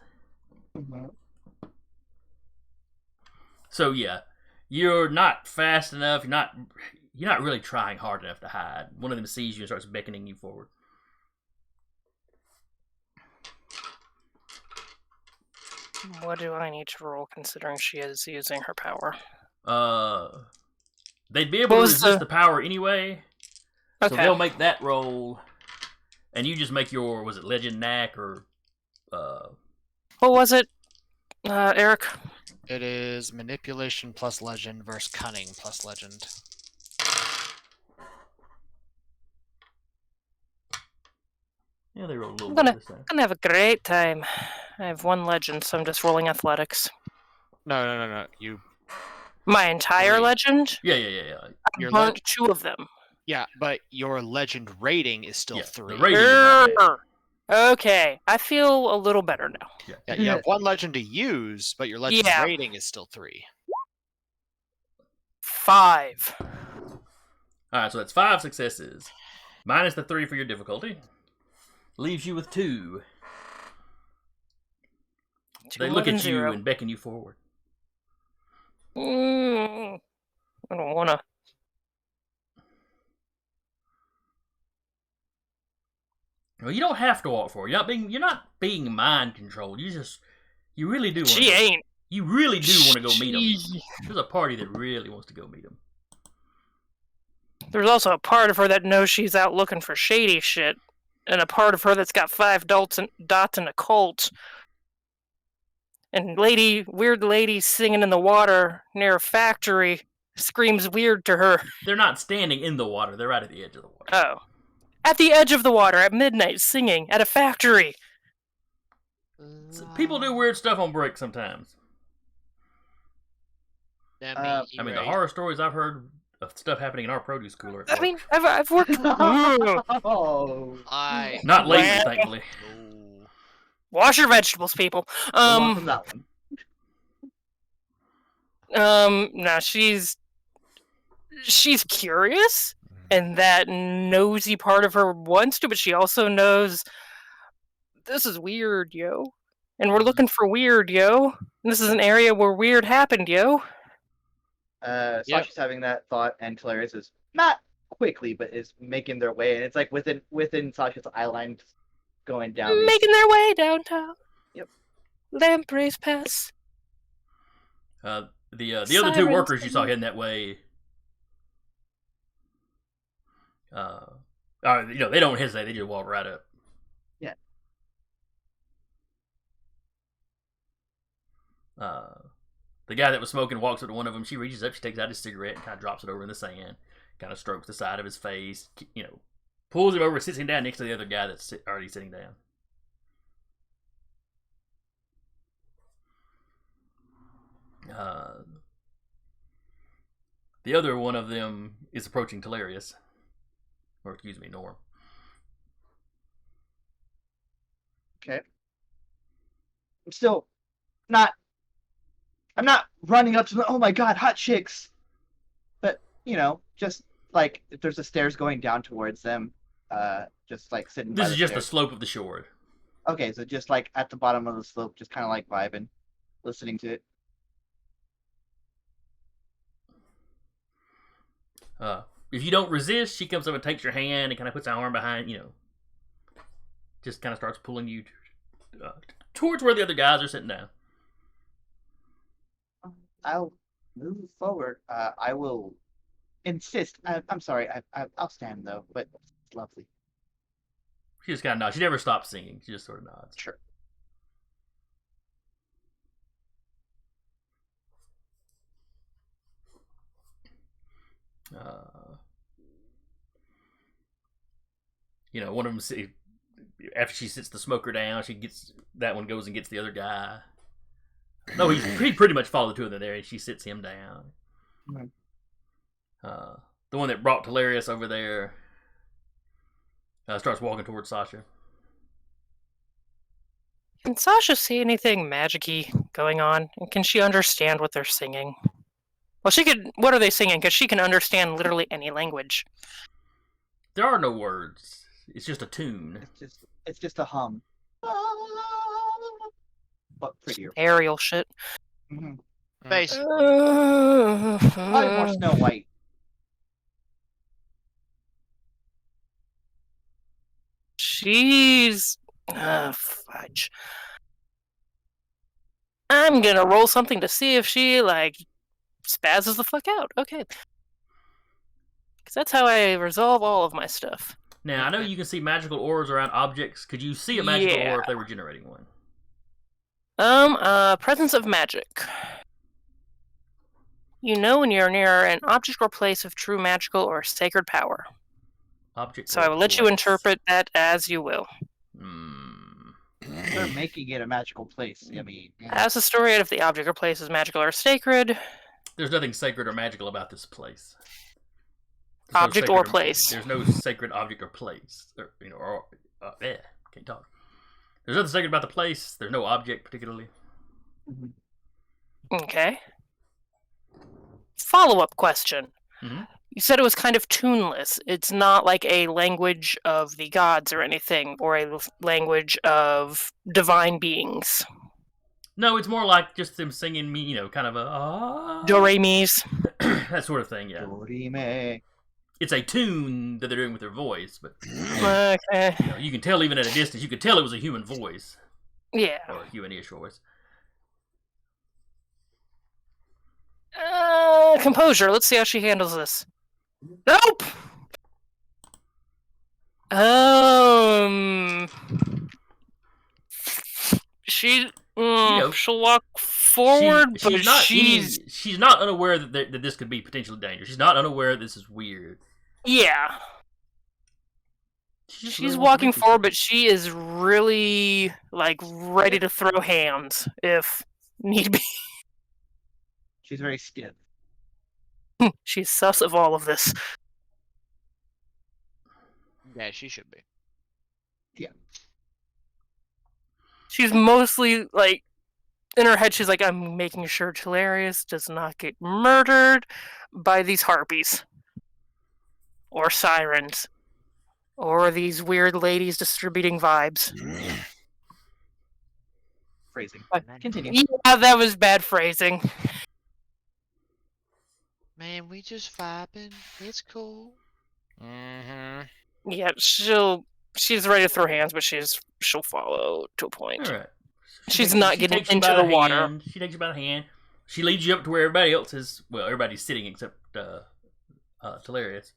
Speaker 2: So yeah, you're not fast enough. You're not really trying hard enough to hide. One of them sees you and starts beckoning you forward.
Speaker 3: What do I need to roll considering she is using her power?
Speaker 2: They'd be able
Speaker 3: What
Speaker 2: to
Speaker 3: was
Speaker 2: resist
Speaker 3: the-
Speaker 2: the power anyway. So
Speaker 3: Okay.
Speaker 2: they'll make that roll, and you just make your, was it legend knack or
Speaker 3: What was it, Eric?
Speaker 4: It is manipulation plus legend versus cunning plus legend.
Speaker 2: yeah, they rolled a little
Speaker 3: I'm
Speaker 2: bit
Speaker 3: gonna-
Speaker 2: this time.
Speaker 3: I'm gonna have a great time. I have 1 legend, so I'm just rolling athletics.
Speaker 4: No.
Speaker 3: My entire
Speaker 4: Three.
Speaker 3: legend?
Speaker 2: Yeah.
Speaker 3: I
Speaker 4: Your
Speaker 3: burnt 2 of them.
Speaker 4: Yeah, but your legend rating is still
Speaker 2: Yeah,
Speaker 4: 3.
Speaker 2: the rating is not bad.
Speaker 3: Grr. Okay, I feel a little better now.
Speaker 4: Yeah, you have 1 legend to use, but your legend
Speaker 3: Yeah.
Speaker 4: rating is still 3.
Speaker 3: 5.
Speaker 2: All right, so that's 5 successes, minus the 3 for your difficulty, leaves you with 2. They look at you and beckon you forward.
Speaker 3: I don't wanna.
Speaker 2: Well, you don't have to walk forward. You're not being mind controlled. You really do.
Speaker 3: She ain't.
Speaker 2: You really do want to go meet them.
Speaker 3: She-
Speaker 2: There's a party that really wants to go meet them.
Speaker 3: There's also a part of her that knows she's out looking for shady shit, and a part of her that's got 5 dots in a cult. And weird lady singing in the water near a factory screams weird to her.
Speaker 2: They're not standing in the water. They're right at the edge of the water.
Speaker 3: Oh. At the edge of the water at midnight singing at a factory.
Speaker 2: People do weird stuff on break sometimes.
Speaker 5: That
Speaker 1: Uh,
Speaker 5: means
Speaker 2: I mean,
Speaker 5: right.
Speaker 2: the horror stories I've heard of stuff happening in our produce cooler. At
Speaker 3: I
Speaker 2: work.
Speaker 3: mean, I've worked.
Speaker 1: Oh.
Speaker 5: I
Speaker 2: Not lately,
Speaker 3: Well-
Speaker 2: thankfully.
Speaker 5: oh,
Speaker 3: Wash your vegetables, people.
Speaker 1: Move on from that one.
Speaker 3: No, she's curious, and that nosy part of her wants to, but she also knows this is weird, yo. And we're looking for weird, yo. And this is an area where weird happened, yo.
Speaker 4: Yep.
Speaker 1: Sasha's having that thought, and Hilarious is not quickly, but is making their way, and it's like within Sasha's eye line, going down. these-
Speaker 3: Making their way downtown.
Speaker 1: Yep.
Speaker 3: Lampreys Pass.
Speaker 2: The other 2
Speaker 3: Sirens
Speaker 2: workers you saw
Speaker 3: singing.
Speaker 2: heading that way, they don't hesitate. They just walk right up. The guy that was smoking walks up to one of them. She reaches up, she takes out his cigarette and kind of drops it over in the sand. Kind of strokes the side of his face, pulls him over, sits him down next to the other guy that's already sitting down. The other one of them is approaching Telarius. Or, excuse me, Norm.
Speaker 1: Okay. I'm not running up to them, oh my god, hot chicks! But, just, like, if there's a stairs going down towards them, just, like, sitting by
Speaker 2: This
Speaker 1: the
Speaker 2: is just the
Speaker 1: stairs.
Speaker 2: slope of the shore.
Speaker 1: Okay, so just, like, at the bottom of the slope, just kind of, like, vibing, listening to it.
Speaker 2: If you don't resist, she comes up and takes your hand and kind of puts her arm behind, just kind of starts pulling you towards where the other guys are sitting down.
Speaker 1: I'll move forward. I will insist. I'm sorry. I'll stand though, but it's lovely.
Speaker 2: She just kind of nods. She never stops singing. She just sort of nods.
Speaker 1: Sure.
Speaker 2: One of them, after she sits the smoker down, that one goes and gets the other guy. No, he pretty much followed the two of them there, and she sits him down.
Speaker 1: Mhm.
Speaker 2: The one that brought Telarius over there starts walking towards Sasha.
Speaker 3: Can Sasha see anything magic-y going on? And can she understand what they're singing? Well, she could. What are they singing? Because she can understand literally any language.
Speaker 2: There are no words. It's just a tune.
Speaker 1: It's just a hum. But prettier.
Speaker 3: Aerial shit.
Speaker 1: Mm-hmm.
Speaker 5: Basically.
Speaker 1: Probably more Snow White.
Speaker 3: She's fudge. I'm gonna roll something to see if she spazzes the fuck out. Okay, because that's how I resolve all of my stuff.
Speaker 2: Now, I know you can see magical auras around objects. Could you see a magical
Speaker 3: Yeah.
Speaker 2: aura if they were generating one?
Speaker 3: Presence of magic. You know when you're near an object or place of true magical or sacred power.
Speaker 2: Object.
Speaker 3: So
Speaker 2: or
Speaker 3: I will let you
Speaker 2: place.
Speaker 3: interpret that as you will.
Speaker 1: They're making it a magical place. I mean,
Speaker 3: As the story out of the object or place is magical or sacred,
Speaker 2: There's nothing sacred or magical about this place. There's
Speaker 3: object
Speaker 2: no
Speaker 3: or
Speaker 2: sacred
Speaker 3: place.
Speaker 2: There's no sacred object or place. Can't talk. There's nothing sacred about the place. There's no object particularly.
Speaker 3: Okay. Follow-up question.
Speaker 2: Mm-hmm.
Speaker 3: You said it was kind of tuneless. It's not like a language of the gods or anything, or a language of divine beings.
Speaker 2: No, it's more like just them singing me, kind of a
Speaker 3: Do-re-mis.
Speaker 2: that sort of thing. Yeah,
Speaker 1: Dorime.
Speaker 2: it's a tune that they're doing with their voice, but
Speaker 3: Okay.
Speaker 2: you can tell even at a distance. You could tell it was a human voice
Speaker 3: Yeah.
Speaker 2: or a human-ish voice.
Speaker 3: Composure. Let's see how she handles this. Nope! She... she'll walk forward, but
Speaker 2: she's not unaware that this could be potentially dangerous. She's not unaware this is weird.
Speaker 3: Yeah.
Speaker 2: She just
Speaker 3: She's
Speaker 2: really wants to
Speaker 3: walking
Speaker 2: make this
Speaker 3: forward, but she is really, ready to throw hands, if need be.
Speaker 1: She's very stiff.
Speaker 3: She's sus of all of this.
Speaker 5: Yeah, she should be.
Speaker 3: She's mostly, in her head, she's like, I'm making sure Telarius does not get murdered by these harpies. Or sirens. Or these weird ladies distributing vibes.
Speaker 1: Phrasing. Continue.
Speaker 3: Yeah, that was bad phrasing.
Speaker 5: Man, we just vibing. It's cool.
Speaker 4: Mm-hmm.
Speaker 3: Yeah, she's ready to throw hands, but she'll follow to a point.
Speaker 2: All right.
Speaker 3: She's not getting
Speaker 2: takes you
Speaker 3: into
Speaker 2: by
Speaker 3: the water.
Speaker 2: hand. She takes you by the hand. She leads you up to where everybody else is. Well, everybody's sitting except Telarius.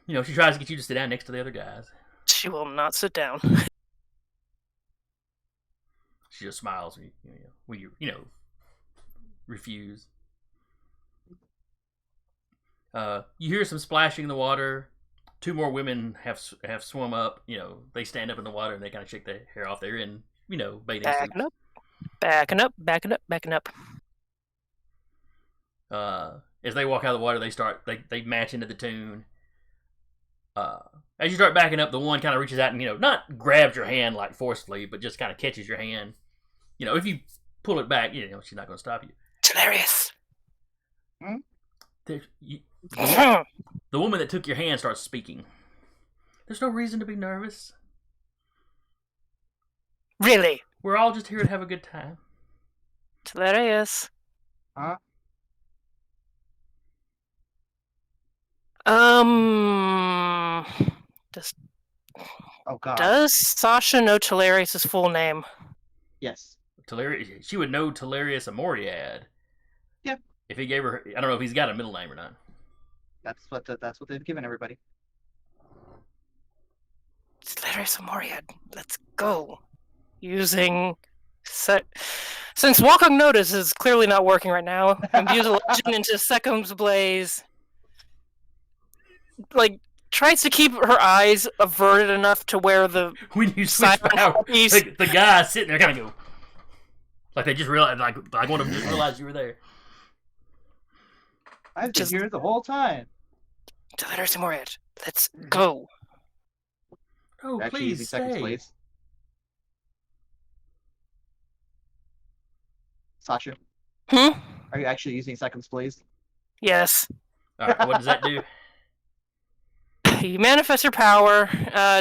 Speaker 2: She tries to get you to sit down next to the other guys.
Speaker 3: She will not sit down.
Speaker 2: She just smiles when you refuse. You hear some splashing in the water. 2 more women have swum up. They stand up in the water and they kind of shake their hair off. They're in bathing suits.
Speaker 3: Backing up.
Speaker 2: As they walk out of the water, they match into the tune. As you start backing up, the one kind of reaches out and not grabs your hand like forcefully, but just kind of catches your hand. If you pull it back, she's not going to stop you.
Speaker 3: Hilarious.
Speaker 2: The woman that took your hand starts speaking. There's no reason to be nervous.
Speaker 3: Really?
Speaker 2: We're all just here to have a good time.
Speaker 3: Hilarious.
Speaker 1: Huh? Oh god.
Speaker 3: Does Sasha know Talarius' full name?
Speaker 1: Yes.
Speaker 2: She would know Talarius Amoriad.
Speaker 1: Yep.
Speaker 2: If he gave her, I don't know if he's got a middle name or not.
Speaker 1: That's what they've given everybody.
Speaker 3: Talarius Amoriad. Let's go. Using since Walking Notice is clearly not working right now, imbue a legend into Sekim's Blaze. Tries to keep her eyes averted enough to where the
Speaker 2: when you switch power, the guy sitting there kind of go like they just realized, like one of them just realized you were there.
Speaker 1: I've been here the whole time.
Speaker 3: Talarius Amoriad. Let's go.
Speaker 2: Oh,
Speaker 1: Actually,
Speaker 2: please
Speaker 1: using Sekim's
Speaker 2: stay.
Speaker 1: Blaze. Sasha,
Speaker 3: Hmm?
Speaker 1: are you actually using Sekim's Blaze?
Speaker 3: Yes.
Speaker 2: All right, what does that do?
Speaker 3: You manifest your power.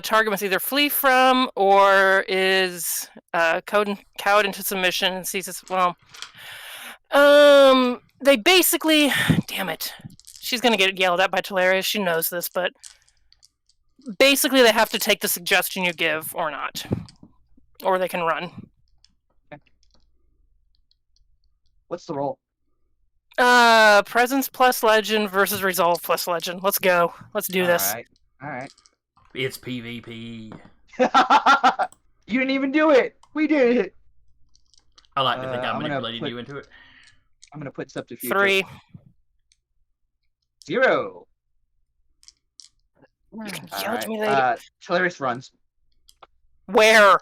Speaker 3: Target must either flee from or is cowed into submission and seizes. They basically. Damn it. She's gonna get yelled at by Talarius. She knows this, but basically they have to take the suggestion you give or not, or they can run.
Speaker 1: What's the roll?
Speaker 3: Presence plus legend versus resolve plus legend. Let's go. Let's do this.
Speaker 1: All right.
Speaker 2: It's PvP.
Speaker 1: You didn't even do it. We did it.
Speaker 2: I like to think I'm
Speaker 1: I'm gonna
Speaker 2: manipulating you into it.
Speaker 1: I'm gonna put subterfuge.
Speaker 3: 3.
Speaker 1: 0.
Speaker 3: You can
Speaker 1: All
Speaker 3: yell
Speaker 1: right.
Speaker 3: at me later.
Speaker 1: Talarius runs,
Speaker 3: Where?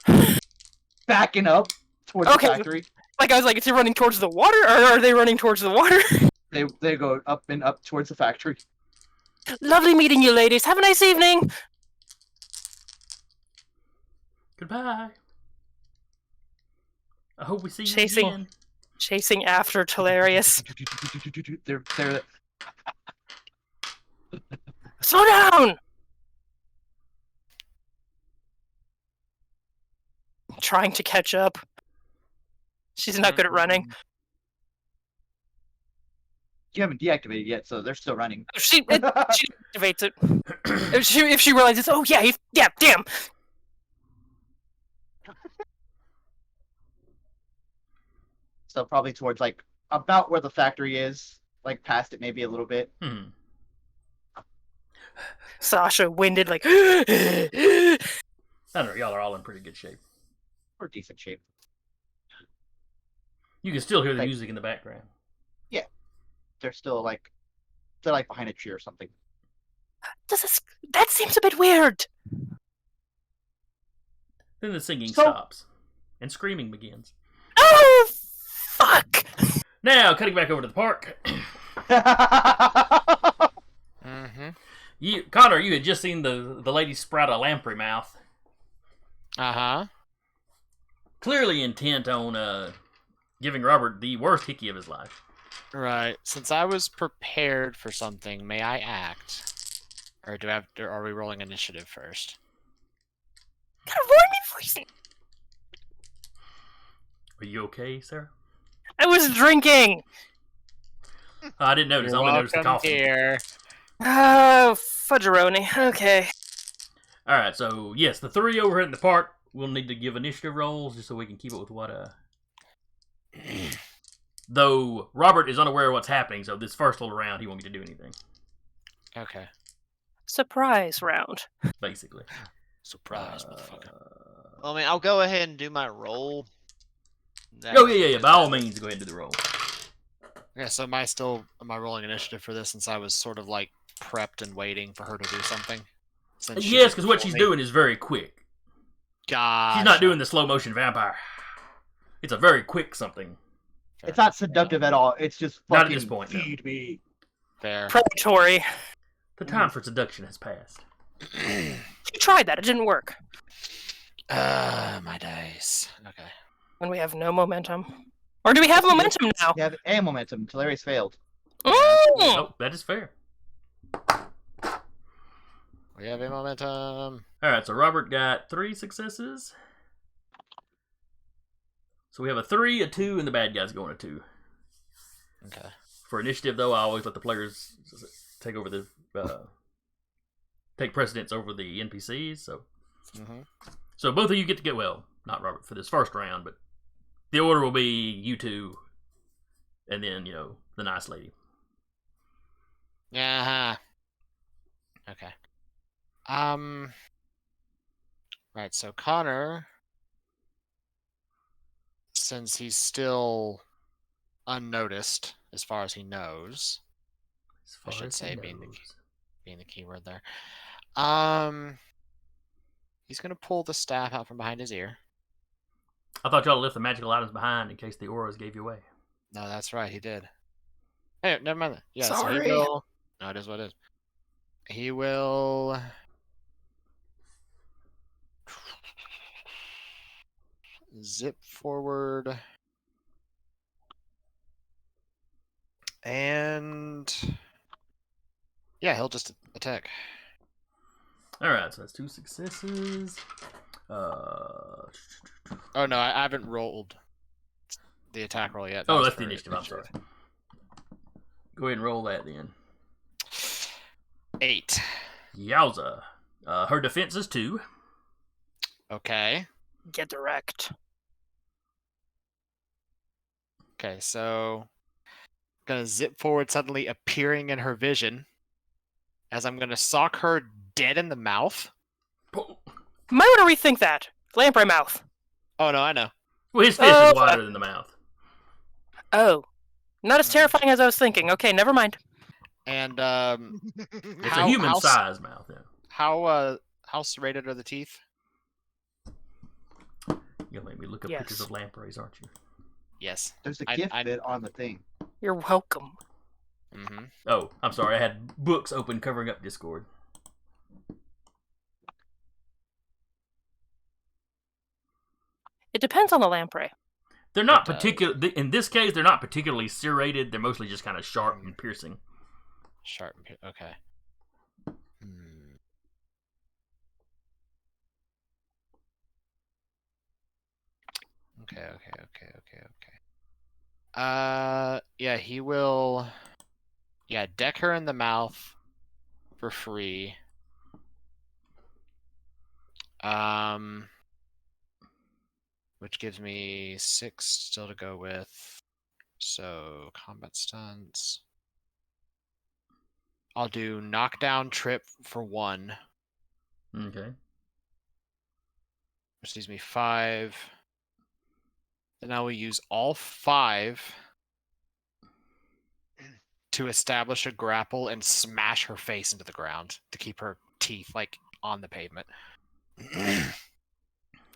Speaker 1: backing up towards
Speaker 3: Okay.
Speaker 1: the factory.
Speaker 3: I was like, is he running towards the water, or are they running towards the water?
Speaker 1: They go up and up towards the factory.
Speaker 3: Lovely meeting you, ladies. Have a nice evening.
Speaker 2: Goodbye. I hope we see you
Speaker 3: Chasing.
Speaker 2: again.
Speaker 3: Chasing after Talarius.
Speaker 1: They're
Speaker 3: Slow down! Trying to catch up. She's not good at running.
Speaker 1: You haven't deactivated yet, so they're still running.
Speaker 3: She activates it. If she realizes, oh yeah, damn.
Speaker 1: So probably towards about where the factory is, past it maybe a little bit.
Speaker 3: Sasha winded
Speaker 2: I don't know, y'all are all in pretty good shape.
Speaker 1: Or decent shape.
Speaker 2: You can still hear the music in the background.
Speaker 1: Yeah. They're still they're behind a tree or something.
Speaker 3: That seems a bit weird.
Speaker 2: Then the singing
Speaker 1: So-
Speaker 2: stops. And screaming begins.
Speaker 3: Oh fuck!
Speaker 2: Now, cutting back over to the park.
Speaker 4: Mm-hmm.
Speaker 2: Connor, you had just seen the lady sprout a lamprey mouth.
Speaker 4: Uh-huh.
Speaker 2: Clearly intent on giving Robert the worst hickey of his life.
Speaker 4: Right. Since I was prepared for something, may I act? Or are we rolling initiative first?
Speaker 2: Are you okay, Sarah?
Speaker 3: I was drinking.
Speaker 2: I didn't notice. I
Speaker 4: You're
Speaker 2: only noticed the
Speaker 4: welcome
Speaker 2: coffee.
Speaker 4: here.
Speaker 3: Oh, fudgeroni. Okay.
Speaker 2: All right, so yes, the 3 over here in the park will need to give initiative rolls just so we can keep it with what. Though Robert is unaware of what's happening, so this first little round he won't get to do anything.
Speaker 4: Okay.
Speaker 3: Surprise round.
Speaker 2: Basically.
Speaker 4: Surprise, motherfucker.
Speaker 5: Well, I mean, I'll go ahead and do my roll.
Speaker 2: Oh yeah. By all means, go ahead and do the roll.
Speaker 4: Yeah, so am I rolling initiative for this since I was sort of like prepped and waiting for her to do something? Since she
Speaker 2: Yes,
Speaker 4: did
Speaker 2: because what
Speaker 4: before
Speaker 2: she's
Speaker 4: me?
Speaker 2: doing is very quick.
Speaker 4: Gotcha.
Speaker 2: She's not doing the slow motion vampire. It's a very quick something.
Speaker 4: Fair
Speaker 1: It's not
Speaker 4: enough.
Speaker 1: seductive at all. It's just
Speaker 2: Not at
Speaker 1: fucking
Speaker 2: this point, no.
Speaker 1: feed me.
Speaker 4: Fair.
Speaker 3: Predatory.
Speaker 2: The time for seduction has passed.
Speaker 3: She tried that. It didn't work.
Speaker 4: My dice. Okay.
Speaker 3: When we have no momentum. Or do we have momentum now?
Speaker 1: You have a momentum. Hilarious failed.
Speaker 3: Mm.
Speaker 2: Oh, that is fair.
Speaker 4: We have a momentum.
Speaker 2: Alright, so Robert got 3 successes. So we have a 3, a 2, and the bad guy's going a 2.
Speaker 4: Okay.
Speaker 2: For initiative, though, I always let the players take over the take precedence over the NPCs. So both of you get well, not Robert for this first round, but the order will be you two, and then the nice lady.
Speaker 4: Yeah. Okay. Right. So Connor, since he's still unnoticed as far as he knows,
Speaker 2: As
Speaker 4: I
Speaker 2: far
Speaker 4: should
Speaker 2: as
Speaker 4: say
Speaker 2: he
Speaker 4: being
Speaker 2: knows.
Speaker 4: the keyword there. He's gonna pull the staff out from behind his ear.
Speaker 2: I thought y'all left the magical items behind in case the auras gave you away.
Speaker 4: No, that's right, he did. Hey, never mind that. Yeah, So
Speaker 3: Sorry.
Speaker 4: he will... No, it is what it is. He will... zip forward. And... yeah, he'll just attack.
Speaker 2: Alright, so that's 2 successes.
Speaker 4: Oh no, I haven't rolled the attack roll yet.
Speaker 2: Oh,
Speaker 4: was
Speaker 2: that's the
Speaker 4: for
Speaker 2: initiative, I'm sorry. Go ahead and roll that then.
Speaker 4: 8.
Speaker 2: Yowza. Her defense is 2.
Speaker 4: Okay.
Speaker 3: Get direct.
Speaker 4: Okay, so gonna zip forward, suddenly appearing in her vision, as I'm gonna sock her dead in the mouth.
Speaker 3: Might want to rethink that. Lamprey mouth.
Speaker 4: Oh no, I know.
Speaker 2: Well, his fist is wider than the mouth.
Speaker 3: Oh. Not as terrifying as I was thinking. Okay, never mind.
Speaker 4: And
Speaker 2: It's a human-sized mouth. Yeah.
Speaker 4: How serrated are the teeth?
Speaker 2: You'll make me look up
Speaker 3: Yes.
Speaker 2: pictures of lampreys, aren't you?
Speaker 4: Yes.
Speaker 1: There's a
Speaker 4: I-
Speaker 1: gift
Speaker 4: I-
Speaker 1: bit on the thing.
Speaker 3: You're welcome.
Speaker 4: Mm-hmm.
Speaker 2: Oh, I'm sorry. I had books open covering up Discord.
Speaker 3: It depends on the lamprey.
Speaker 2: They're not
Speaker 4: It does.
Speaker 2: particular. In this case, they're not particularly serrated. They're mostly just kind of sharp and piercing.
Speaker 4: Sharp. Okay. Hmm. Okay. Yeah, he will. Yeah, deck her in the mouth for free. Which gives me 6 still to go with. So combat stunts. I'll do knockdown trip for 1,
Speaker 2: Okay.
Speaker 4: which leaves me 5. Then I will use all 5 to establish a grapple and smash her face into the ground to keep her teeth like on the pavement.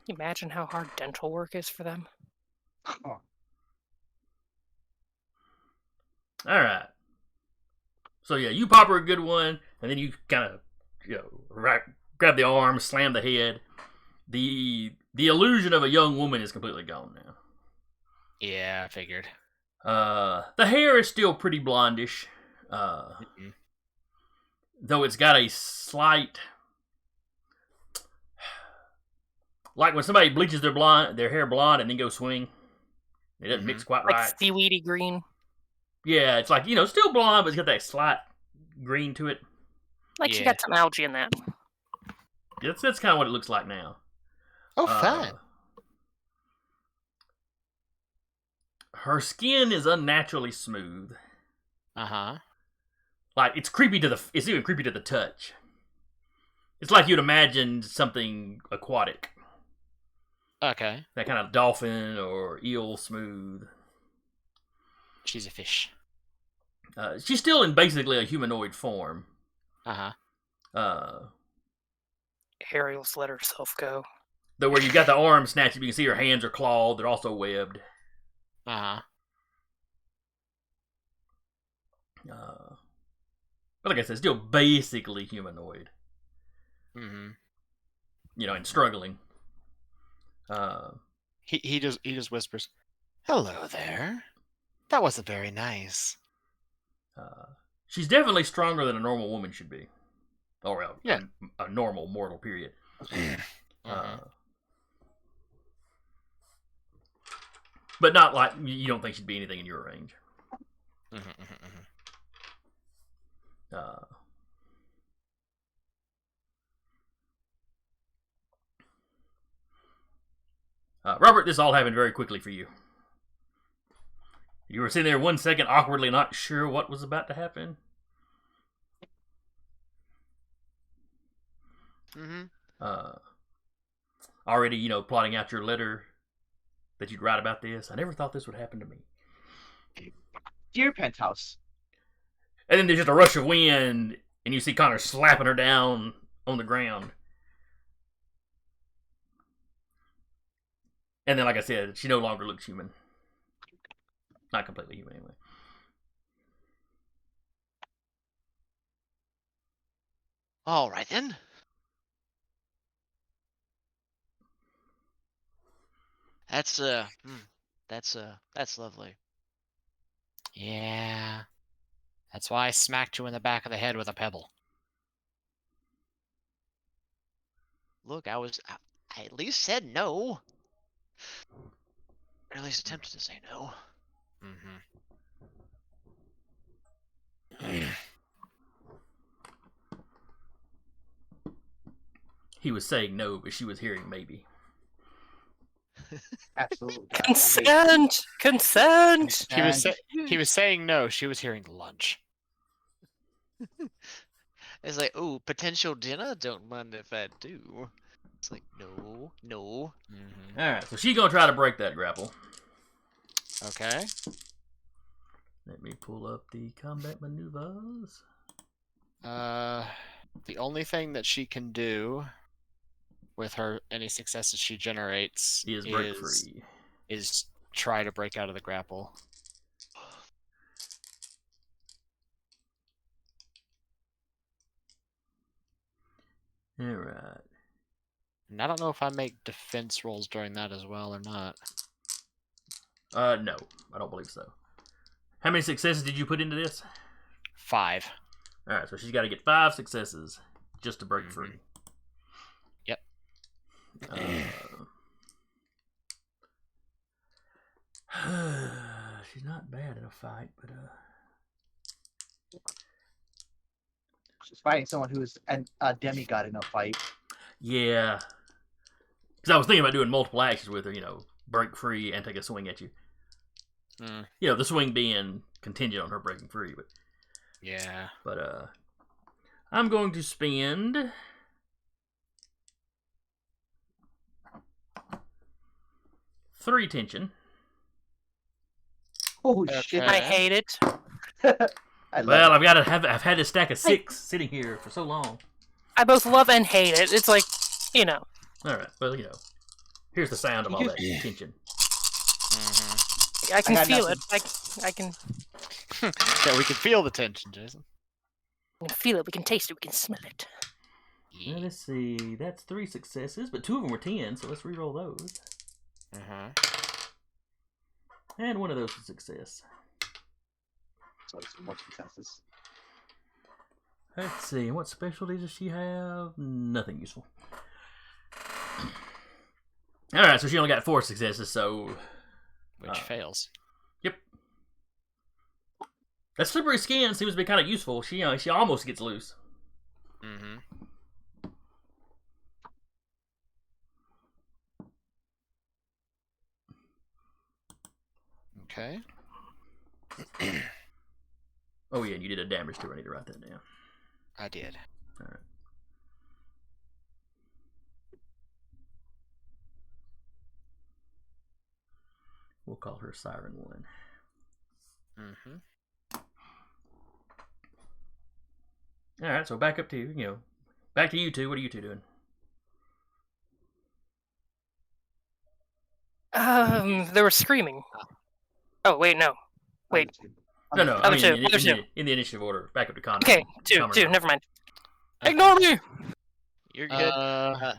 Speaker 3: Imagine how hard dental work is for them.
Speaker 1: Oh,
Speaker 2: All right. So yeah, you pop her a good one, and then you kind of, grab the arm, slam the head. The illusion of a young woman is completely gone now.
Speaker 4: Yeah, I figured.
Speaker 2: The hair is still pretty blondish, though it's got a slight, like when somebody bleaches their hair blonde and then go swing, it doesn't mix quite
Speaker 3: Like
Speaker 2: right.
Speaker 3: seaweedy green.
Speaker 2: Yeah, it's like still blonde, but it's got that slight green to it.
Speaker 3: Like she
Speaker 4: Yeah.
Speaker 3: got some algae in that.
Speaker 2: That's kind of what it looks like now.
Speaker 4: Oh, fun.
Speaker 2: Her skin is unnaturally smooth.
Speaker 4: Uh-huh.
Speaker 2: Like it's even creepy to the touch. It's like you'd imagine something aquatic.
Speaker 4: Okay.
Speaker 2: That kind of dolphin or eel smooth.
Speaker 4: She's a fish.
Speaker 2: She's still in basically a humanoid form.
Speaker 4: Uh-huh.
Speaker 3: Ariel's let herself go.
Speaker 2: Though where you got the arm snatched, you can see her hands are clawed. They're also webbed.
Speaker 4: Uh-huh.
Speaker 2: But like I said, still basically humanoid.
Speaker 4: Mm-hmm.
Speaker 2: You know, and struggling.
Speaker 4: He just whispers, "Hello there. That wasn't very nice."
Speaker 2: She's definitely stronger than a normal woman should be. Or
Speaker 4: Yeah.
Speaker 2: a normal mortal, period. But not like you don't think she'd be anything in your range. Robert, this all happened very quickly for you. You were sitting there 1 second, awkwardly not sure what was about to happen. Already, you know, plotting out your letter that you'd write about this. I never thought this would happen to me.
Speaker 1: Dear Penthouse.
Speaker 2: And then there's just a rush of wind, and you see Connor slapping her down on the ground. And then, like I said, she no longer looks human. Not completely human, anyway.
Speaker 5: All right then. That's lovely.
Speaker 4: Yeah. That's why I smacked you in the back of the head with a pebble.
Speaker 5: Look, I at least said no. Or at least attempted to say no.
Speaker 2: He was saying no, but she was hearing maybe.
Speaker 1: Absolutely.
Speaker 3: Consent! Consent!
Speaker 4: He was saying no. She was hearing lunch.
Speaker 5: It's like, ooh, potential dinner? Don't mind if I do. It's like, no.
Speaker 2: Alright, so she's gonna try to break that grapple.
Speaker 4: Okay.
Speaker 2: Let me pull up the combat maneuvers.
Speaker 4: The only thing that she can do with her any successes she generates
Speaker 2: Is break free.
Speaker 4: Is try to break out of the grapple.
Speaker 2: Alright.
Speaker 4: And I don't know if I make defense rolls during that as well or not.
Speaker 2: No, I don't believe so. How many successes did you put into this?
Speaker 4: 5.
Speaker 2: Alright, so she's got to get 5 successes just to break free.
Speaker 4: Yep.
Speaker 2: She's not bad in a fight, but
Speaker 1: She's fighting someone who's a demigod in a fight.
Speaker 2: yeah. Because I was thinking about doing multiple actions with her, you know, break free and take a swing at you. You know, the swing being contingent on her breaking free, but
Speaker 4: yeah.
Speaker 2: But I'm going to spend 3 tension.
Speaker 1: Oh
Speaker 4: Okay.
Speaker 1: shit!
Speaker 3: I hate it.
Speaker 1: I love
Speaker 2: Well,
Speaker 1: it.
Speaker 2: I've had this stack of 6 sitting here for so long.
Speaker 3: I both love and hate it. It's like, you know.
Speaker 2: All right, well, you know, here's the sound of all that tension.
Speaker 3: I can
Speaker 1: got
Speaker 3: feel
Speaker 1: nothing.
Speaker 3: it. I can
Speaker 4: Yeah, we can feel the tension, Jason.
Speaker 3: feel it. We can taste it. We can smell it.
Speaker 2: Well, let's see, that's 3 successes, but 2 of them were 10, so let's re-roll those. And one of those is a success.
Speaker 1: So it's more successes.
Speaker 2: Let's see, what specialties does she have? Nothing useful. Alright, so she only got 4 successes, so...
Speaker 4: Which fails.
Speaker 2: Yep. That slippery skin seems to be kind of useful. She almost gets loose.
Speaker 4: Okay.
Speaker 2: Oh yeah, and you did a damage to her. I need to write that down.
Speaker 4: I did.
Speaker 2: We'll call her Siren 1.
Speaker 4: Mm-hmm.
Speaker 2: All right, so back up to back to you two. What are you two doing?
Speaker 3: They were screaming. Oh wait, no. Wait.
Speaker 2: No. I
Speaker 3: Other
Speaker 2: mean,
Speaker 3: two,
Speaker 2: in
Speaker 3: other two.
Speaker 2: the initiative order, back up to Connor.
Speaker 3: Okay, two.
Speaker 2: Commodore.
Speaker 3: Never mind.
Speaker 4: Okay.
Speaker 3: Ignore me.
Speaker 5: You're good.
Speaker 4: All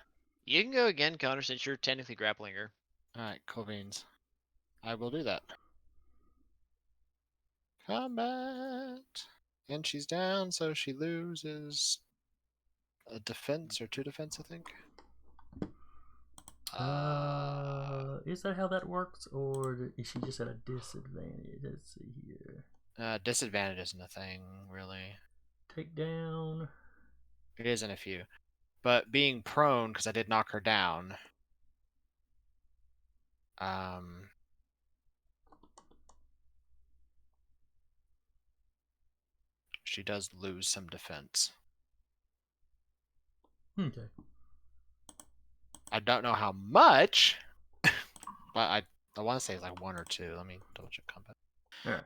Speaker 5: You can go again, Connor, since you're technically grappling her.
Speaker 4: right, cool beans. I will do that. Combat. And she's down, so she loses a defense or 2 defense, I think.
Speaker 2: Is that how that works, or is she just at a disadvantage? Let's see here.
Speaker 4: Disadvantage isn't a thing, really.
Speaker 2: Takedown.
Speaker 4: It is in a few. But being prone, because I did knock her down. She does lose some defense.
Speaker 2: Okay.
Speaker 4: I don't know how much, but I want to say it's like 1 or 2. Let me double check combat.
Speaker 2: All right.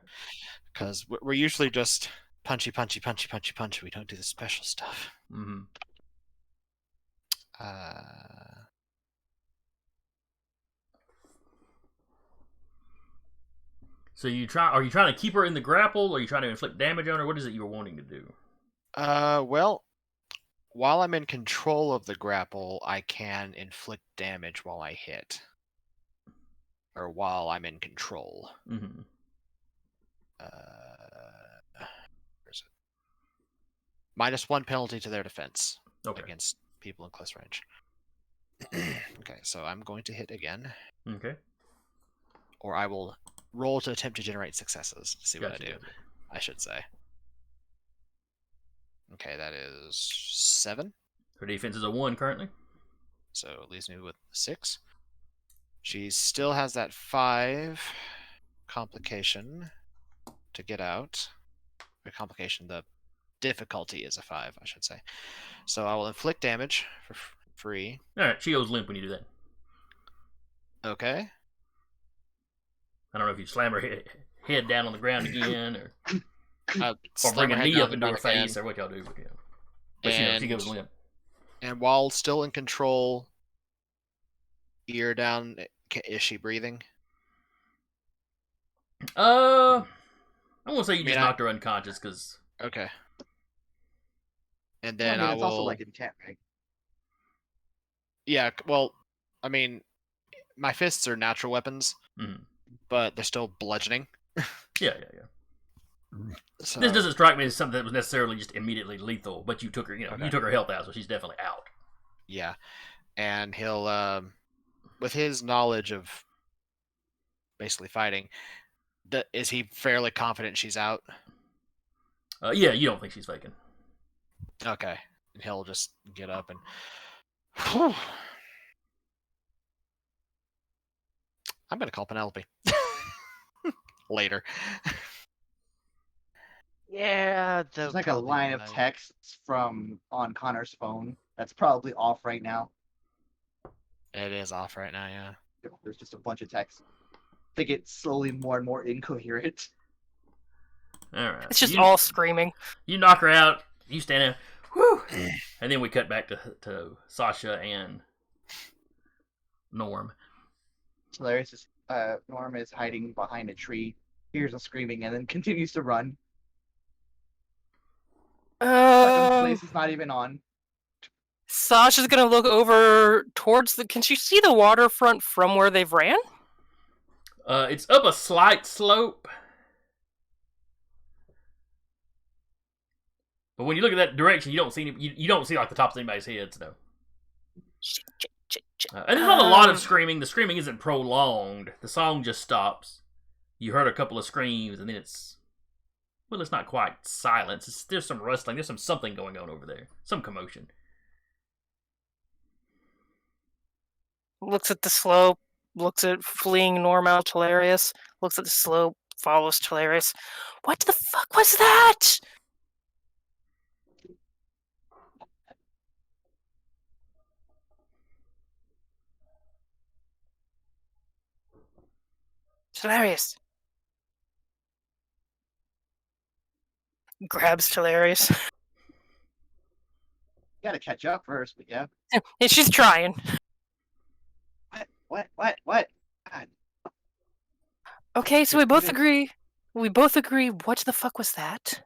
Speaker 4: Because we're usually just punchy. We don't do the special stuff.
Speaker 2: Mm-hmm. So are you trying to keep her in the grapple, or are you trying to inflict damage on her? What is it you were wanting to do?
Speaker 4: Well, while I'm in control of the grapple, I can inflict damage while I hit. Or while I'm in control.
Speaker 2: Mm-hmm.
Speaker 4: Where is it? -1 penalty to their defense against people in close range. Okay, so I'm going to hit again.
Speaker 2: Okay.
Speaker 4: Or I will roll to attempt to generate successes. See what
Speaker 2: Gotcha,
Speaker 4: I do,
Speaker 2: gotcha.
Speaker 4: I should say. Okay, that is 7.
Speaker 2: Her defense is a 1 currently.
Speaker 4: So it leaves me with 6. She still has that 5 complication to get out. The complication, the difficulty is a 5, I should say. So I will inflict damage for free.
Speaker 2: All right, she goes limp when you do that.
Speaker 4: Okay.
Speaker 2: I don't know if you slam her head down on the ground again, or
Speaker 4: Slam
Speaker 2: bring
Speaker 4: her
Speaker 2: a
Speaker 4: head
Speaker 2: knee
Speaker 4: down
Speaker 2: up
Speaker 4: the
Speaker 2: into her
Speaker 4: ground again.
Speaker 2: face, or what y'all do. But she goes limp.
Speaker 4: And while still in control, ear down, is she breathing?
Speaker 2: I'm gonna say you
Speaker 4: I mean,
Speaker 2: just knocked her unconscious because.
Speaker 4: Okay. And
Speaker 1: Well,
Speaker 4: then
Speaker 1: I mean,
Speaker 4: I
Speaker 1: it's
Speaker 4: will.
Speaker 1: also like intent, right?
Speaker 4: Yeah. Well, I mean, my fists are natural weapons, but they're still bludgeoning.
Speaker 2: Yeah.
Speaker 4: So,
Speaker 2: This doesn't strike me as something that was necessarily just immediately lethal, but you took her,
Speaker 4: Okay.
Speaker 2: you took her health out, so she's definitely out.
Speaker 4: Yeah, and he'll, with his knowledge of basically fighting, is he fairly confident she's out?
Speaker 2: Yeah, you don't think she's faking.
Speaker 4: Okay, and he'll just get up and. Whew. I'm gonna call Penelope later.
Speaker 5: Yeah,
Speaker 1: There's like a line of texts from on Connor's phone that's probably off right now.
Speaker 4: It is off right now, yeah.
Speaker 1: There's just a bunch of texts. They get slowly more and more incoherent.
Speaker 2: All right.
Speaker 3: It's just all screaming.
Speaker 2: You knock her out. You stand there. Whew, and then we cut back to Sasha and Norm.
Speaker 1: Hilarious is Norm is hiding behind a tree, hears a screaming, and then continues to run. Place is not even on.
Speaker 3: Sasha's gonna look over towards the. Can she see the waterfront from where they've ran?
Speaker 2: It's up a slight slope. But when you look at that direction, you don't see you don't see like the tops of anybody's heads, though. And there's not a lot of screaming. The screaming isn't prolonged. The song just stops. You heard a couple of screams, and then it's not quite silence. There's some rustling. There's something going on over there. Some commotion.
Speaker 3: Looks at the slope. Looks at fleeing Norm out Hilarious. Looks at the slope. Follows Hilarious. What the fuck was that? Hilarious. Grabs Hilarious.
Speaker 1: Gotta catch up first, but yeah.
Speaker 3: And she's trying.
Speaker 1: What? God,
Speaker 3: Okay, so
Speaker 1: What-
Speaker 3: we both
Speaker 1: what is-
Speaker 3: agree. We both agree. What the fuck was that?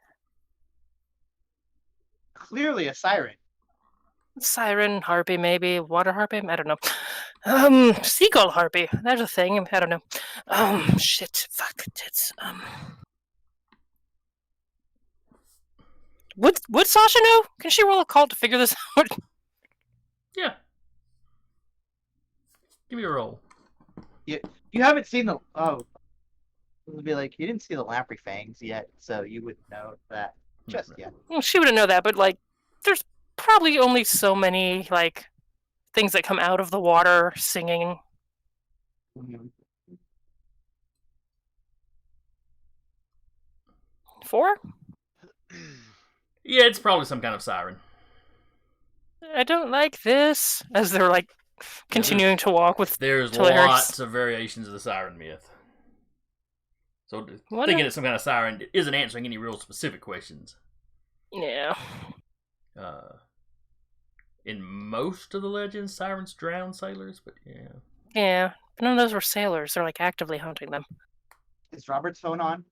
Speaker 1: clearly a siren.
Speaker 3: Siren harpy, maybe water harpy. I don't know. Seagull harpy. There's a thing. I don't know. Shit. Fuck. Tits. Would Sasha know? Can she roll a call to figure this out?
Speaker 2: Yeah. Give me a roll.
Speaker 1: You haven't seen the it would be like you didn't see the lamprey fangs yet, so you wouldn't know that just yet.
Speaker 3: Well, she wouldn't know that, but like, there's probably only so many like things that come out of the water singing.
Speaker 1: Mhm.
Speaker 3: 4?
Speaker 2: Yeah, it's probably some kind of siren.
Speaker 3: I don't like this. As they're like continuing to walk with.
Speaker 2: There's
Speaker 3: Hilarious.
Speaker 2: lots of variations of the siren myth. So
Speaker 3: What
Speaker 2: thinking
Speaker 3: a-
Speaker 2: it's some kind of siren isn't answering any real specific questions.
Speaker 3: Yeah.
Speaker 2: In most of the legends, sirens drown sailors, but yeah.
Speaker 3: Yeah. But none of those were sailors. They're like actively hunting them.
Speaker 1: Is Robert's phone on?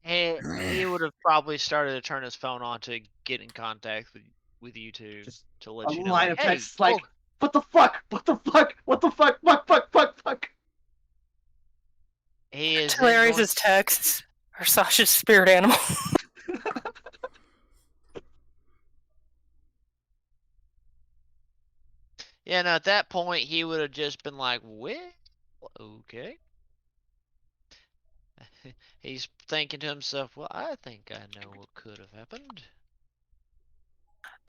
Speaker 5: He would have probably started to turn his phone on to get in contact with you two
Speaker 1: Just
Speaker 5: to let
Speaker 1: a
Speaker 5: you know.
Speaker 1: line
Speaker 5: like,
Speaker 1: of
Speaker 5: hey,
Speaker 1: texts like,
Speaker 5: oh,
Speaker 1: what the fuck? What the fuck? What the fuck? Fuck.
Speaker 5: he is then
Speaker 3: Hilarious
Speaker 5: going-
Speaker 3: as texts are Sasha's spirit animal.
Speaker 5: Yeah, no, at that point he would have just been like, well, okay. He's thinking to himself, well, I think I know what could have happened.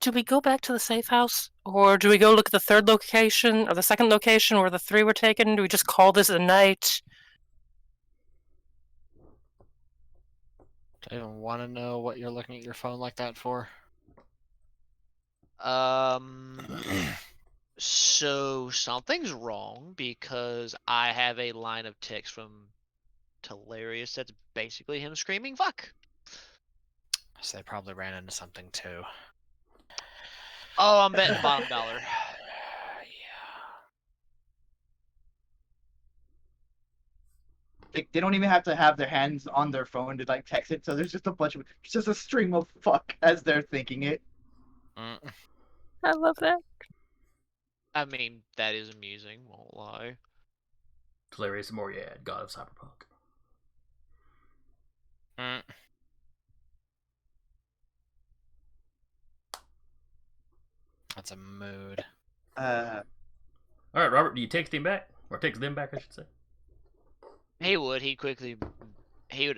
Speaker 3: Do we go back to the safe house? Or do we go look at the third location or the second location where the 3 were taken? Do we just call this a night?
Speaker 4: Do I even want to know what you're looking at your phone like that for?
Speaker 5: So something's wrong because I have a line of text from Hilarious that's basically him screaming fuck.
Speaker 4: So they probably ran into something too.
Speaker 5: Oh, I'm betting the bottom dollar.
Speaker 1: They don't even have to have their hands on their phone to like text it, so there's just it's just a stream of fuck as they're thinking it.
Speaker 4: Mm.
Speaker 3: I love that.
Speaker 5: I mean, that is amusing, won't lie.
Speaker 2: Hilarious Moriad, god of cyberpunk.
Speaker 4: Mm. That's a mood.
Speaker 1: Uh,
Speaker 2: All right, Robert, do you text him back? Or text them back, I should say.
Speaker 5: He would. He would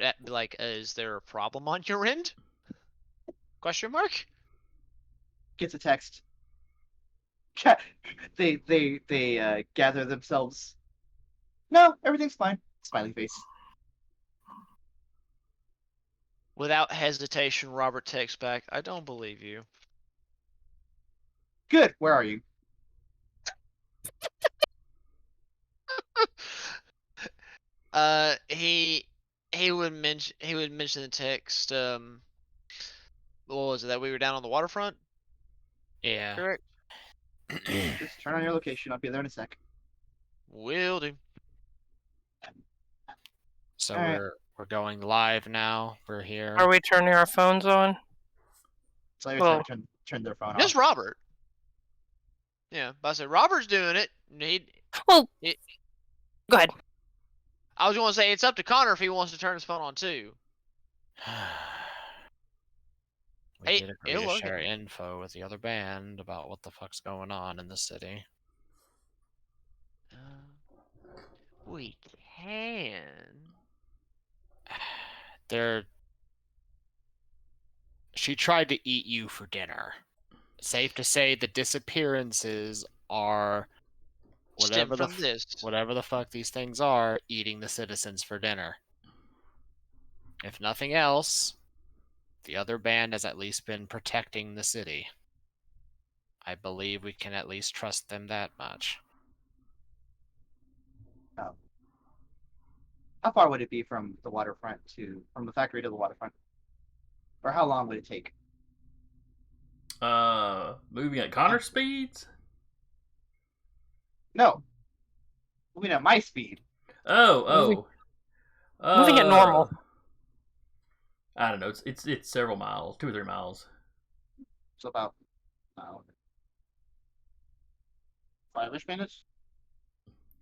Speaker 5: be like, "Is there a problem on your end?" Question mark.
Speaker 1: gets a text. They gather themselves. No, everything's fine. Smiley face.
Speaker 5: Without hesitation, Robert texts back, "I don't believe you."
Speaker 1: Good. Where are you?
Speaker 5: He would mention the text. What was it that we were down on the waterfront?
Speaker 4: Yeah.
Speaker 5: Correct.
Speaker 1: Just turn on your location. I'll be there in a sec.
Speaker 5: Will do.
Speaker 4: So
Speaker 1: Alright.
Speaker 4: we're going live now. We're here.
Speaker 3: Are we turning our phones on?
Speaker 1: So I
Speaker 3: Well-
Speaker 1: turn their phone
Speaker 5: Just
Speaker 1: off.
Speaker 5: Robert. Yeah, but I said Robert's doing it.
Speaker 3: Well,
Speaker 5: It-
Speaker 3: go ahead.
Speaker 5: I was going to say it's up to Connor if he wants to turn his phone on too.
Speaker 4: We
Speaker 5: Hey,
Speaker 4: did agree
Speaker 5: hey,
Speaker 4: to
Speaker 5: look.
Speaker 4: share info with the other band about what the fuck's going on in the city.
Speaker 5: We can.
Speaker 4: She tried to eat you for dinner. Safe to say the disappearances are
Speaker 5: Stem
Speaker 4: whatever the
Speaker 5: from this.
Speaker 4: whatever the fuck these things are, eating the citizens for dinner. If nothing else, the other band has at least been protecting the city. I believe we can at least trust them that much.
Speaker 1: How far would it be from the waterfront from the factory to the waterfront? Or how long would it take?
Speaker 2: Moving at Connor speeds?
Speaker 1: No. Moving at my speed.
Speaker 2: Oh.
Speaker 3: Moving at normal.
Speaker 2: I don't know. It's several miles, 2 or 3 miles.
Speaker 1: So about 5-ish minutes.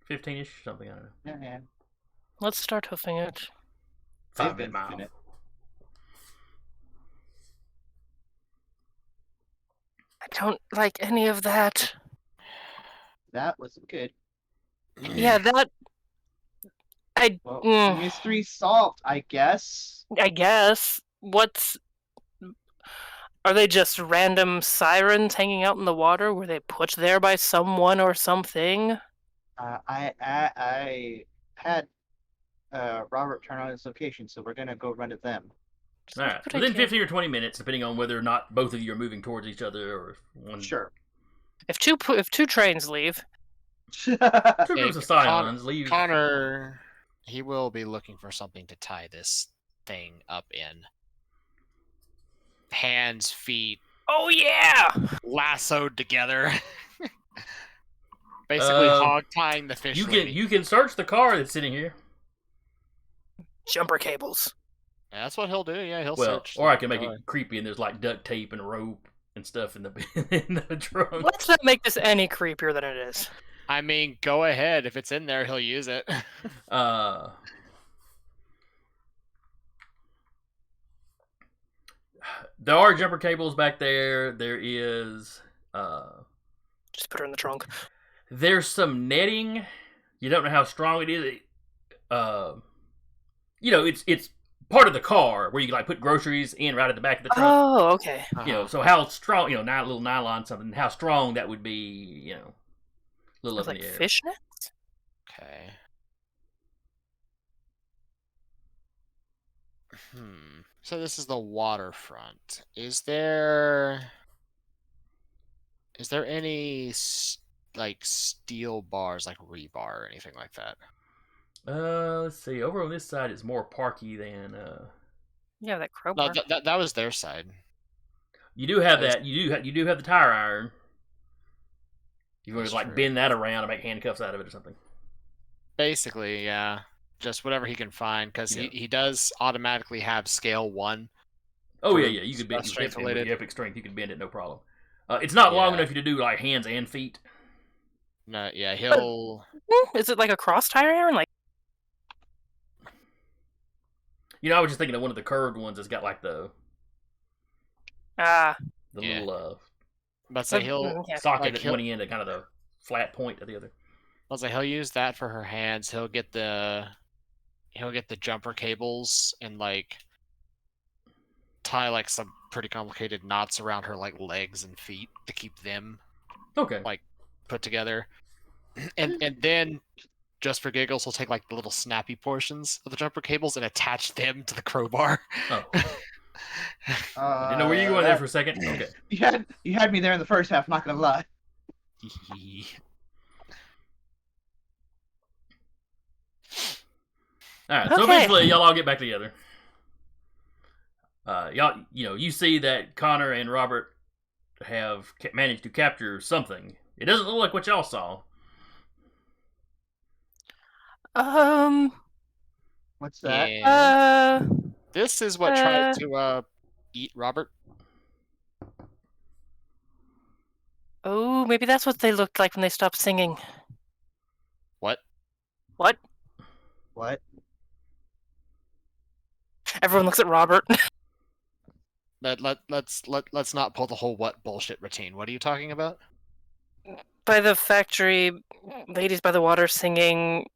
Speaker 2: 15-ish, something. I don't know.
Speaker 1: Yeah.
Speaker 3: Let's start hoofing it.
Speaker 1: They've
Speaker 2: 5
Speaker 1: been
Speaker 2: mile.
Speaker 1: moving it.
Speaker 3: I don't like any of that.
Speaker 1: That was good.
Speaker 3: Yeah, that.
Speaker 1: Well,
Speaker 3: Mm.
Speaker 1: mystery solved, I guess.
Speaker 3: I guess. Are they just random sirens hanging out in the water? Were they put there by someone or something?
Speaker 1: I had Robert turn on his location, so we're gonna go run at them.
Speaker 2: All right.
Speaker 3: Good
Speaker 2: Within
Speaker 3: idea.
Speaker 2: 15 or 20 minutes, depending on whether or not both of you are moving towards each other or if one.
Speaker 1: Sure.
Speaker 3: If two trains leave,
Speaker 2: Two groups of
Speaker 4: Con-
Speaker 2: Scions leave.
Speaker 4: Connor, he will be looking for something to tie this thing up in. Hands, feet,
Speaker 3: oh yeah,
Speaker 4: lassoed together. Basically, hog tying the fish.
Speaker 2: You can search the car that's sitting here.
Speaker 3: jumper cables.
Speaker 4: Yeah, that's what he'll do. Yeah, he'll
Speaker 2: Well,
Speaker 4: search.
Speaker 2: or I can make
Speaker 4: car.
Speaker 2: it creepy and there's like duct tape and rope and stuff in the in the trunk.
Speaker 3: Let's not make this any creepier than it is.
Speaker 4: I mean, go ahead. If it's in there, he'll use it.
Speaker 2: There are jumper cables back there. There is
Speaker 3: Just put her in the trunk.
Speaker 2: there's some netting. You don't know how strong it is. It's part of the car where you can like put groceries in right at the back of the trunk.
Speaker 3: Oh, okay.
Speaker 2: So how strong, little nylon something, how strong that would be, a little
Speaker 3: It's
Speaker 2: up
Speaker 3: like
Speaker 2: in the air.
Speaker 3: fishnets.
Speaker 4: Okay. So this is the waterfront. Is there any like steel bars, like rebar or anything like that?
Speaker 2: Let's see. Over on this side, it's more parky than.
Speaker 3: Yeah, that
Speaker 4: No,
Speaker 3: crowbar.
Speaker 4: that was their side.
Speaker 2: You do have that. You do have the tire iron. You want
Speaker 4: That's
Speaker 2: to like
Speaker 4: true.
Speaker 2: bend that around and make handcuffs out of it or something.
Speaker 4: Basically, yeah. Just whatever he can find, because
Speaker 2: Yeah.
Speaker 4: he does automatically have scale 1.
Speaker 2: Oh
Speaker 4: For
Speaker 2: yeah. You could bend
Speaker 4: strength
Speaker 2: with
Speaker 4: related.
Speaker 2: your epic strength. You could bend it, no problem. It's not long
Speaker 4: Yeah.
Speaker 2: enough to do like hands and feet.
Speaker 4: No, yeah, he'll.
Speaker 3: Is it like a cross tire iron? Like
Speaker 2: I was just thinking of one of the curved ones that's got like the
Speaker 3: ah,
Speaker 4: Yeah.
Speaker 2: little
Speaker 4: But say he'll.
Speaker 3: yeah.
Speaker 2: socket
Speaker 4: Like
Speaker 2: at
Speaker 4: he'll-
Speaker 2: one end and kind of the flat point at the other.
Speaker 4: I'll say he'll use that for her hands. He'll get the jumper cables and like tie like some pretty complicated knots around her like legs and feet to keep them
Speaker 2: Okay.
Speaker 4: Like- put together. And then just for giggles, he'll take like the little snappy portions of the jumper cables and attach them to the crowbar.
Speaker 2: Oh. I didn't know where you were going there for a second. Okay.
Speaker 1: You had me there in the first half. Not gonna lie.
Speaker 2: All right. So
Speaker 3: Okay.
Speaker 2: eventually, y'all all get back together. Y'all, you see that Connor and Robert have managed to capture something. It doesn't look like what y'all saw.
Speaker 1: What's that?
Speaker 4: And this is what tried
Speaker 3: uh,
Speaker 4: to eat Robert.
Speaker 3: oh, maybe that's what they looked like when they stopped singing.
Speaker 4: What?
Speaker 3: What?
Speaker 1: What?
Speaker 3: Everyone looks at Robert.
Speaker 4: Let's not pull the whole what bullshit routine. What are you talking about?
Speaker 3: By the factory, ladies by the water singing.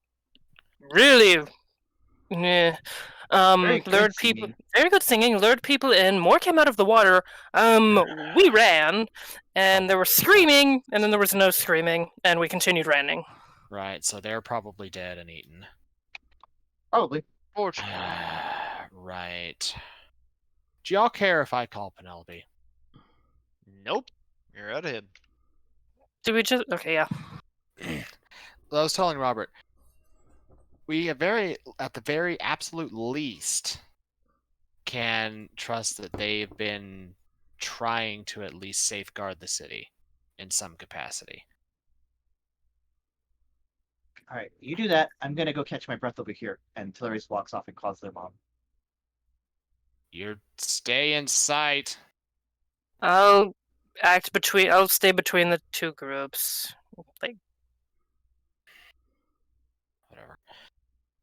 Speaker 3: Really, yeah.
Speaker 1: Very good
Speaker 3: Lured people.
Speaker 1: singing.
Speaker 3: Very good singing. Lured people in. More came out of the water. We ran, and there was screaming, and then there was no screaming, and we continued running.
Speaker 4: Right, so they're probably dead and eaten.
Speaker 1: Probably.
Speaker 5: Fortunately.
Speaker 4: Right. Do y'all care if I call Penelope?
Speaker 5: Nope. You're out of him.
Speaker 3: Do we just? Okay, yeah.
Speaker 4: Well, I was telling Robert, we at the very absolute least can trust that they've been trying to at least safeguard the city in some capacity.
Speaker 1: All right, you do that. I'm gonna go catch my breath over here. And Tillarius walks off and calls their mom.
Speaker 4: You stay in sight.
Speaker 3: I'll stay between the two groups. Like,
Speaker 4: Whatever.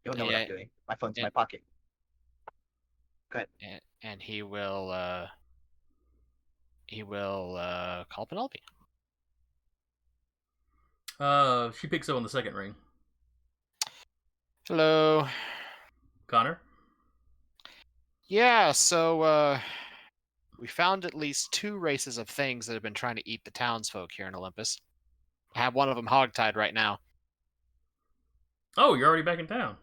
Speaker 1: You'll know what
Speaker 4: Yeah,
Speaker 1: I'm doing. My phone's in
Speaker 4: yeah.
Speaker 1: my pocket.
Speaker 4: And he will call Penelope.
Speaker 2: She picks up on the second ring.
Speaker 4: Hello.
Speaker 2: Connor?
Speaker 4: Yeah, so we found at least 2 races of things that have been trying to eat the townsfolk here in Olympus. I have one of them hogtied right now.
Speaker 2: Oh, you're already back in town.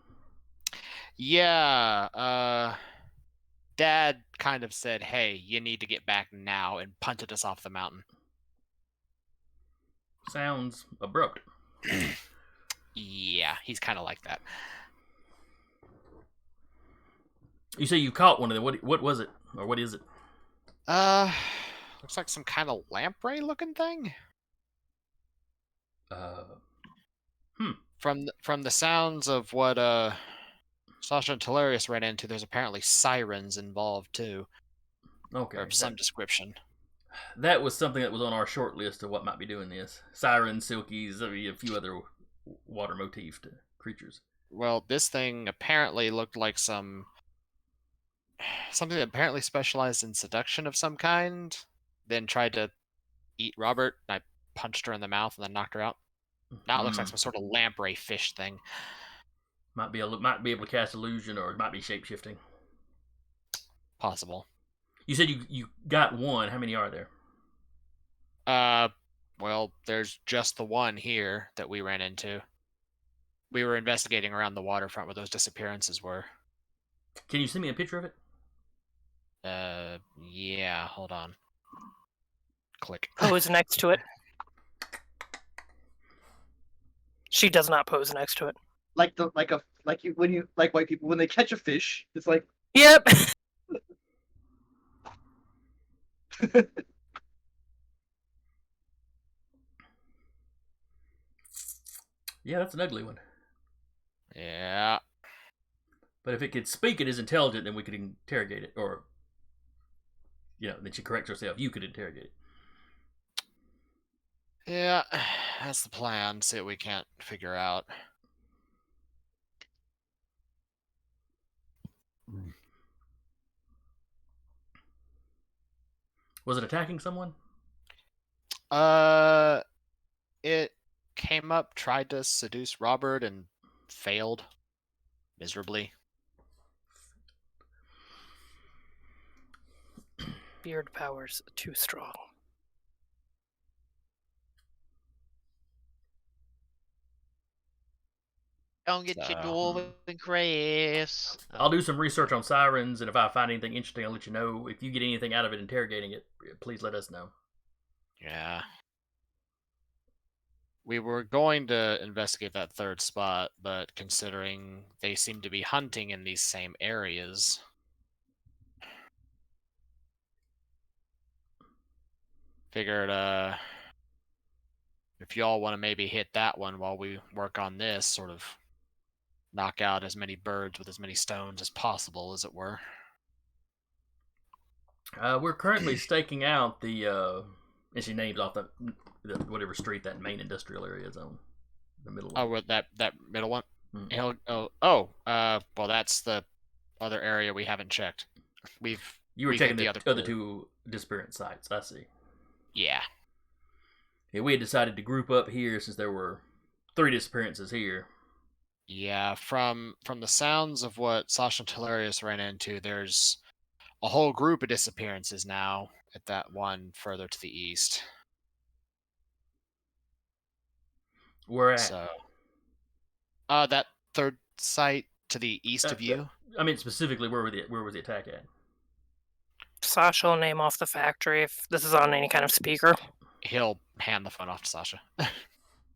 Speaker 4: Yeah, Dad kind of said, "Hey, you need to get back now," and punted us off the mountain.
Speaker 2: Sounds abrupt.
Speaker 4: Yeah, he's kind of like that.
Speaker 2: You say you caught one of them. What was it? Or what is it?
Speaker 4: Looks like some kind of lamprey looking thing. From the sounds of what Sasha and Tillarius ran into, there's apparently sirens involved too,
Speaker 2: Okay.
Speaker 4: or of some description.
Speaker 2: That was something that was on our short list of what might be doing this. Sirens, silkies, a few other water motifed creatures.
Speaker 4: Well, this thing apparently looked like something that apparently specialized in seduction of some kind, then tried to eat Robert, and I punched her in the mouth and then knocked her out. Now it looks like some sort of lamprey fish thing.
Speaker 2: Might be able to cast illusion, or it might be shape shifting.
Speaker 4: Possible.
Speaker 2: You said you got one. How many are there?
Speaker 4: Well, there's just the one here that we ran into. We were investigating around the waterfront where those disappearances were.
Speaker 2: Can you send me a picture of it?
Speaker 4: Yeah, hold on. Click.
Speaker 3: pose next to it. She does not pose next to it.
Speaker 1: Like white people when they catch a fish, it's like
Speaker 3: Yep.
Speaker 2: Yeah, that's an ugly one.
Speaker 4: Yeah.
Speaker 2: But if it could speak, it is intelligent, then we could interrogate it, or then she corrects herself. You could interrogate it.
Speaker 4: Yeah, that's the plan. See what we can't figure out.
Speaker 2: Was it attacking someone?
Speaker 4: It came up, tried to seduce Robert, and failed miserably.
Speaker 3: Beard powers too strong.
Speaker 5: Don't get your dwarven crafts.
Speaker 2: I'll do some research on sirens, and if I find anything interesting, I'll let you know. If you get anything out of it interrogating it, please let us know.
Speaker 4: Yeah. We were going to investigate that third spot, but considering they seem to be hunting in these same areas, figured if y'all want to maybe hit that one while we work on this, sort of knock out as many birds with as many stones as possible, as it were.
Speaker 2: We're currently staking out the, and she names off the whatever street that main industrial area is on, the middle one.
Speaker 4: Oh, with that middle one.
Speaker 2: Mm.
Speaker 4: Well, that's the other area we haven't checked.
Speaker 2: You were
Speaker 4: we've
Speaker 2: checking
Speaker 4: hit
Speaker 2: the other two disappearance sites. I see.
Speaker 4: Yeah.
Speaker 2: Yeah, we had decided to group up here since there were 3 disappearances here.
Speaker 4: Yeah, from the sounds of what Sasha and Tillarius ran into, there's a whole group of disappearances now at that one further to the east.
Speaker 2: Where at?
Speaker 4: So, that third site to the east of you.
Speaker 2: I mean, specifically, where was the attack at?
Speaker 3: Sasha will name off the factory if this is on any kind of speaker.
Speaker 4: He'll hand the phone off to Sasha.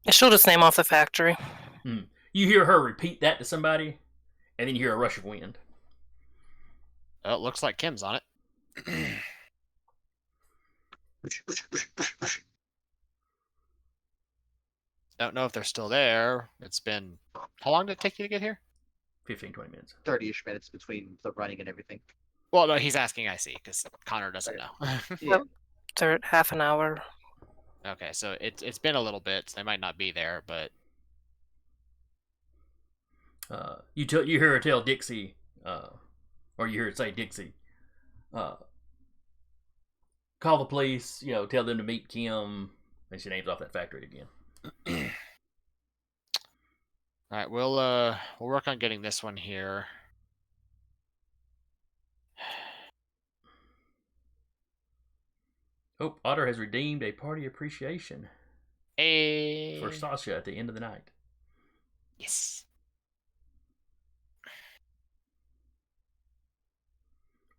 Speaker 3: She'll just name off the factory.
Speaker 2: You hear her repeat that to somebody, and then you hear a rush of wind.
Speaker 4: Oh, it looks like Kim's on it. Don't know if they're still there. It's been... How long did it take you to get here?
Speaker 2: 15, 20 minutes.
Speaker 1: 30-ish minutes between the running and everything.
Speaker 4: Well, no, he's asking IC, because Connor doesn't know.
Speaker 1: Yeah.
Speaker 3: They're half an hour.
Speaker 4: Okay, so it's been a little bit, so they might not be there, but...
Speaker 2: You hear her tell Dixie, or you hear it say Dixie, call the police, tell them to meet Kim, and she names off that factory again.
Speaker 4: Alright, we'll work on getting this one here.
Speaker 2: Oh, Otter has redeemed a party appreciation
Speaker 4: Hey.
Speaker 2: for Sasha at the end of the night.
Speaker 4: Yes.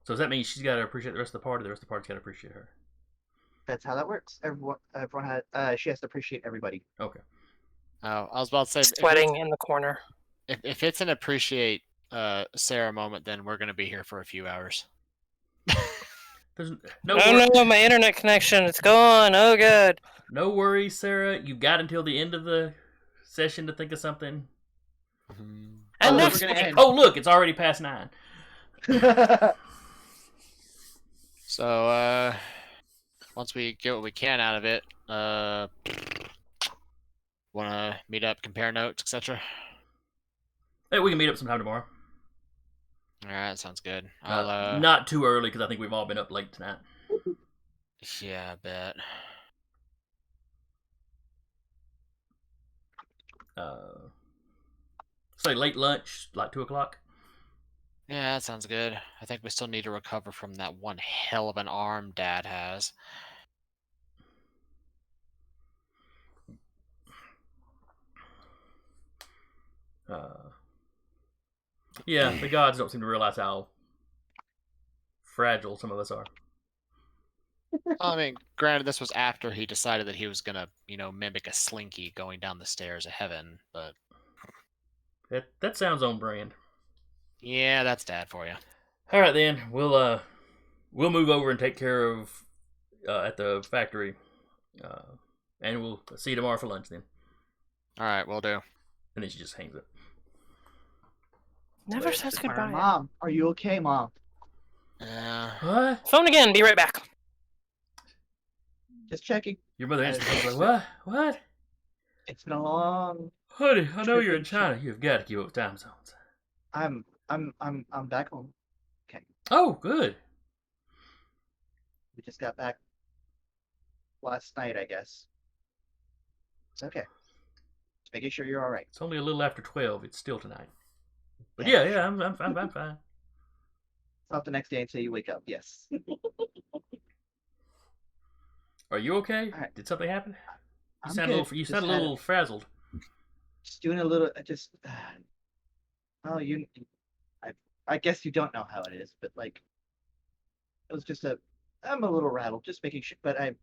Speaker 2: So does that mean she's got to appreciate the rest of the party? The rest of the party's got to appreciate her.
Speaker 1: That's how that works. Everyone had. She has to appreciate everybody.
Speaker 2: Okay.
Speaker 4: Oh, I was about to say,
Speaker 3: Sweating in the corner.
Speaker 4: if it's an appreciate Sarah moment, then we're gonna be here for a few hours.
Speaker 2: There's
Speaker 3: Oh no, my internet connection, it's gone. Oh god.
Speaker 2: No worries, Sarah. You've got until the end of the session to think of something.
Speaker 3: And
Speaker 1: Oh,
Speaker 3: next
Speaker 1: we're gonna
Speaker 3: week-
Speaker 1: end.
Speaker 2: Oh, look, it's already past 9.
Speaker 4: So once we get what we can out of it, wanna meet up, compare notes, etc.
Speaker 2: Hey, we can meet up sometime tomorrow.
Speaker 4: All right, sounds good. I'll
Speaker 2: Not too early, because I think we've all been up late tonight.
Speaker 4: yeah, I bet.
Speaker 2: Say late lunch, like 2 o'clock.
Speaker 4: Yeah, that sounds good. I think we still need to recover from that one hell of an arm Dad has.
Speaker 2: Yeah, the gods don't seem to realize how fragile some of us are.
Speaker 4: I mean, granted, this was after he decided that he was gonna, mimic a slinky going down the stairs of heaven, but
Speaker 2: That sounds on brand.
Speaker 4: yeah, that's Dad for you.
Speaker 2: All right, then we'll move over and take care of at the factory, and we'll see you tomorrow for lunch then.
Speaker 4: All right, we'll do.
Speaker 2: And then she just hangs up.
Speaker 3: Never says goodbye.
Speaker 1: Mom, are you okay, Mom?
Speaker 4: Yeah.
Speaker 2: What?
Speaker 3: Phone again, be right back.
Speaker 1: Just checking.
Speaker 2: Your mother answers the phone like, what? What?
Speaker 1: It's been a long.
Speaker 2: Honey, I know you're in China. You've got to keep up with time zones.
Speaker 1: I'm back home.
Speaker 2: Oh, good.
Speaker 1: We just got back last night, I guess. It's okay. Just making sure you're all right.
Speaker 2: It's only a little after 12. It's still tonight. But
Speaker 1: Yeah.
Speaker 2: yeah, I'm fine.
Speaker 1: Stop the next day until you wake up. Yes.
Speaker 2: Are you okay?
Speaker 1: All right.
Speaker 2: Did something happen?
Speaker 1: I'm
Speaker 2: You sound
Speaker 1: good.
Speaker 2: you
Speaker 1: Just
Speaker 2: sound a
Speaker 1: had
Speaker 2: little frazzled.
Speaker 1: Just doing a little. Oh, I guess you don't know how it is, but like, it was just I'm a little rattled, just making sure. But I'm,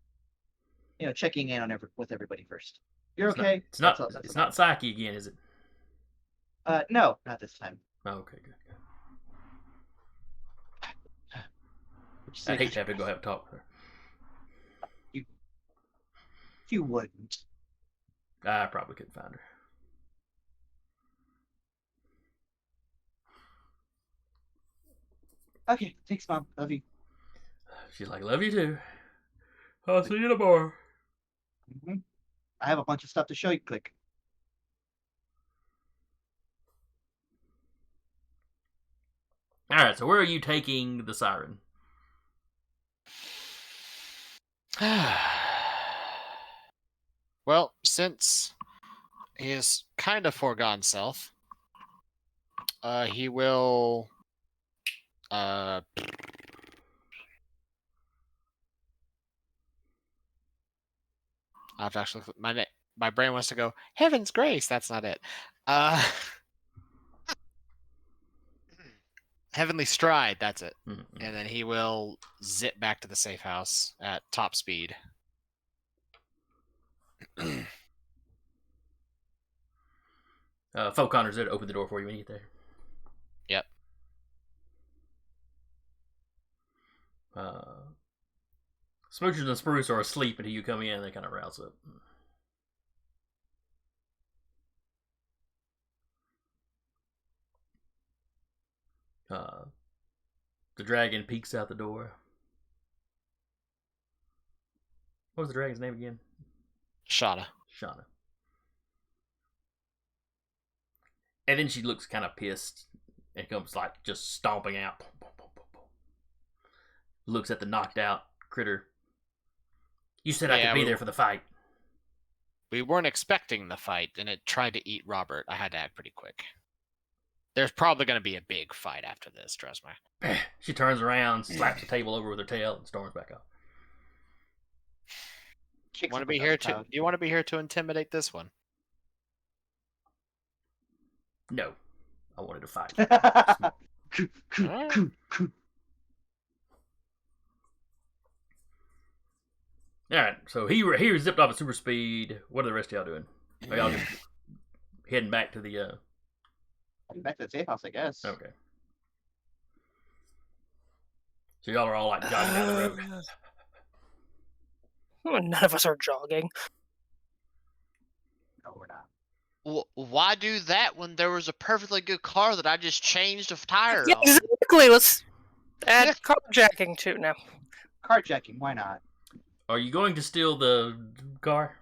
Speaker 1: checking in on with everybody first. You're okay.
Speaker 2: It's not
Speaker 1: That's all-
Speaker 2: it's not Psyche again, is it?
Speaker 1: No, not this time.
Speaker 2: Oh, okay, good.
Speaker 1: Just
Speaker 2: I'd
Speaker 1: making
Speaker 2: hate to have to go have a talk with her.
Speaker 1: You wouldn't.
Speaker 2: I probably couldn't find her.
Speaker 1: Okay, thanks, Mom. Love you.
Speaker 2: She's like, love you too. I'll see you tomorrow.
Speaker 1: hmm I have a bunch of stuff to show you. Click.
Speaker 2: All right, so where are you taking the siren?
Speaker 4: Well, since he has kind of foregone self, he will. I have to actually. My brain wants to go. Heaven's grace. That's not it. Heavenly stride. That's it.
Speaker 2: Mm-mm.
Speaker 4: And then he will zip back to the safe house at top speed.
Speaker 2: All Folk Connor's there to open the door for you when you get there.
Speaker 4: Yep.
Speaker 2: Smoochers and Spruce are asleep until you come in. They kind of rouse up. The dragon peeks out the door. What was the dragon's name again?
Speaker 4: Shada.
Speaker 2: Shauna. And then she looks kind of pissed and comes like just stomping out. Looks at the knocked out critter. You said I
Speaker 4: Yeah,
Speaker 2: could be
Speaker 4: we-
Speaker 2: there for the fight.
Speaker 4: We weren't expecting the fight, and it tried to eat Robert. I had to act pretty quick. There's probably going to be a big fight after this, trust me.
Speaker 2: She turns around, slaps the table over with her tail, and storms back up.
Speaker 1: Kicks
Speaker 4: Want to
Speaker 1: him
Speaker 4: be
Speaker 1: in
Speaker 4: here
Speaker 1: the
Speaker 4: to?
Speaker 1: mouth.
Speaker 4: Do you want to be here to intimidate this one?
Speaker 2: No. I wanted to fight.
Speaker 4: Alright.
Speaker 2: Alright, so he zipped off at super speed. What are the rest of y'all doing? Are y'all just heading back to the
Speaker 1: Back to the safe house, I guess.
Speaker 2: okay. So y'all are all like jogging down the road.
Speaker 3: None of us are jogging.
Speaker 1: No, we're not.
Speaker 5: Why do that when there was a perfectly good car that I just changed a tire
Speaker 3: Yeah,
Speaker 5: on?
Speaker 3: exactly. Let's add carjacking to now.
Speaker 1: Carjacking, why not?
Speaker 2: Are you going to steal the car?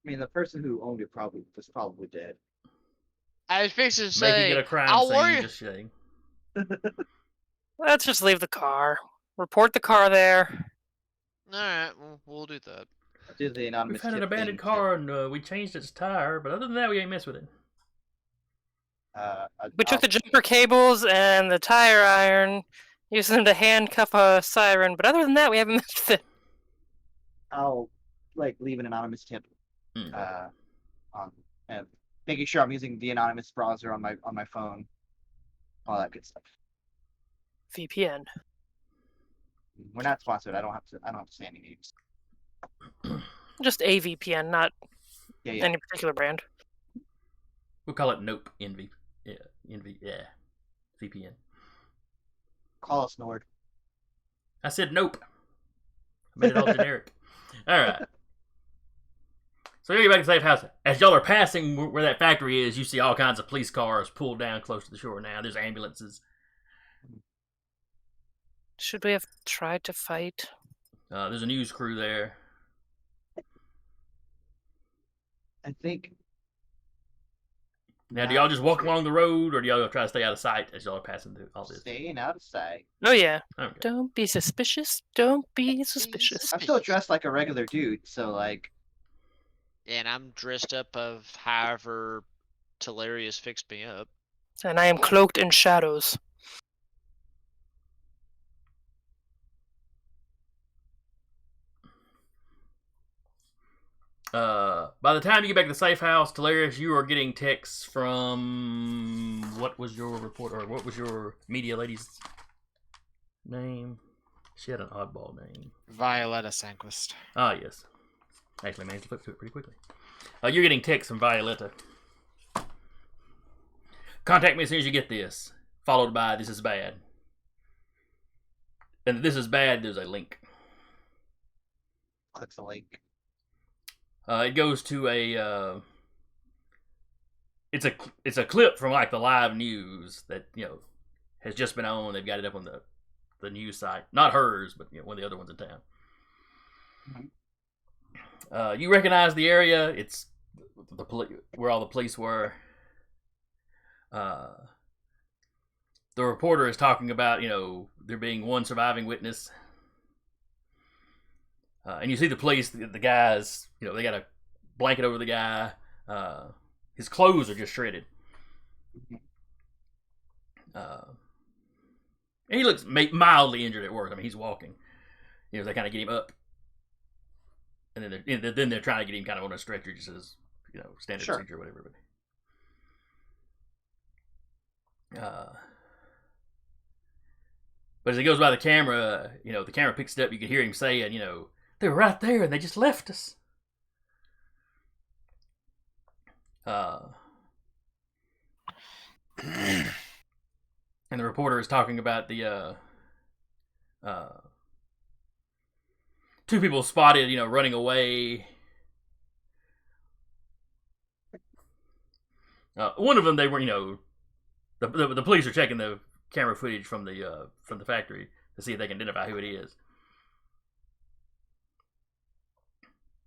Speaker 1: I mean, the person who owned it was probably dead.
Speaker 5: I was fixing to
Speaker 2: Making
Speaker 5: say,
Speaker 2: it a crime
Speaker 5: I'll
Speaker 2: scene,
Speaker 5: worry.
Speaker 2: just saying.
Speaker 3: Let's just leave the car. Report the car there.
Speaker 5: Alright, we'll do that.
Speaker 1: I'll do the anonymous
Speaker 2: We've had an
Speaker 1: tip
Speaker 2: abandoned
Speaker 1: thing,
Speaker 2: car and we changed its tire, but other than that, we ain't messed with it.
Speaker 3: We took the jumper cables and the tire iron, used them to handcuff a siren, but other than that, we haven't messed with it.
Speaker 1: I'll like leave an anonymous tip
Speaker 2: Mm.
Speaker 1: on making sure I'm using the anonymous browser on my phone. All that good stuff.
Speaker 3: VPN.
Speaker 1: We're not sponsored. I don't have to say any names.
Speaker 3: Just a VPN, not
Speaker 1: Yeah, yeah.
Speaker 3: any particular brand.
Speaker 2: We'll call it Nope NV. Yeah. VPN.
Speaker 1: Call us Nord.
Speaker 2: I said nope. I made it all generic. Alright. So you get back to the safe house. As y'all are passing where that factory is, you see all kinds of police cars pulled down close to the shore now. There's ambulances.
Speaker 3: Should we have tried to fight?
Speaker 2: There's a news crew there.
Speaker 1: I think.
Speaker 2: Now, do y'all just walk along the road, or do y'all try to stay out of sight as y'all are passing through all this?
Speaker 1: Staying out of sight.
Speaker 3: Oh yeah.
Speaker 2: Okay.
Speaker 3: Don't be suspicious. Don't be suspicious.
Speaker 1: I'm still dressed like a regular dude, so like.
Speaker 5: And I'm dressed up of however Telarius fixed me up.
Speaker 3: And I am cloaked in shadows.
Speaker 2: By the time you get back to the safe house, Telarius, you are getting texts from what was your report or what was your media lady's name? She had an oddball name.
Speaker 4: Violetta Sanquist.
Speaker 2: Ah, yes. Actually, managed to flip to it pretty quickly. You're getting texts from Violetta. Contact me as soon as you get this. Followed by this is bad. And this is bad. There's a link.
Speaker 1: Clicks the link.
Speaker 2: It goes to a. It's a clip from like the live news that has just been on. They've got it up on the news site, not hers, but one of the other ones in town.
Speaker 1: Mhm.
Speaker 2: You recognize the area. It's where all the police were. The reporter is talking about there being one surviving witness. And you see the police, the guys, they got a blanket over the guy. His clothes are just shredded. And he looks mildly injured at work. I mean, he's walking. They kind of get him up. And then they're trying to get him kind of on a stretcher, just as, standard
Speaker 1: Sure.
Speaker 2: procedure or whatever. But as he goes by the camera, the camera picks it up. You can hear him saying, they were right there and they just left us. And the reporter is talking about the two people spotted, running away. One of them, they were, the police are checking the camera footage from the factory to see if they can identify who it is.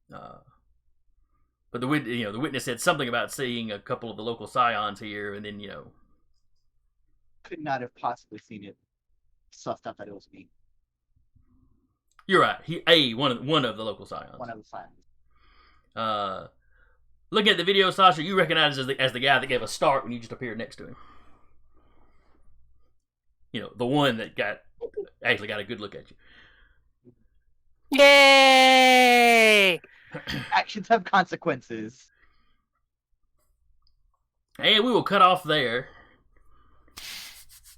Speaker 2: But the witness said something about seeing a couple of the local scions here, and then
Speaker 1: Could not have possibly seen it. Saw stuff that it was me.
Speaker 2: You're right. One of the local scions.
Speaker 1: One of the scions.
Speaker 2: Looking at the video, Sasha, you recognize as the guy that gave a start when you just appeared next to him. The one that actually got a good look at you.
Speaker 3: Yay!
Speaker 1: Actions have consequences.
Speaker 2: And we will cut off there.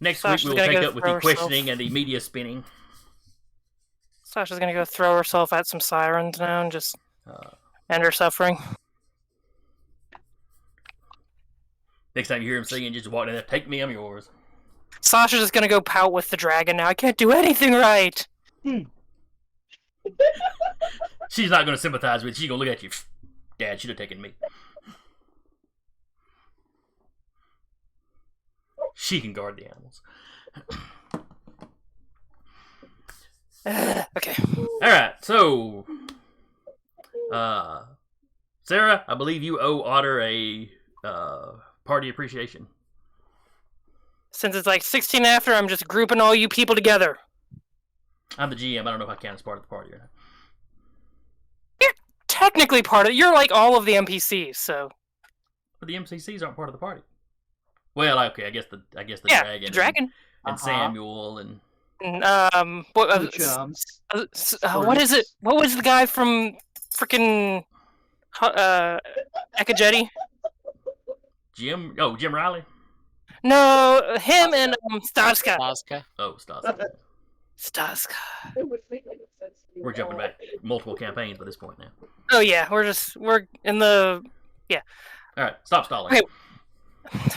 Speaker 2: Next
Speaker 3: Sasha's
Speaker 2: week we will
Speaker 3: gonna
Speaker 2: take
Speaker 3: go
Speaker 2: up with
Speaker 3: throw
Speaker 2: the
Speaker 3: herself.
Speaker 2: questioning and the media spinning.
Speaker 3: Sasha's gonna go throw herself at some sirens now and just
Speaker 2: Uh,
Speaker 3: end her suffering.
Speaker 2: Next time you hear him singing, just walk in there. Take me, I'm yours.
Speaker 3: Sasha's just gonna go pout with the dragon now. I can't do anything right.
Speaker 2: She's not going to sympathize with you. She's going to look at you. Dad should have taken me. She can guard the animals.
Speaker 3: Okay.
Speaker 2: Alright, so... Sarah, I believe you owe Otter a party appreciation.
Speaker 3: Since it's like 16 after, I'm just grouping all you people together.
Speaker 2: I'm the GM. I don't know if I count as part of the party or not.
Speaker 3: Technically part of it. You're like all of the NPCs, so...
Speaker 2: But the MCCs aren't part of the party. Well, okay, I guess the
Speaker 3: yeah,
Speaker 2: dragon.
Speaker 3: the dragon.
Speaker 2: And Samuel and...
Speaker 3: What,
Speaker 1: Chums.
Speaker 3: what is it? What was the guy from frickin' Ekajeti?
Speaker 2: Jim Riley?
Speaker 3: No, him and Staska.
Speaker 4: Saska.
Speaker 2: Oh, Stas.
Speaker 3: Staska.
Speaker 2: We're jumping back multiple campaigns by this point now.
Speaker 3: Oh yeah, we're in the.
Speaker 2: Alright, stop stalling.
Speaker 3: Okay.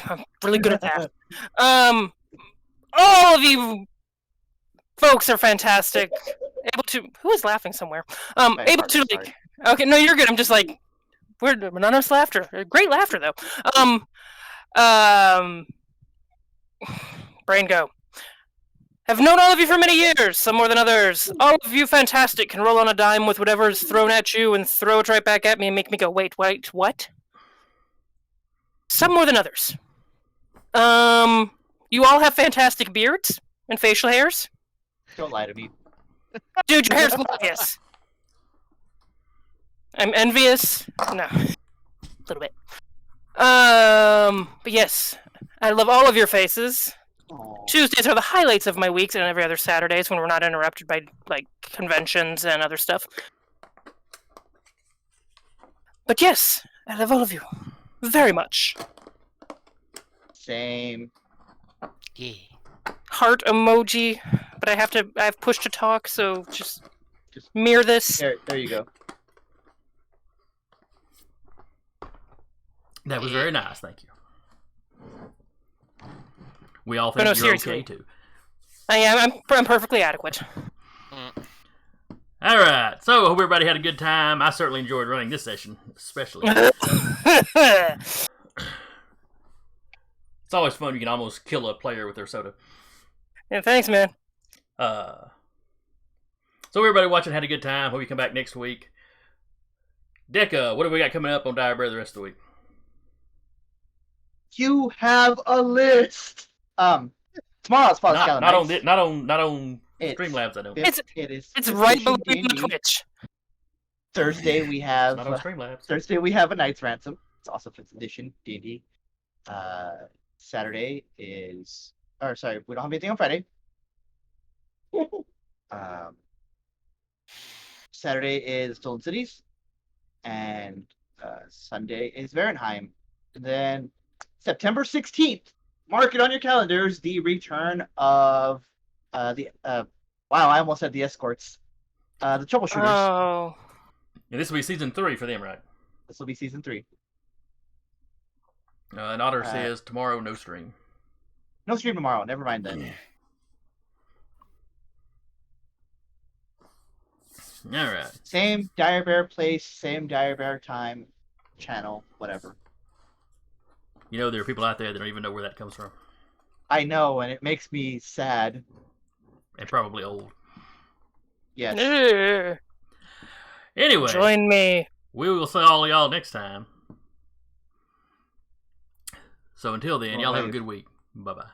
Speaker 3: I'm really good at that. All of you folks are fantastic. Able to. Who is laughing somewhere? Able to like. Okay, no, you're good. I'm just like. We're anonymous laughter. Great laughter though. Brain go. Have known all of you for many years, some more than others. All of you fantastic, can roll on a dime with whatever is thrown at you and throw it right back at me and make me go, wait, what? Some more than others. You all have fantastic beards and facial hairs.
Speaker 1: Don't lie to me.
Speaker 3: Dude, your hair's glorious. I'm envious. No. A little bit. But yes, I love all of your faces.
Speaker 1: Aww.
Speaker 3: Tuesdays are the highlights of my weeks, and every other Saturdays when we're not interrupted by like conventions and other stuff. But yes, I love all of you very much.
Speaker 1: Same.
Speaker 4: Yeah.
Speaker 3: Heart emoji, but I have push to talk, so just mirror this.
Speaker 1: There you go.
Speaker 2: That was very nice, thank you. We all think
Speaker 3: no,
Speaker 2: you're
Speaker 3: seriously.
Speaker 2: okay too.
Speaker 3: I'm perfectly adequate.
Speaker 2: All right, so I hope everybody had a good time. I certainly enjoyed running this session, especially. It's always fun. You can almost kill a player with their soda.
Speaker 3: Yeah, thanks, man.
Speaker 2: So everybody watching had a good time. Hope you come back next week. Deca, what have we got coming up on Dire Bear the rest of the week?
Speaker 1: You have a list. Tomorrow's Father Scout
Speaker 2: Not
Speaker 1: Nights.
Speaker 2: not on
Speaker 1: It's-
Speaker 2: Streamlabs. I don't.
Speaker 3: It's
Speaker 1: It's
Speaker 3: right below
Speaker 1: Fishing
Speaker 3: the
Speaker 1: D&D.
Speaker 3: Twitch.
Speaker 1: Thursday we have
Speaker 2: Not on Streamlabs.
Speaker 1: Thursday we have a Knight's Ransom. It's also 5th edition D&D. Saturday is, or sorry, we don't have anything on Friday. Saturday is Stolen Cities, and Sunday is Varenheim. And then September 16th, mark it on your calendars, the return of wow, I almost said the escorts. The troubleshooters.
Speaker 3: Oh.
Speaker 2: Yeah, this will be season 3 for them, right?
Speaker 1: This will be season 3.
Speaker 2: And Otter says tomorrow no stream.
Speaker 1: No stream tomorrow. Never mind then.
Speaker 2: All right.
Speaker 1: Same Dire Bear place, same Dire Bear time, channel, whatever.
Speaker 2: You know, there are people out there that don't even know where that comes from,
Speaker 1: I know, and it makes me sad.
Speaker 2: and probably old.
Speaker 1: Yes.
Speaker 3: Ugh.
Speaker 2: Anyway,
Speaker 3: Join me.
Speaker 2: we will see all y'all next time. So until then,
Speaker 1: Well,
Speaker 2: y'all have a
Speaker 1: wait.
Speaker 2: good week. Bye bye.